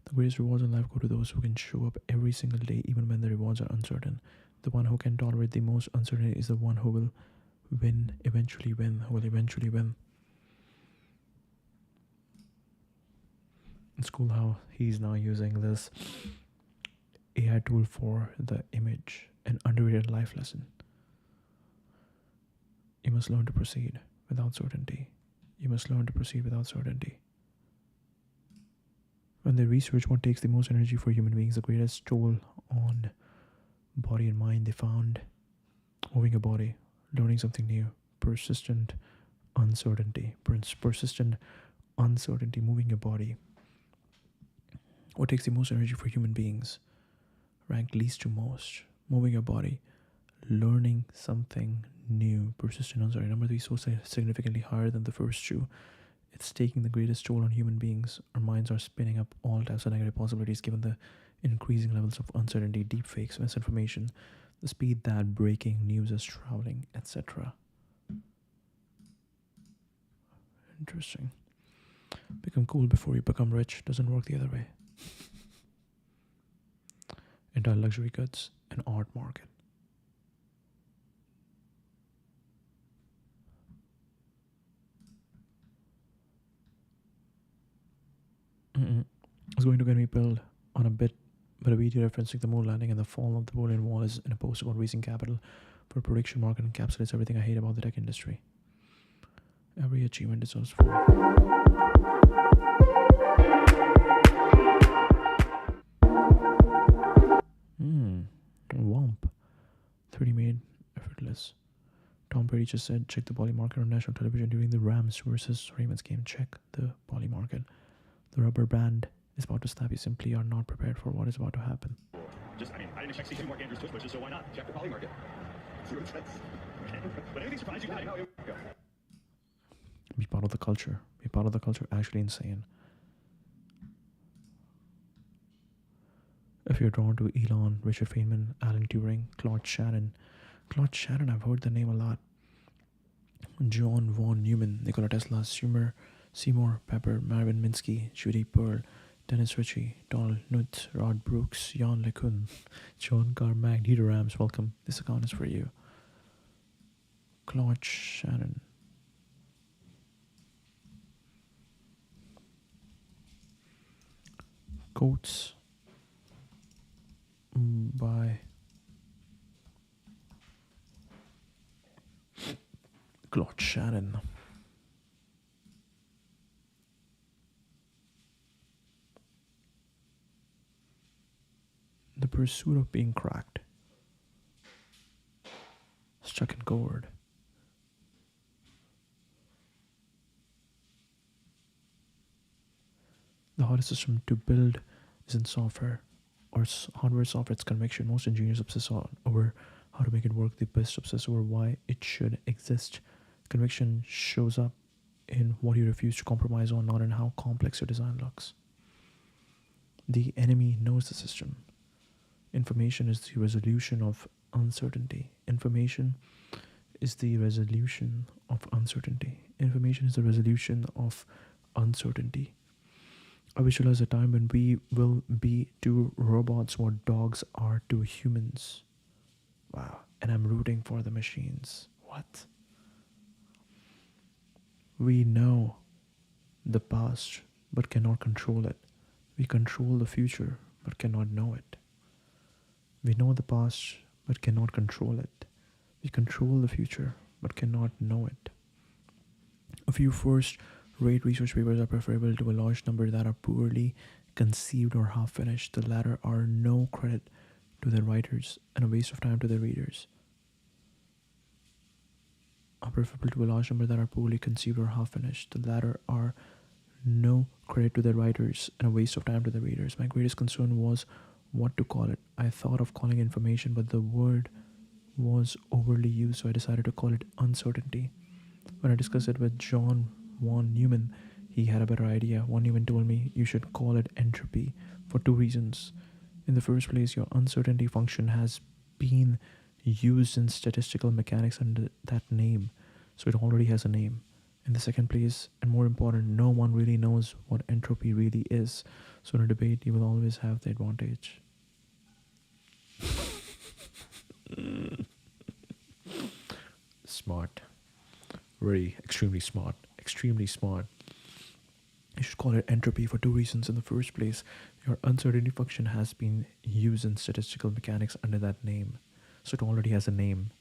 The greatest rewards in life go to those who can show up every single day even when the rewards are uncertain. The one who can tolerate the most uncertainty is the one who will eventually win. It's cool how he's now using this AI tool for the image, an underrated life lesson. You must learn to proceed without certainty. When they research what takes the most energy for human beings, the greatest toll on body and mind, they found moving a body, learning something new, persistent uncertainty, moving your body. What takes the most energy for human beings? Ranked least to most, moving your body, learning something new, persistent uncertainty. Number 3 so significantly higher than the first two. It's taking the greatest toll on human beings. Our minds are spinning up all types of negative possibilities given the increasing levels of uncertainty, deepfakes, misinformation, the speed that breaking news is traveling, etc. Interesting. Become cool before you become rich. Doesn't work the other way. Entire luxury goods and art market. It's going to get me built on a bit, but a video referencing the moon landing and the fall of the Berlin Wall is in a post about raising capital for a prediction market encapsulates everything I hate about the tech industry. Every achievement deserves fame. Womp. 30 made effortless. Tom Brady just said, check the poly market on national television during the Rams versus Ravens game. Check the poly market. The rubber band is about to snap. You simply are not prepared for what is about to happen. I didn't expect to see Mark Andrews tush pushes, so why not? Check the poly market. See what it says. But anything surprised you? Be part of the culture. Actually insane. If you're drawn to Elon, Richard Feynman, Alan Turing, Claude Shannon, I've heard the name a lot. John von Neumann, Nikola Tesla, Seymour Pepper, Marvin Minsky, Judy Pearl, Dennis Ritchie, Donald Knuth, Rod Brooks, Jan LeCun, John Carmack, Dieter Rams, welcome. This account is for you. Claude Shannon. Quotes by Claude Shannon. The pursuit of being cracked. Stuck in code. The hardest system to build isn't software or hardware, software. It's conviction. Most engineers obsess over how to make it work. They best obsess over why it should exist. Conviction shows up in what you refuse to compromise on, not in how complex your design looks. The enemy knows the system. Information is the resolution of uncertainty. Information is the resolution of uncertainty. Information is the resolution of uncertainty. I visualize a time when we will be to robots what dogs are to humans. Wow. And I'm rooting for the machines. What? We know the past but cannot control it. We control the future but cannot know it. We know the past but cannot control it. We control the future but cannot know it. A few first-rate research papers are preferable to a large number that are poorly conceived or half-finished. The latter are no credit to their writers and a waste of time to their readers. Are preferable to a large number that are poorly conceived or half-finished. The latter are no credit to their writers and a waste of time to their readers. My greatest concern was what to call it. I thought of calling it information, but the word was overly used, so I decided to call it uncertainty. When I discussed it with John von Neumann, he had a better idea. Von Neumann told me you should call it entropy for two reasons. In the first place, your uncertainty function has been used in statistical mechanics under that name, so it already has a name. In the second place, and more important, no one really knows what entropy really is, so in a debate you will always have the advantage. Smart. Very extremely smart. Extremely smart. You should call it entropy for two reasons. In the first place, your uncertainty function has been used in statistical mechanics under that name, so it already has a name.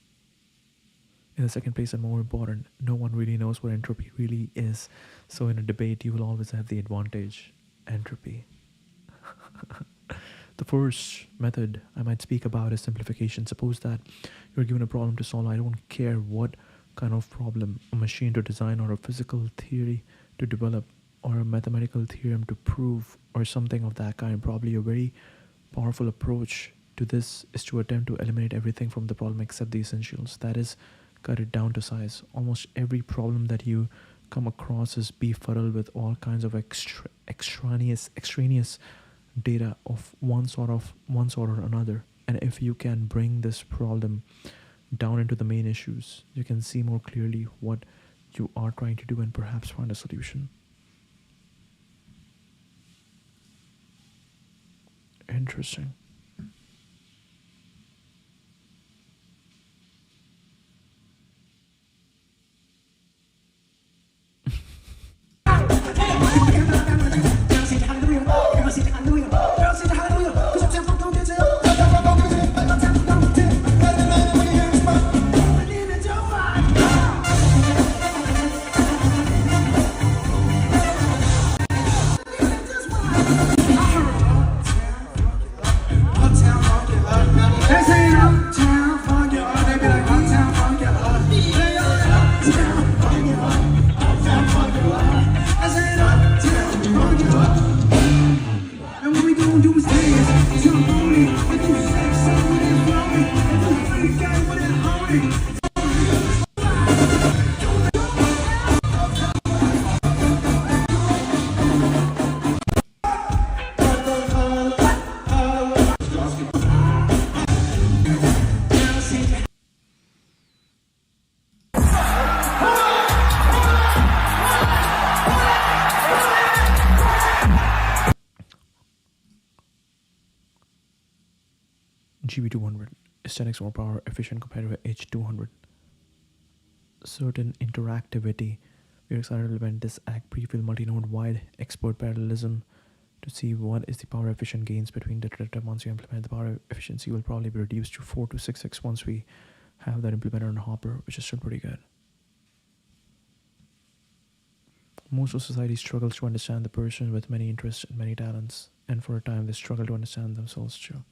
In the second place, and more important, no one really knows what entropy really is, so in a debate you will always have the advantage. Entropy. The first method I might speak about is simplification. Suppose that you're given a problem to solve. I don't care what kind of problem, a machine to design or a physical theory to develop or a mathematical theorem to prove or something of that kind. Probably a very powerful approach to this is to attempt to eliminate everything from the problem except the essentials. That is, cut it down to size. Almost every problem that you come across is befuddled with all kinds of extraneous data of one sort or another. And if you can bring this problem down into the main issues, you can see more clearly what you are trying to do and perhaps find a solution. Interesting. GB200 is 10x more power efficient compared to H200. Certain interactivity. We are excited to implement this ACK pre-fill multi-node wide expert parallelism to see what is the power efficient gains between once you implement the power efficiency will probably be reduced to 4 to 6x once we have that implemented on Hopper, which is still pretty good. Most of society struggles to understand the person with many interests and many talents, and for a time they struggle to understand themselves too.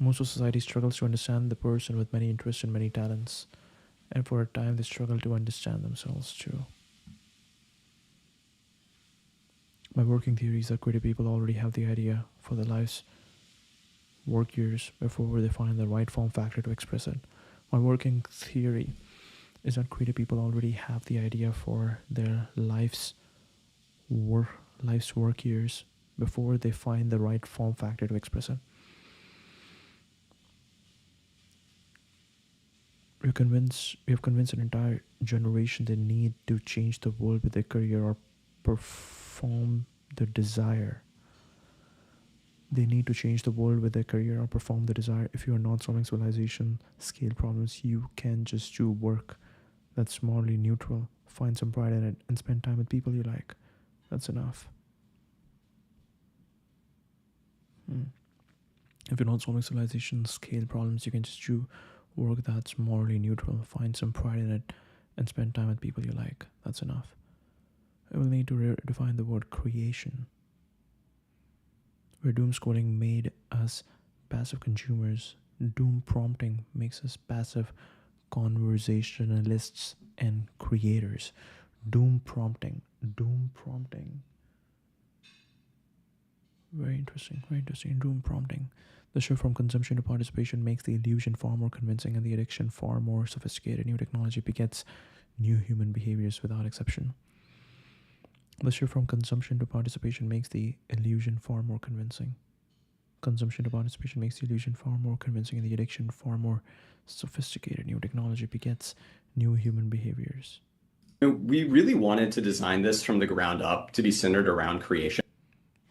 Most of society struggles to understand the person with many interests and many talents, and for a time they struggle to understand themselves too. My working theory is that creative people already have the idea for their lives' work years before they find the right form factor to express it. My working theory is that creative people already have the idea for their life's work years before they find the right form factor to express it. We have convinced an entire generation they need to change the world with their career or perform the desire. They need to change the world with their career or perform the desire. If you are not solving civilization scale problems, you can just do work that's morally neutral, find some pride in it, and spend time with people you like. That's enough. If you're not solving civilization scale problems, you can just do work that's morally neutral, find some pride in it, and spend time with people you like. That's enough. I will need to define the word creation. Where doom scrolling made us passive consumers, doom prompting makes us passive conversationalists and creators. Doom prompting. Very interesting. Doom prompting. The shift from consumption to participation makes the illusion far more convincing and the addiction far more sophisticated. New technology begets new human behaviors without exception. The shift from consumption to participation makes the illusion far more convincing. Consumption to participation makes the illusion far more convincing and the addiction far more sophisticated. New technology begets new human behaviors. We really wanted to design this from the ground up to be centered around creation.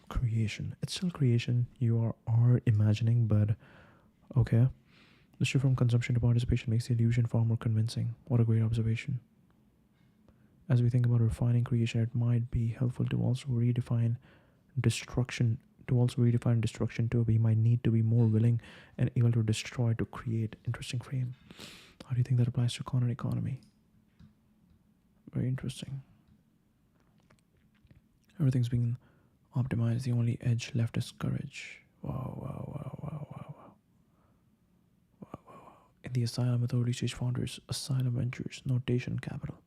Creation. It's still creation. You are imagining, but okay. The shift from consumption to participation makes the illusion far more convincing. What a great observation. As we think about refining creation, it might be helpful to also redefine destruction. Too, we might need to be more willing and able to destroy to create interesting frame. How do you think that applies to economy? Very interesting. Everything's being optimized. The only edge left is courage. Wow. In the asylum with early stage founders, Asylum Ventures, Notation Capital.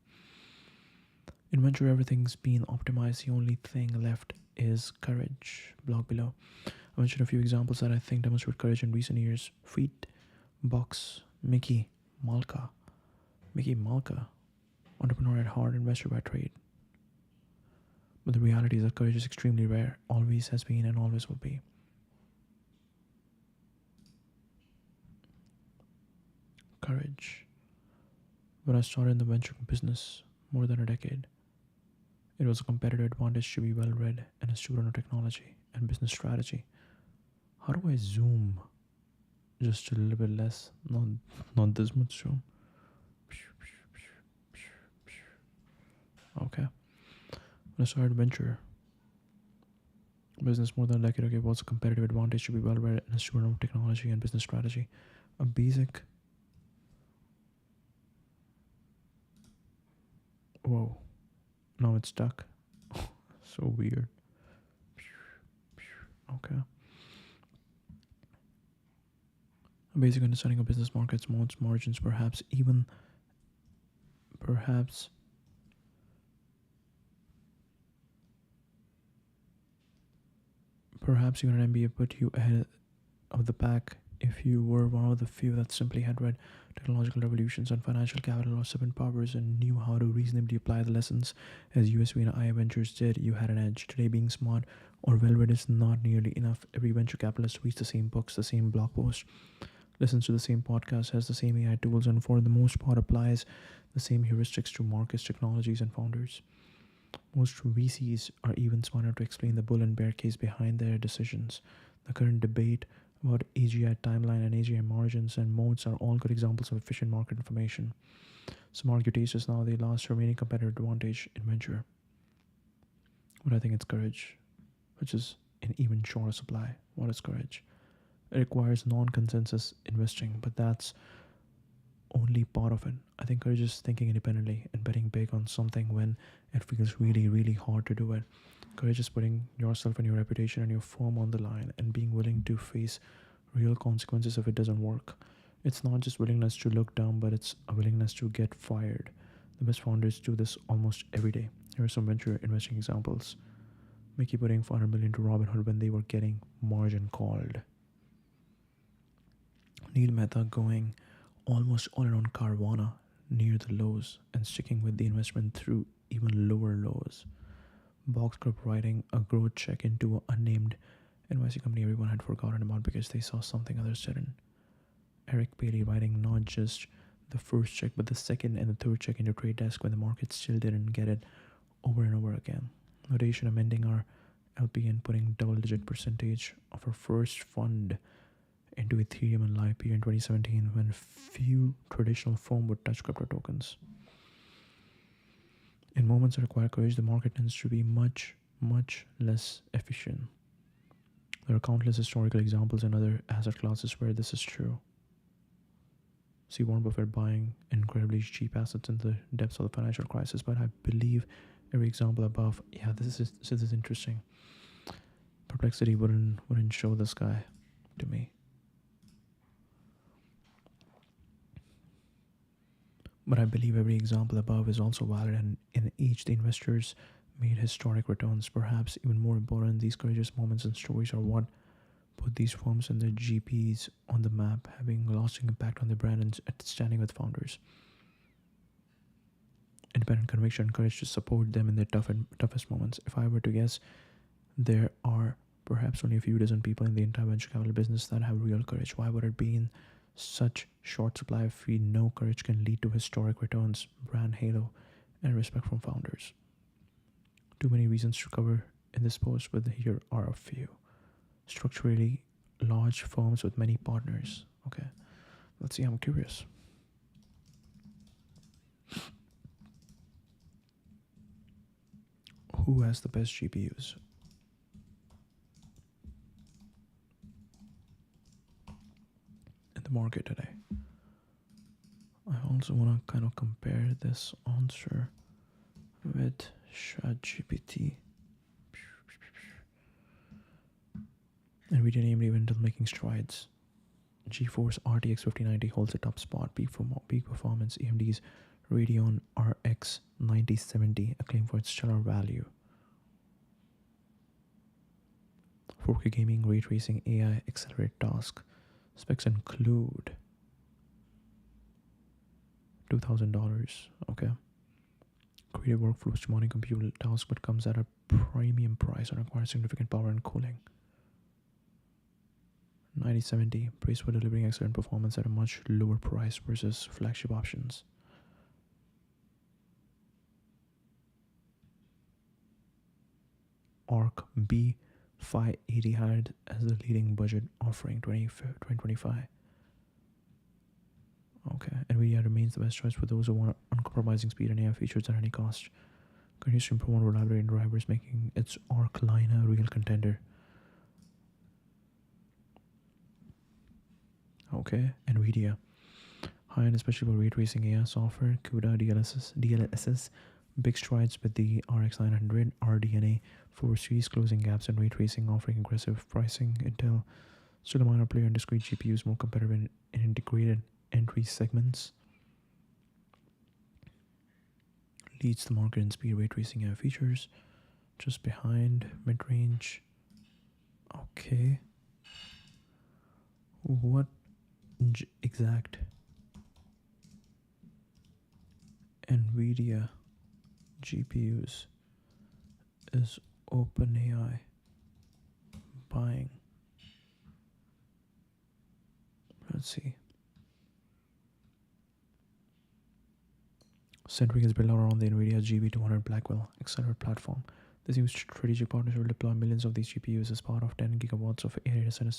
In venture, everything's been optimized. The only thing left is courage. Blog below. I mentioned a few examples that I think demonstrate courage in recent years. Feet, Box, Mickey Malka, entrepreneur at heart, investor by trade. But the reality is that courage is extremely rare, always has been and always will be. Courage. When I started in the venture business more than a decade, it was a competitive advantage to be well read and a student of technology and business strategy. How do I zoom? Just a little bit less, not this much zoom. Okay. When I started venture business more than a decade ago, it was a competitive advantage to be well read and a student of technology and business strategy. A basic. Whoa. Now it's stuck. So weird. Okay. A basic understanding of business markets, modes, margins, perhaps even an MBA put you ahead of the pack if you were one of the few that simply had read Technological Revolutions and Financial Capital or Seven Powers and knew how to reasonably apply the lessons as USV and IA Ventures did. You had an edge. Today, being smart or well-read is not nearly enough. Every venture capitalist reads the same books, the same blog posts, listens to the same podcast, has the same AI tools, and for the most part applies the same heuristics to markets, technologies, and founders. Most VCs are even smart enough to explain the bull and bear case behind their decisions. The current debate about AGI timeline and AGI margins and modes are all good examples of efficient market information. Some argue taste is now the last remaining competitive advantage in venture. But I think it's courage. which is in even shorter supply. What is courage? It requires non-consensus investing, but that's only part of it. I think courage is thinking independently and betting big on something when it feels really, really hard to do it. Courage is putting yourself and your reputation and your firm on the line and being willing to face real consequences if it doesn't work. It's not just willingness to look down, but it's a willingness to get fired. The best founders do this almost every day. Here are some venture investing examples. Mickey putting $400 million to Robinhood when they were getting margin called. Neil Mehta going almost all in on Carvana near the lows and sticking with the investment through even lower lows. Box Group writing a growth check into an unnamed NYC company everyone had forgotten about because they saw something others didn't. Eric Bailey writing not just the first check but the second and the third check into Trade Desk when the market still didn't get it over and over again. Notation amending our LP and putting double-digit percentage of our first fund into Ethereum and LivePeer in 2017 when few traditional firms would touch crypto tokens. In moments that require courage, the market tends to be much, much less efficient. There are countless historical examples in other asset classes where this is true. See Warren Buffett buying incredibly cheap assets in the depths of the financial crisis, but I believe every example above, yeah, this is interesting. Perplexity wouldn't show this guy to me. But I believe every example above is also valid, and in each the investors made historic returns. Perhaps even more important, these courageous moments and stories are what put these firms and their GPs on the map, having lasting impact on their brand and standing with founders. Independent conviction and courage to support them in their toughest moments. If I were to guess, there are perhaps only a few dozen people in the entire venture capital business that have real courage. Why would it be in such short supply if we know courage can lead to historic returns, brand halo, and respect from founders? Too many reasons to cover in this post, but here are a few. Structurally large firms with many partners. Okay, let's see, I'm curious. Who has the best GPUs? In the market today. I also want to kind of compare this answer with ChatGPT. NVIDIA named Intel making strides. GeForce RTX 5090 holds a top spot. Peak performance. AMD's Radeon RX 9070 acclaimed for its stellar value. 4K gaming, ray tracing, AI, accelerate task. Specs include $2,000. Okay. Creative workflows to monitor compute tasks, but comes at a premium price and requires significant power and cooling. 9070 praised for delivering excellent performance at a much lower price versus flagship options. Arc B580 had as the leading budget offering 2025. Okay, NVIDIA remains the best choice for those who want uncompromising speed and AI features at any cost. Continues to improve on reliability in drivers, making its Arc line a real contender. Okay, NVIDIA. High-end, especially for ray tracing AI software, CUDA, DLSS, big strides with the RX 900, RDNA 4 series, closing gaps in ray tracing, offering aggressive pricing. Intel, still a minor player in discrete GPUs, more competitive in integrated entry segments. Leads the market in speed, ray tracing AI features. Just behind, mid-range. Okay. What exact NVIDIA GPUs is OpenAI buying? Let's see. Centric is built around the NVIDIA GB200 Blackwell Accelerator platform. This new strategic partnership will deploy millions of these GPUs as part of 10 gigawatts of AI data center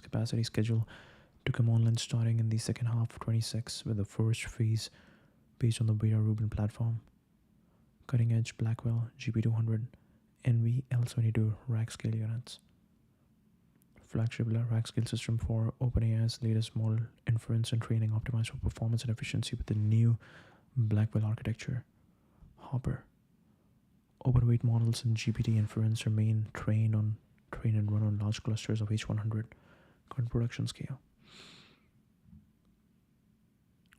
capacity scheduled to come online starting in the second half of 2026, with the first phase based on the Vera Rubin platform. Cutting-edge Blackwell GB200 NVL72 rack scale units. Flagship rack scale system for OpenAI's latest model inference and training, optimized for performance and efficiency with the new Blackwell architecture. Hopper. Open-weight models and GPT inference remain trained and run on large clusters of H100 current production scale.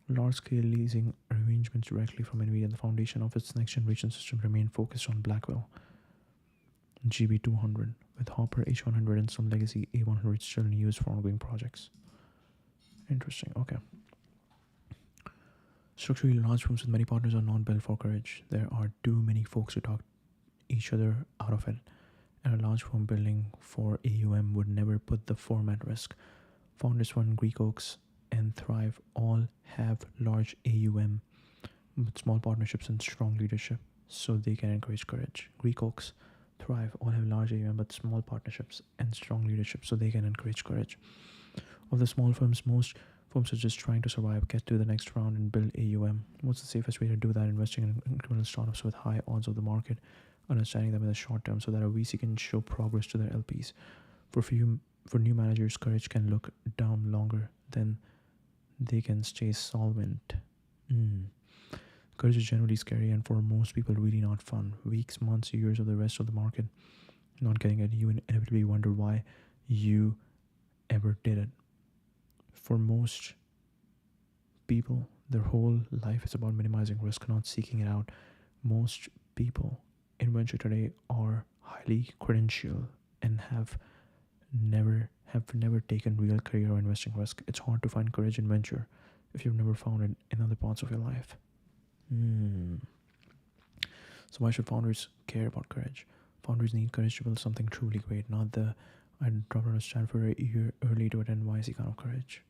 Large-scale leasing arrangements directly from NVIDIA. The foundation of its next-generation system remain focused on Blackwell GB200, with Hopper H100 and some legacy A100 still in use for ongoing projects. Interesting. Okay. Structurally large firms with many partners are not built for courage. There are too many folks who talk each other out of it, and a large firm building for AUM would never put the firm at risk. Founders Fund, Greek Oaks, and Thrive all have large AUM with small partnerships and strong leadership, so they can encourage courage. Greek Oaks, Thrive all have large AUM but small partnerships and strong leadership, so they can encourage courage. Of the small firms, most firms are just trying to survive, get to the next round, and build AUM. What's the safest way to do that? Investing in incremental startups with high odds of the market, understanding them in the short term so that a VC can show progress to their LPs. For new managers, courage can look down longer than they can stay solvent. Courage is generally scary, and for most people really not fun. Weeks, months, years of the rest of the market not getting it, you inevitably wonder why you ever did it. For most people, their whole life is about minimizing risk, not seeking it out. Most people in venture today are highly credentialed and have never taken real career or investing risk. It's hard to find courage in venture if you've never found it in other parts of your life. So why should founders care about courage? Founders need courage to build something truly great, not the I dropped out of Stanford a year early to attend YC kind of courage.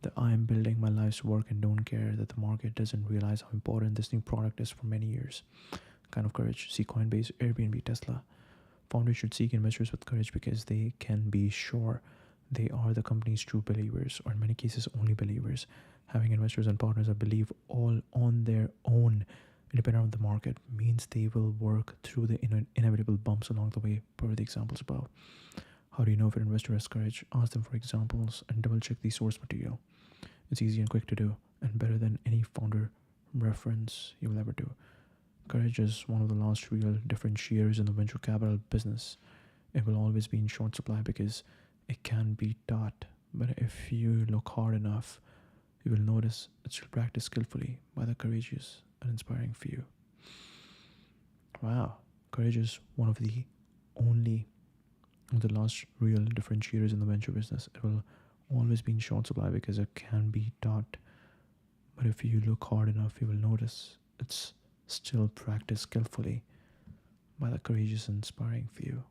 The I am building my life's work and don't care that the market doesn't realize how important this new product is for many years kind of courage. See Coinbase, Airbnb, Tesla. Founders should seek investors with courage because they can be sure they are the company's true believers, or in many cases only believers. Having investors and partners that believe all on their own, independent of the market, means they will work through the inevitable bumps along the way, per the examples above. How do you know if an investor has courage? Ask them for examples and double check the source material. It's easy and quick to do, and better than any founder reference you will ever do. Courage is one of the last real differentiators in the venture capital business. It will always be in short supply because it can be taught, but if you look hard enough, you will notice it's practiced skillfully by the courageous and inspiring few. Wow, courage is one of the last real differentiators in the venture business. It will always be in short supply because it can be taught, but if you look hard enough, you will notice it's still practiced skillfully by the courageous and inspiring few.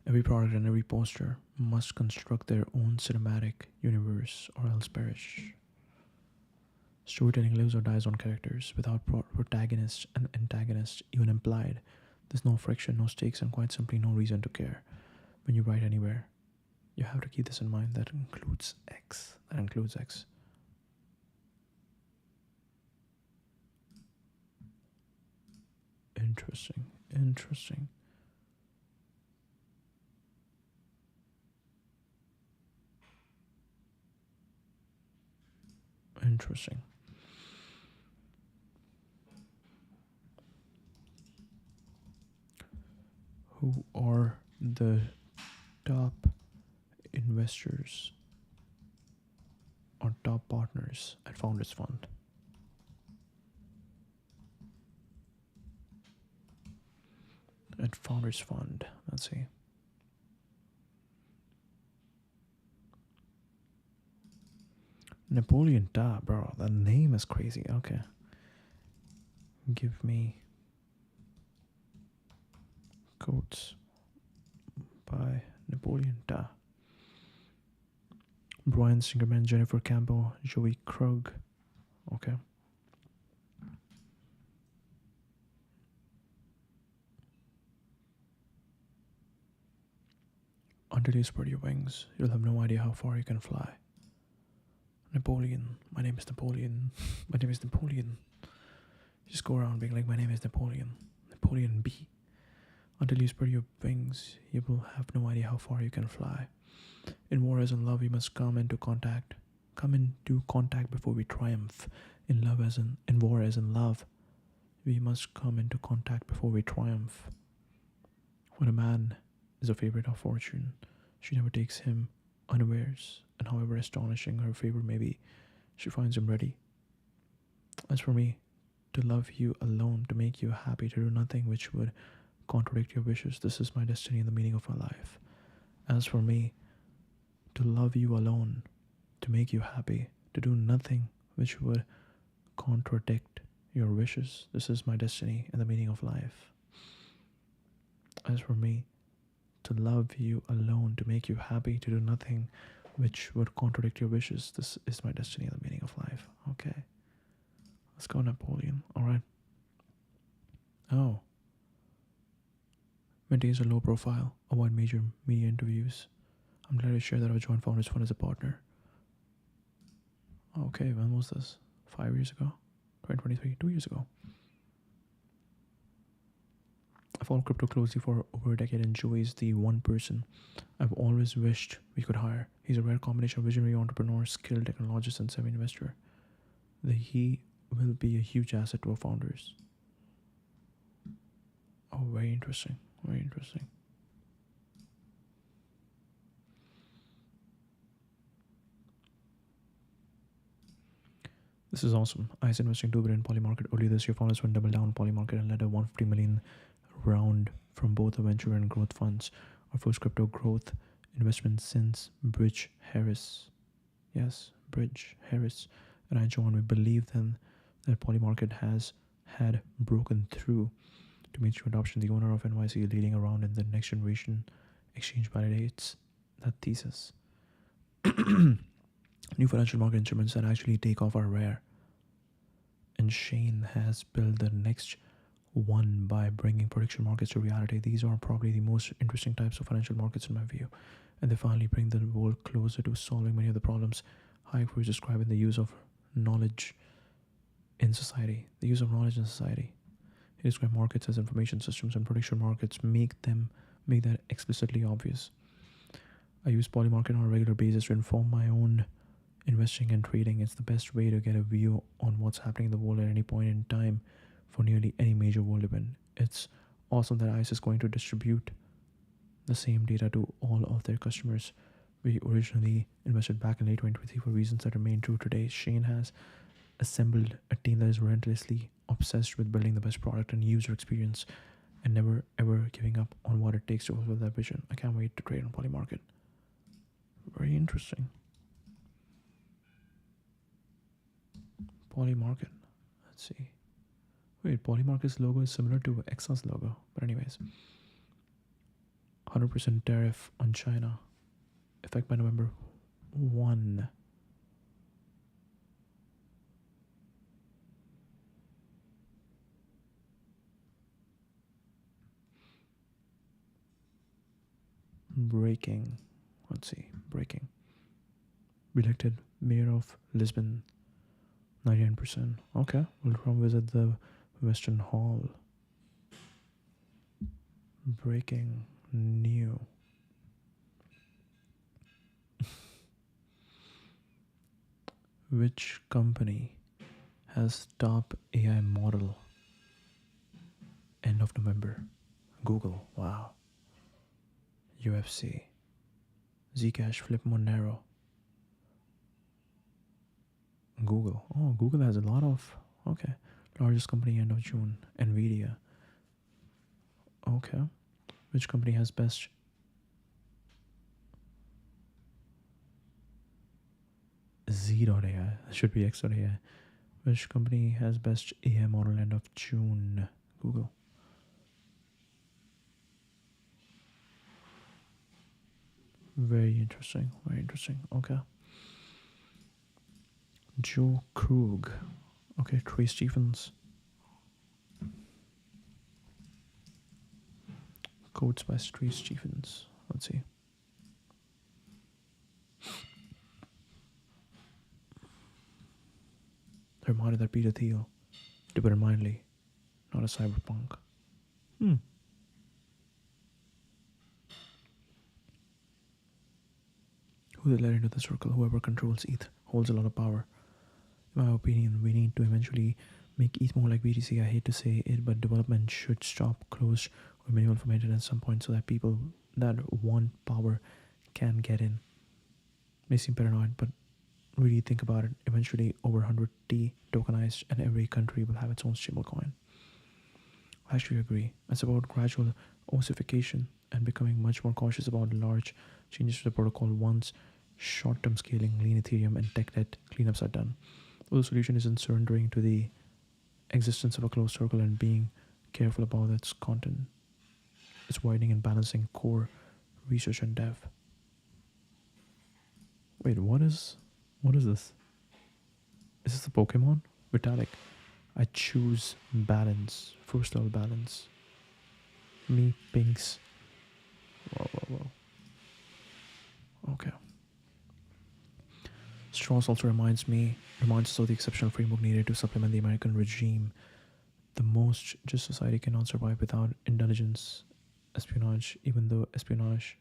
Every product and every poster must construct their own cinematic universe or else perish. Storytelling lives or dies on characters. Without protagonists and antagonists, even implied, there's no friction, no stakes, and quite simply no reason to care. When you write anywhere, you have to keep this in mind. That includes X. Interesting. Who are the top investors or top partners at Founders Fund? At Founders Fund, let's see. Napoleon Da, bro, that name is crazy. Okay. Give me quotes by Napoleon Da. Brian Singerman, Jennifer Campbell, Joey Krug. Okay. Until you spread your wings, you'll have no idea how far you can fly. Napoleon. My name is Napoleon. My name is Napoleon. Just go around being like, my name is Napoleon. Napoleon B. Until you spread your wings, you will have no idea how far you can fly. In war as in love, we must come into contact. Come into contact before we triumph. In love as in war as in love, we must come into contact before we triumph. When a man is a favorite of fortune, she never takes him unawares, and however astonishing her favor may be, she finds him ready. As for me, to love you alone, to make you happy, to do nothing which would contradict your wishes, this is my destiny and the meaning of my life. As for me, to love you alone, to make you happy, to do nothing which would contradict your wishes, this is my destiny and the meaning of life. As for me, to love you alone, to make you happy, to do nothing which would contradict your wishes, this is my destiny and the meaning of life. Okay. Let's go, Napoleon. Alright. Oh. Maintains a low profile. Avoid major media interviews. I'm glad to share that our joint founders fund as a partner. Okay, when was this? 5 years ago? 2023? 2 years ago. I follow crypto closely for over a decade, and Joey is the one person I've always wished we could hire. He's a rare combination of visionary entrepreneur, skilled technologist, and savvy investor. He will be a huge asset to our founders. Oh, very interesting. Very interesting. This is awesome. ICE investing $2 billion Polymarket. Earlier this year, founders went double down on Polymarket and led a $150 million round from both the venture and growth funds. Our first crypto growth investment since Bridge Harris. Yes, Bridge Harris. And I joined. We believe then that Polymarket had broken through to mainstream adoption. The owner of NYC leading around in the next generation exchange validates that thesis. New financial market instruments that actually take off are rare. And Shane has built the next one by bringing prediction markets to reality. These are probably the most interesting types of financial markets in my view. And they finally bring the world closer to solving many of the problems Hayek was describing, the use of knowledge in society. The use of knowledge in society. He described markets as information systems, and prediction markets make that explicitly obvious. I use Polymarket on a regular basis to inform my own investing and trading. It's the best way to get a view on what's happening in the world at any point in time for nearly any major world event. It's awesome that ICE is going to distribute the same data to all of their customers. We originally invested back in late 2023 for reasons that remain true today. Shane has assembled a team that is relentlessly obsessed with building the best product and user experience and never ever giving up on what it takes to fulfill that vision. I can't wait to trade on Polymarket. Very interesting. Polymarket. Let's see. Wait, Polymarket's logo is similar to Exa's logo. But anyways. 100% tariff on China. Effect by November 1. Breaking. Let's see. Breaking. Elected mayor of Lisbon. 99%. Okay. We'll come visit the Western Hall. Breaking new. Which company has top AI model? End of November. Google. Wow. UFC. Zcash, Flip, Monero. Google. Oh, Google has a lot of. Okay. Largest company end of June. Nvidia. Okay. Which company has best? Z.ai. Should be X.ai. Which company has best AI model end of June? Google. Very interesting. Very interesting. Okay. Joe Krug. Okay, Trey Stephens. Quotes by Trey Stephens. Let's see. A reminder that Peter Thiel, to put it mildly, not a cyberpunk. Who they let into the circle, whoever controls ETH holds a lot of power. In my opinion, we need to eventually make ETH more like BTC. I hate to say it, but development should stop, close, or minimal for maintenance at some point so that people that want power can get in. May seem paranoid, but really think about it. Eventually, over 100T tokenized, and every country will have its own stablecoin. I actually agree. It's about gradual ossification and becoming much more cautious about large changes to the protocol once short-term scaling, lean Ethereum, and tech debt cleanups are done. Well, the solution isn't surrendering to the existence of a closed circle and being careful about its content. It's widening and balancing core research and dev. Wait, what is this? Is this a Pokemon? Vitalik. I choose balance. First level balance. Me, pinks. Whoa. Okay. Strauss also reminds us of the exceptional framework needed to supplement the American regime. The most just society cannot survive without intelligence, espionage, even though espionage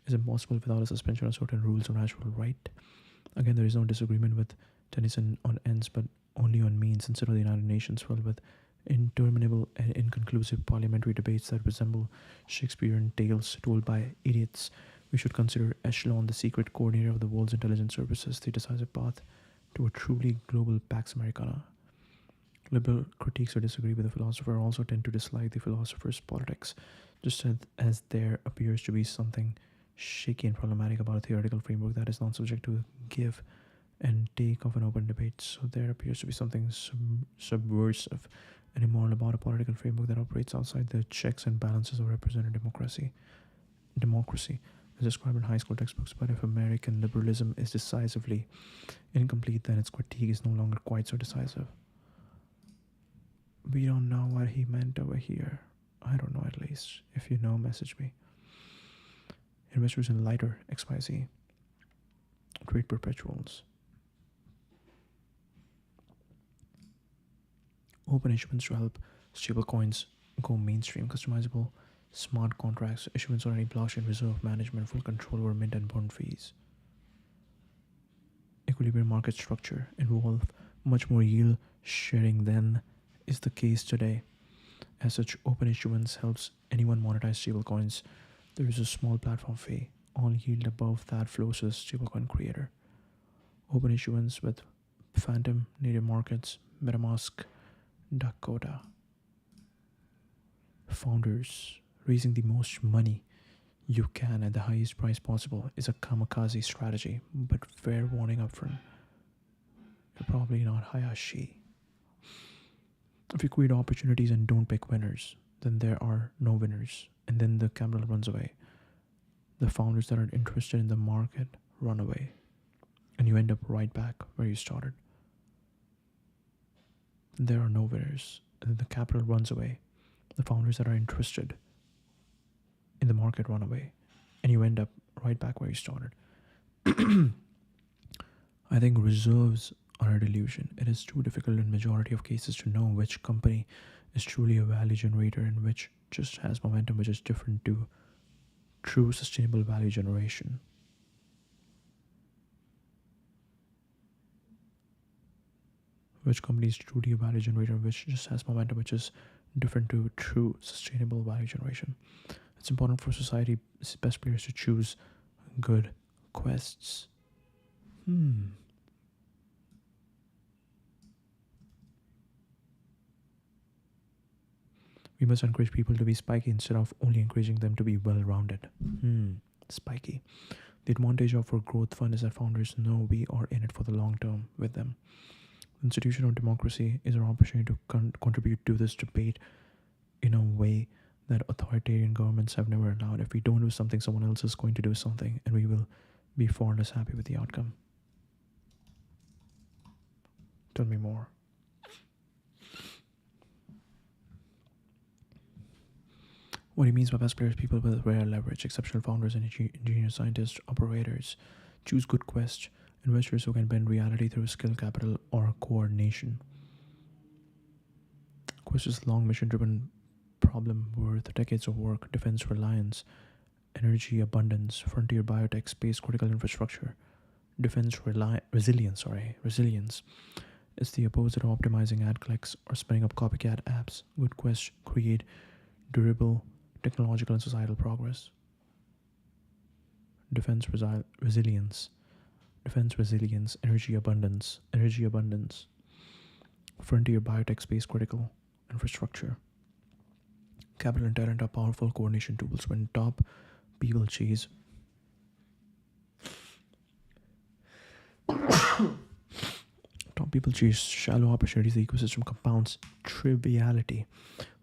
is impossible without a suspension of certain rules or natural right. Again, there is no disagreement with Tennyson on ends, but only on means. Instead of the United Nations filled with interminable and inconclusive parliamentary debates that resemble Shakespearean tales told by idiots, we should consider Echelon, the secret coordinator of the world's intelligence services, the decisive path to a truly global Pax Americana. Liberal critiques or disagree with the philosopher also tend to dislike the philosopher's politics, just as there appears to be something shaky and problematic about a theoretical framework that is not subject to give and take of an open debate. So there appears to be something subversive and immoral about a political framework that operates outside the checks and balances of representative democracy. Democracy is described in high school textbooks, but if American liberalism is decisively incomplete, then its critique is no longer quite so decisive. We don't know what he meant over here. I don't know, at least. If you know, message me. Investors in Lighter, XYZ. Trade perpetuals. Open issuance to help stablecoins go mainstream. Customizable smart contracts, issuance on any blockchain, reserve management, full control over mint and bond fees. Equilibrium market structure involve much more yield sharing than is the case today. As such, open issuance helps anyone monetize stablecoins. There is a small platform fee. All yield above that flows to the stablecoin creator. Open issuance with Phantom, Native Markets, MetaMask, Dakota. Founders raising the most money you can at the highest price possible is a kamikaze strategy, but fair warning upfront. You're probably not Hayashi. If you create opportunities and don't pick winners, then there are no winners, and then the capital runs away. The founders that are interested in the market run away, and you end up right back where you started. There are no winners, and then the capital runs away. The founders that are interested in the market run away, and you end up right back where you started. I think reserves are a delusion. It is too difficult in majority of cases to know which company is truly a value generator and which just has momentum, which is different to true sustainable value generation. Which company is truly a value generator, which just has momentum, which is different to true sustainable value generation. It's important for society, best players to choose good quests. We must encourage people to be spiky instead of only encouraging them to be well-rounded. Spiky. The advantage of our growth fund is that founders know we are in it for the long term with them. The institution of democracy is our opportunity to contribute to this debate in a way that authoritarian governments have never allowed. If we don't do something, someone else is going to do something, and we will be far less happy with the outcome. Tell me more. What he means by best players, people with rare leverage, exceptional founders and engineers, scientists, operators. Choose good quests investors who can bend reality through skill capital or coordination. Quest is a long mission-driven problem worth decades of work, defense reliance, energy abundance, frontier biotech, space critical infrastructure, resilience. It's the opposite of optimizing ad clicks or spinning up copycat apps. Good quests create durable technological and societal progress. Defense resilience, energy abundance, frontier biotech, space critical infrastructure. Capital and talent are powerful coordination tools. When top people chase shallow opportunities, the ecosystem compounds triviality.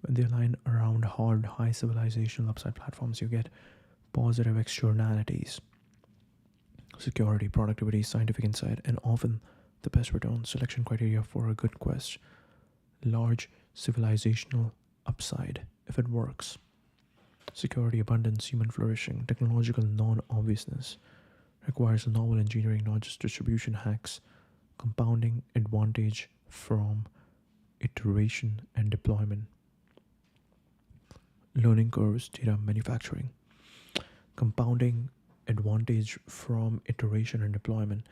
When they align around hard, high civilizational upside platforms, you get positive externalities: security, productivity, scientific insight, and often the best return. Selection criteria for a good quest: large civilizational upside if it works, security, abundance, human flourishing, technological non-obviousness, requires novel engineering, not just distribution hacks, compounding advantage from iteration and deployment, learning curves, data manufacturing, compounding advantage from iteration and deployment,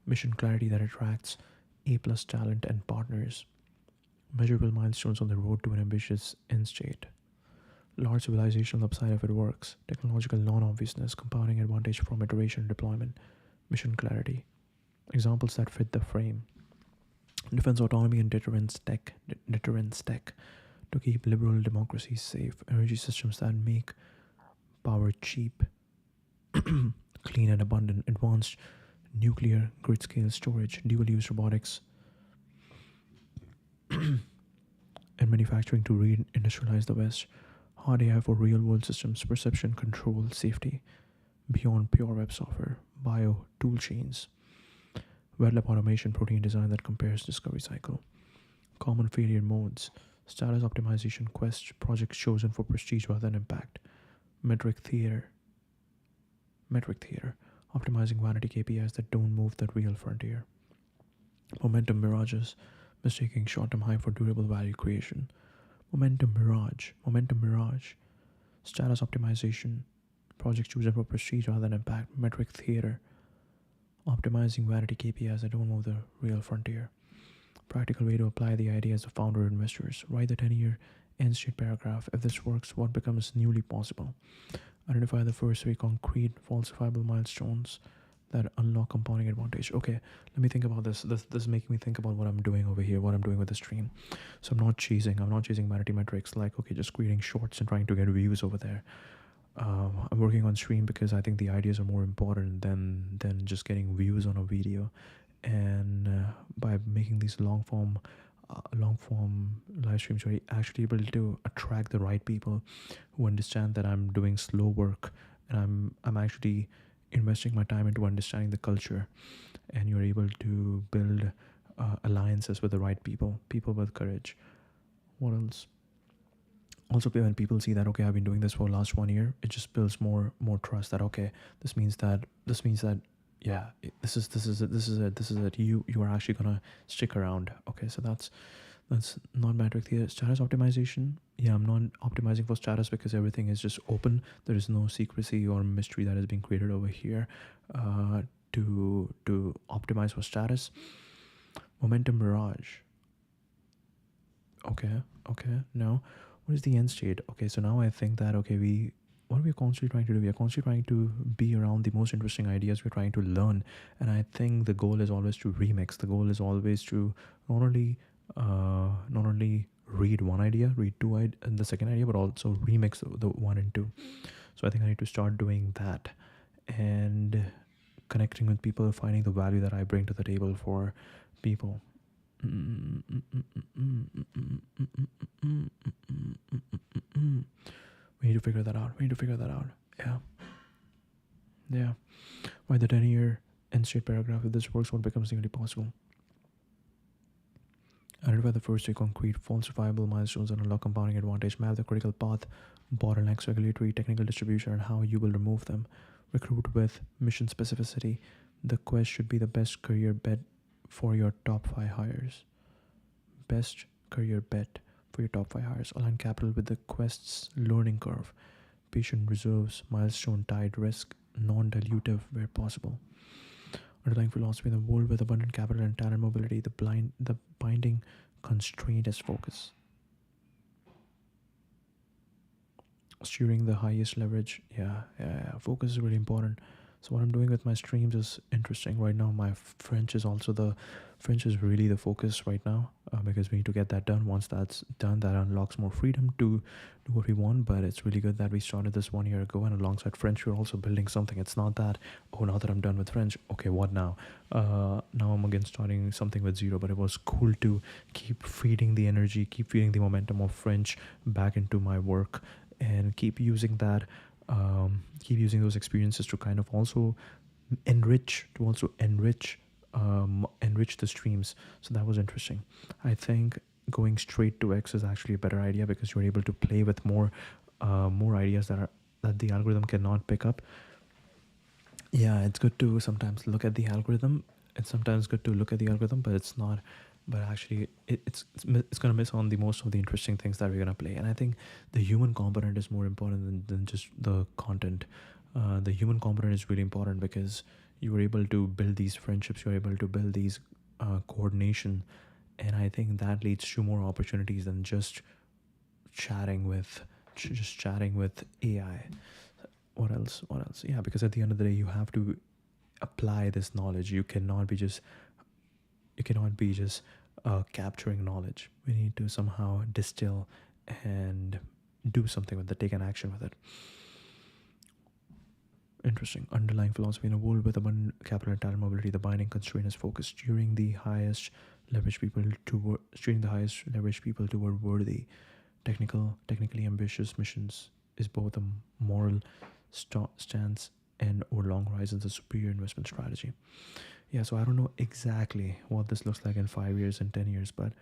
mission clarity that attracts A+ talent and partners, measurable milestones on the road to an ambitious end state, large civilizational upside if it works, technological non-obviousness, compounding advantage from iteration and deployment, mission clarity. Examples that fit the frame: defense autonomy and deterrence tech to keep liberal democracies safe, energy systems that make power cheap, clean and abundant, advanced nuclear grid scale storage, dual use robotics and manufacturing to re-industrialize the West, hard AI for real world systems, perception, control, safety, beyond pure web software, bio tool chains, web lab automation, protein design that compares discovery cycle, common failure modes, status optimization, quest, projects chosen for prestige rather than impact, metric theater, optimizing vanity KPIs that don't move the real frontier, momentum mirages, mistaking short-term hype for durable value creation, momentum mirage, status optimization, projects chosen for prestige rather than impact, metric theater, optimizing vanity KPIs that don't move the real frontier. Practical way to apply the idea as a founder or investors. Write the 10-year end state paragraph. If this works, what becomes newly possible? Identify the first 3 concrete falsifiable milestones that unlock compounding advantage. Okay, let me think about this. This is making me think about what I'm doing over here, what I'm doing with the stream. So I'm not chasing vanity metrics like, okay, just creating shorts and trying to get views over there. I'm working on stream because I think the ideas are more important than just getting views on a video. And by making these long form live streams, you're actually able to attract the right people who understand that I'm doing slow work and I'm actually investing my time into understanding the culture, and you're able to build alliances with the right people with courage. What else? Also, when people see that, okay, I've been doing this for the last 1 year, it just builds more trust that, okay, this means that yeah, this is it. You are actually gonna stick around. Okay, so that's not metric theater. Status optimization. Yeah, I'm not optimizing for status because everything is just open. There is no secrecy or mystery that is being created over here to optimize for status. Momentum mirage. Okay. No. What is the end state? Okay, so now I think that, okay, what are we constantly trying to do? We are constantly trying to be around the most interesting ideas. We're trying to learn. And I think the goal is always to remix. The goal is always to not only read one idea, read the second idea, but also remix the 1 and 2. So I think I need to start doing that and connecting with people, finding the value that I bring to the table for people. We need to figure that out. Yeah. Why the 10-year end state paragraph? If this works, what becomes nearly possible? Identify the first 3 concrete falsifiable milestones and unlock compounding advantage. Map the critical path, bottlenecks, regulatory, technical distribution, and how you will remove them. Recruit with mission specificity. The Quest should be the best career bet for your top 5 hires. Best career bet for your top 5 hires. Align capital with the Quest's learning curve. Patient reserves, milestone tied risk, non-dilutive where possible. Underlying philosophy: in the world with abundant capital and talent mobility, the binding constraint is focus. Steering the highest leverage. Yeah. Focus is really important. So what I'm doing with my streams is interesting right now. My French is really the focus right now, because we need to get that done. Once that's done, that unlocks more freedom to do what we want. But it's really good that we started this 1 year ago, and alongside French, we're also building something. It's not that, oh, now that I'm done with French, okay, what now? Now I'm again starting something with zero. But it was cool to keep feeding the energy, keep feeding the momentum of French back into my work, and keep using that. Keep using those experiences to kind of also enrich the streams. So that was interesting. I think going straight to X is actually a better idea, because you're able to play with more ideas that the algorithm cannot pick up. Yeah, it's good to sometimes look at the algorithm. It's sometimes good to look at the algorithm, but it's not. But actually, it's going to miss on the most of the interesting things that we're going to play. And I think the human component is more important than just the content. The human component is really important, because you were able to build these friendships, you're able to build these coordination. And I think that leads to more opportunities than just chatting with AI. What else? Yeah, because at the end of the day, you have to apply this knowledge. You cannot be just capturing knowledge. We need to somehow distill and do something with it, take an action with it. Interesting. Underlying philosophy: in a world with abundant capital and talent mobility, the binding constraint is focus. Steering the highest leverage people toward worthy, technically ambitious missions is both a moral stance and over long horizons a superior investment strategy. Yeah, so I don't know exactly what this looks like in 5 years and 10 years, but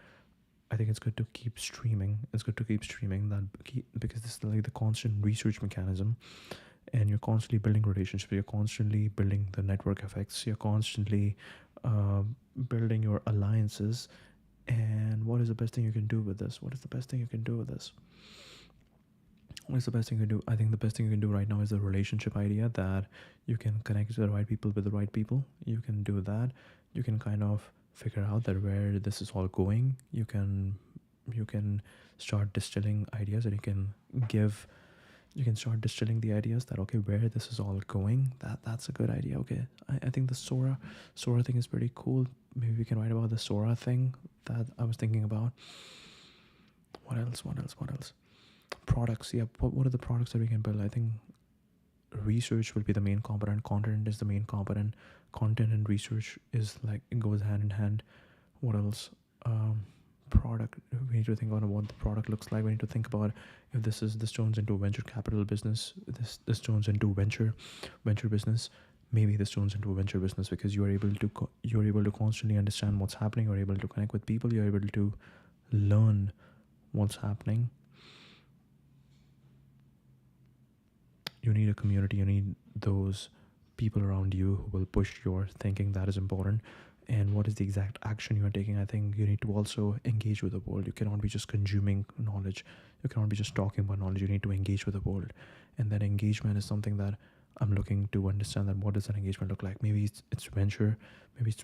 I think it's good to keep streaming. Because this is like the constant research mechanism, and you're constantly building relationships, you're constantly building the network effects, you're constantly building your alliances. And what is the best thing you can do with this? I think the best thing you can do right now is the relationship idea, that you can connect to the right people with the right people. You can do that. You can kind of figure out that where this is all going. You can start distilling ideas, and you can start distilling the ideas that, okay, where this is all going, that's a good idea. Okay, I think the Sora thing is pretty cool. Maybe we can write about the Sora thing that I was thinking about. What else? Products. Yeah, what are the products that we can build? I think research will be the main component. Content is the main component. Content and research is like, it goes hand in hand. What else? Product. We need to think about what the product looks like. We need to think about if this turns into a venture capital business. This turns into venture business. Maybe this turns into a venture business, because you're able to constantly understand what's happening. You're able to connect with people. You're able to learn what's happening. You need a community. You need those people around you who will push your thinking. That is important. And what is the exact action you are taking? I think you need to also engage with the world. You cannot be just consuming knowledge. You cannot be just talking about knowledge. You need to engage with the world. And that engagement is something that I'm looking to understand, that what does that engagement look like? Maybe it's venture. Maybe it's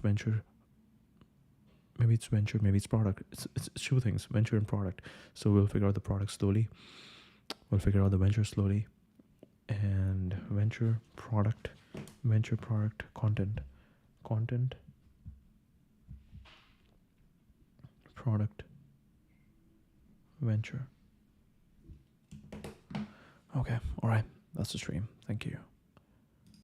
product. It's two things, venture and product. So we'll figure out the product slowly. We'll figure out the venture slowly. And venture, product, content, product, venture. Okay, all right, that's the stream. Thank you.